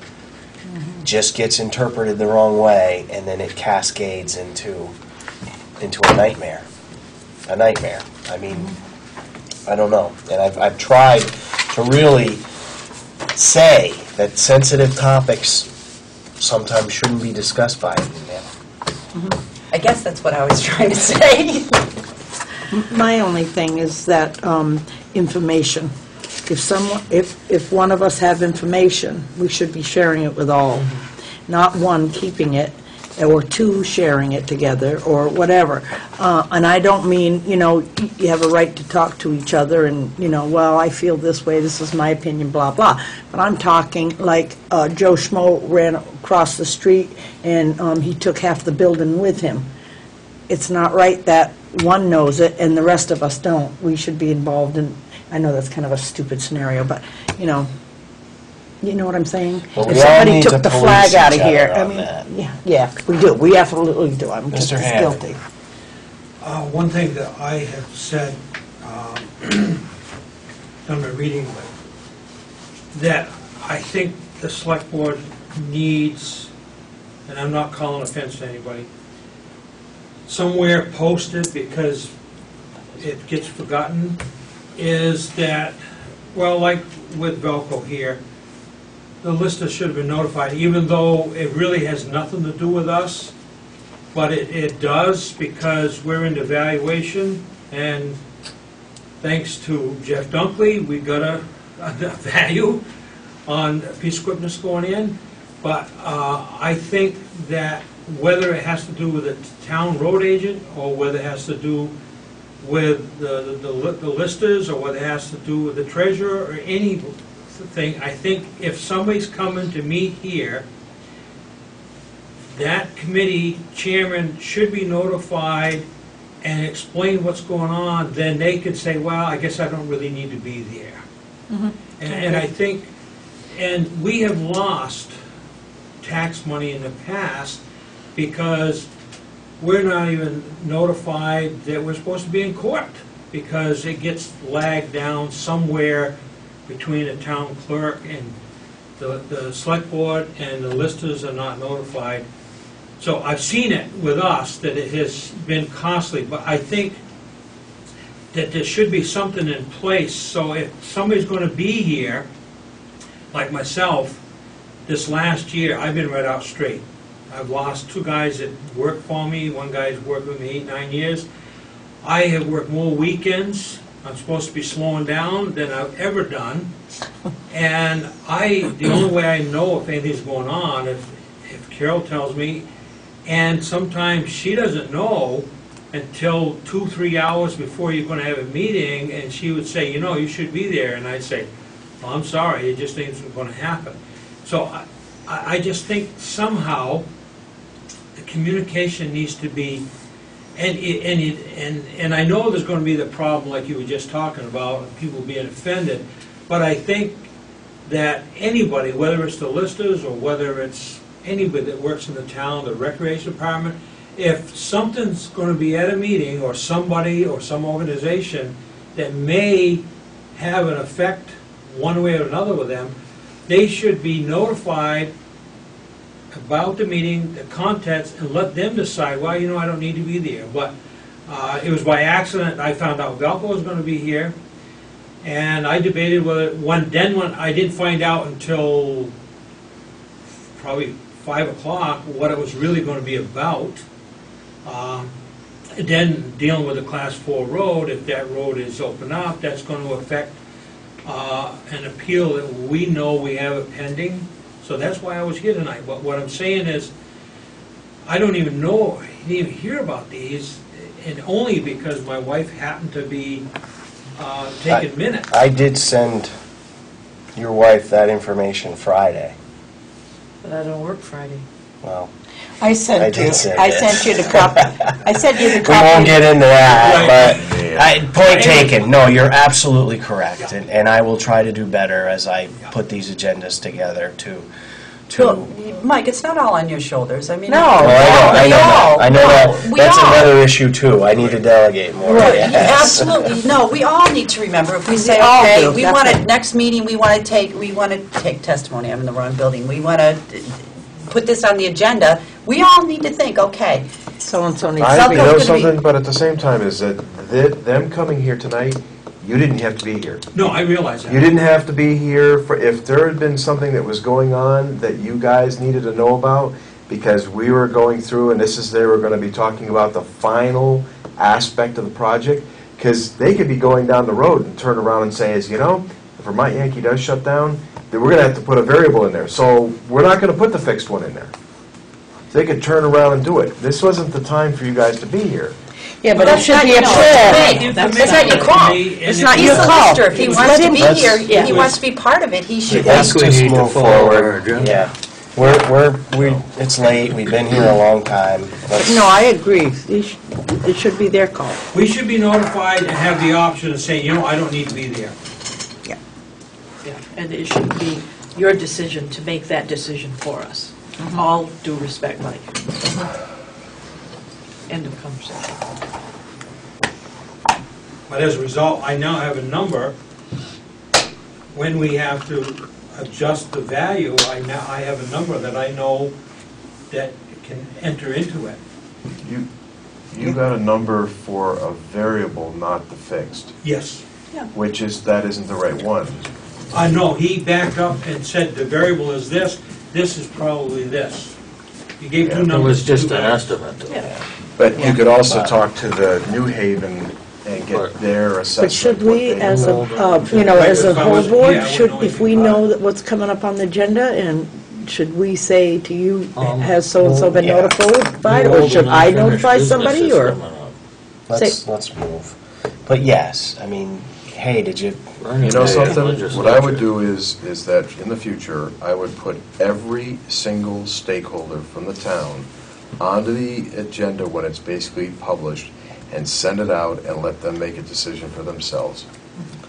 just gets interpreted the wrong way, and then it cascades into a nightmare. A nightmare. I mean, I don't know. And I've tried to really say that sensitive topics sometimes shouldn't be discussed by an email. I guess that's what I was trying to say. My only thing is that information. If one of us have information, we should be sharing it with all, not one keeping it, or two sharing it together, or whatever. And I don't mean, you know, you have a right to talk to each other and, you know, well, I feel this way, this is my opinion, blah, blah. But I'm talking like Joe Schmo ran across the street and he took half the building with him. It's not right that one knows it and the rest of us don't. We should be involved in, I know that's kind of a stupid scenario, but, you know what I'm saying? But we If all somebody need took to the police flag out of each other here, I on mean, that. yeah, we do. We absolutely do. I'm just Mr. as Hammond. guilty. One thing that I have said, done my reading with, that I think the select board needs, and I'm not calling offense to anybody, somewhere posted, because it gets forgotten, is that, well, like with Velco here, the lister should have been notified, even though it really has nothing to do with us, but it does, because we're in evaluation, and thanks to Jeff Dunkley, we got a value on a piece of equipment that's going in. But I think that whether it has to do with the town road agent, or whether it has to do with the listers, or whether it has to do with the treasurer, or anything, I think if somebody's coming to meet here, that committee chairman should be notified and explain what's going on. Then they could say, well, I guess I don't really need to be there. And I think And we have lost tax money in the past because we're not even notified that we're supposed to be in court, because it gets lagged down somewhere between the town clerk and the select board, and the listers are not notified. So I've seen it with us, that it has been costly, but I think that there should be something in place, so if somebody's going to be here, like myself, this last year, I've been right out straight. I've lost 2 guys that work for me. One guy's worked with me 8, 9 years. I have worked more weekends. I'm supposed to be slowing down than I've ever done. And the only way I know if anything's going on, if Carol tells me, and sometimes she doesn't know until 2, 3 hours before you're going to have a meeting, and she would say, you should be there. And I'd say, well, I'm sorry, it just ain't going to happen. So I just think somehow the communication needs to be, and I know there's going to be the problem like you were just talking about, people being offended, but I think that anybody, whether it's the listers or whether it's anybody that works in the town, the recreation department, if something's going to be at a meeting, or somebody or some organization that may have an effect one way or another with them, they should be notified about the meeting, the contents, and let them decide, well, I don't need to be there. But it was by accident I found out Velco was going to be here, and I debated whether, when I didn't find out until probably 5 o'clock what it was really going to be about. Then dealing with the Class 4 road, if that road is open up, that's going to affect an appeal that we know we have it pending. So that's why I was here tonight. But what I'm saying is, I don't even know, I didn't even hear about these, and only because my wife happened to be taking minutes. I did send your wife that information Friday. But I don't work Friday. Well, I sent did you. send I it. sent you the copy. I sent you the We copy. won't get into that, Right. but point taken. No, you're absolutely correct, and I will try to do better as I put these agendas together to. Well, Mike, it's not all on your shoulders. I mean, No. Well, I know that. I know that. We That's all. another issue too. I need to delegate more. Right, yes. absolutely. No, we all need to remember, if we say, We all okay, do, we that's want to, right. next meeting, we want to take testimony, I'm in the wrong building, we want to put this on the agenda, we all need to think, okay, So-and-so needs I to you be. know Something's gonna be- something, but at the same time is that them coming here tonight, you didn't have to be here. No, I realize that. You didn't have to be here for, if there had been something that was going on that you guys needed to know about, because we were going through, and they were going to be talking about the final aspect of the project, because they could be going down the road and turn around and say, if Vermont Yankee does shut down, then we're going to have to put a variable in there. So we're not going to put the fixed one in there. They could turn around and do it. This wasn't the time for you guys to be here. Yeah, but it That's should not- be a no, prayer. That's not your call. It's not he's your the call. lister, if he Just wants let to be him- here, Yeah. he wants to be part of it, he should. Let's we just need to move follow our forward. agenda. Yeah, it's late. We've been here a long time. Let's- No, I agree. It should be their call. We should be notified and have the option of saying, I don't need to be there. Yeah. Yeah, and it should be your decision to make that decision for us. All due respect, Mike. End of conversation. But as a result, I now have a number. When we have to adjust the value, I have a number that I know that can enter into it. You got a number for a variable, not the fixed, Yes. that isn't the right one. No, he backed up and said the variable is this is probably this. He gave two It numbers. was just two an values. estimate. But you could also talk to the New Haven and get their assessment. But should what we, they as know. as a If I whole was- board, yeah, I would know if we know that what's coming up on the agenda, and should we say to you, has so-and-so been yeah. notified, or should I notify somebody, or? Let's move. But yes, hey, did you? You know something? What I would do is that in the future, I would put every single stakeholder from the town onto the agenda when it's basically published, and send it out and let them make a decision for themselves.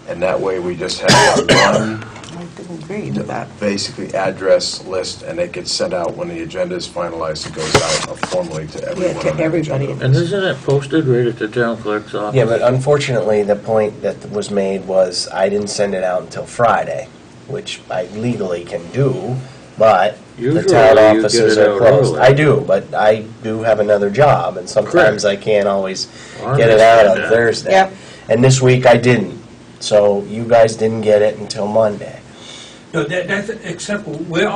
And that way, we just have one didn't agree with that. Basically, address list, and it gets sent out when the agenda is finalized. It goes out formally to everyone. to on that everybody. agenda. And isn't it posted right at the town clerk's office? Yeah, but unfortunately, the point that was made was I didn't send it out until Friday, which I legally can do, but the Usually town you get offices it are out closed. early. I do, but I do have another job, and sometimes Correct. I can't always I get it out understand on that. Thursday. Yep. And this week I didn't, so you guys didn't get it until Monday. No, that's acceptable. We're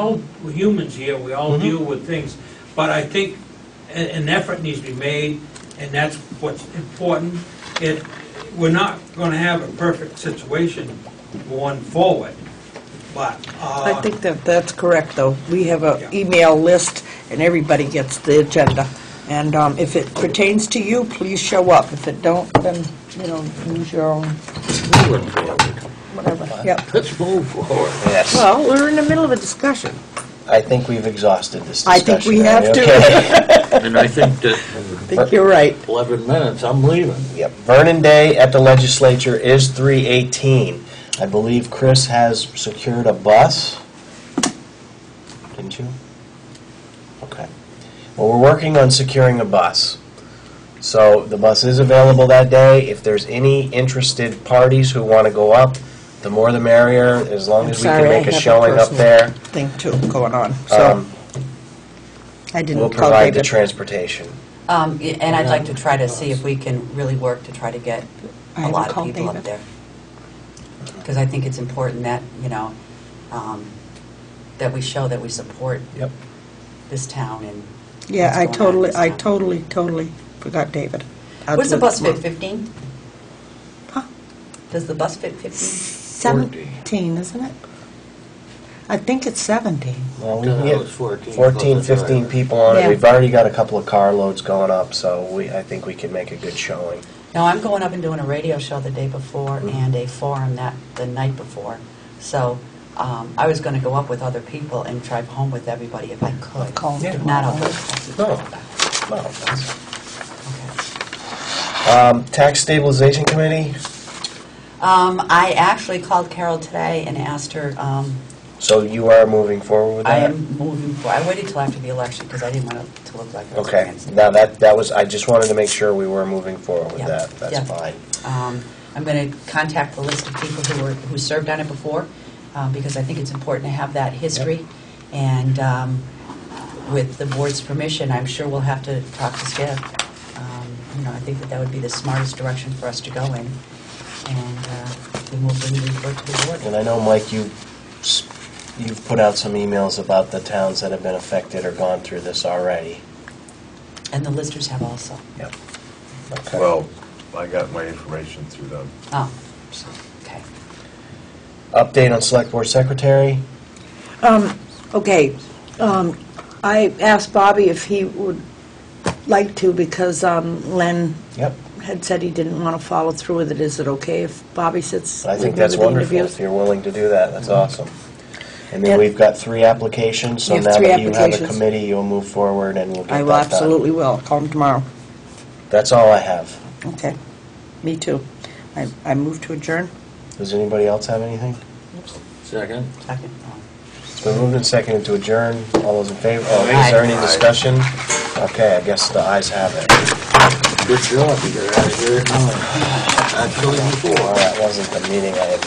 humans here, we all deal with things. But I think an effort needs to be made, and that's what's important. We're not going to have a perfect situation going forward, but... I think that's correct, though. We have an email list, and everybody gets the agenda. And if it pertains to you, please show up. If it don't, then, use your own, Moving forward. whatever. Yep. Let's move forward. Yes. Well, we're in the middle of a discussion. I think we've exhausted this I discussion. think we have Are you to. okay? And I think that I think you're right. 11 minutes, I'm leaving. Yep. Vernon Day at the legislature is 3/18. I believe Chris has secured a bus. Didn't you? Okay. Well, we're working on securing a bus. So the bus is available that day. If there's any interested parties who want to go up, the more the merrier, as long as we can make a showing up there. Thing too going on. So I didn't We'll call provide the David. transportation. And I'd like to try to see if we can really work to try to get I a haven't lot of called people up David. there. Because I think it's important that, that we show that we support Yep. this town and Yeah, I what's going on in totally, this town. totally forgot David. What's the bus fit, Absolutely. 15? Huh? Does the bus fit 15? 17, isn't it? I think it's 17. Well, we No, can it get was 14 14, plus the 15 driver. people on it. Yeah. We've already got a couple of carloads going up, so I think we can make a good showing. No, I'm going up and doing a radio show the day before and a forum the night before. So I was going to go up with other people and drive home with everybody if I could. Call him If not, I'll tomorrow. go. No, that's... Tax Stabilization Committee, I actually called Carol today and asked her, so you are moving forward with I that? am moving forward. I waited till after the election because I didn't want it to look like I was Okay, against it. now that was, I just wanted to make sure we were moving forward with Yeah, that. That's yeah. fine. I'm going to contact the list of people who served on it before, because I think it's important to have that history. And with the board's permission, I'm sure we'll have to talk to Skip. I think that would be the smartest direction for us to go in. And then we'll bring the report to the board. And I know, Mike, you've put out some emails about the towns that have been affected or gone through this already. And the listers have also. Yep. Okay. Well, I got my information through them. Oh, okay. Update on Select Board Secretary? Okay, I asked Bobby if he would like to, because Len Yep. had said he didn't want to follow through with it. Is it okay if Bobby sits I with think me that's with the wonderful. interviews? If you're willing to do that, that's awesome. And then Yeah. we've got 3 applications, so We have now 3 that you have a applications. committee, you'll move forward and we'll get I that will, done. absolutely will. I'll call him tomorrow. That's all I have. Okay, me too. I move to adjourn. Does anybody else have anything? Second. Second. It's been moved and seconded to adjourn. All those in favor? Oh, Aye. is there any discussion? Okay, I guess the ayes have it. Good job, you got out of here at 9. Actually, before. Well, that wasn't the meeting I had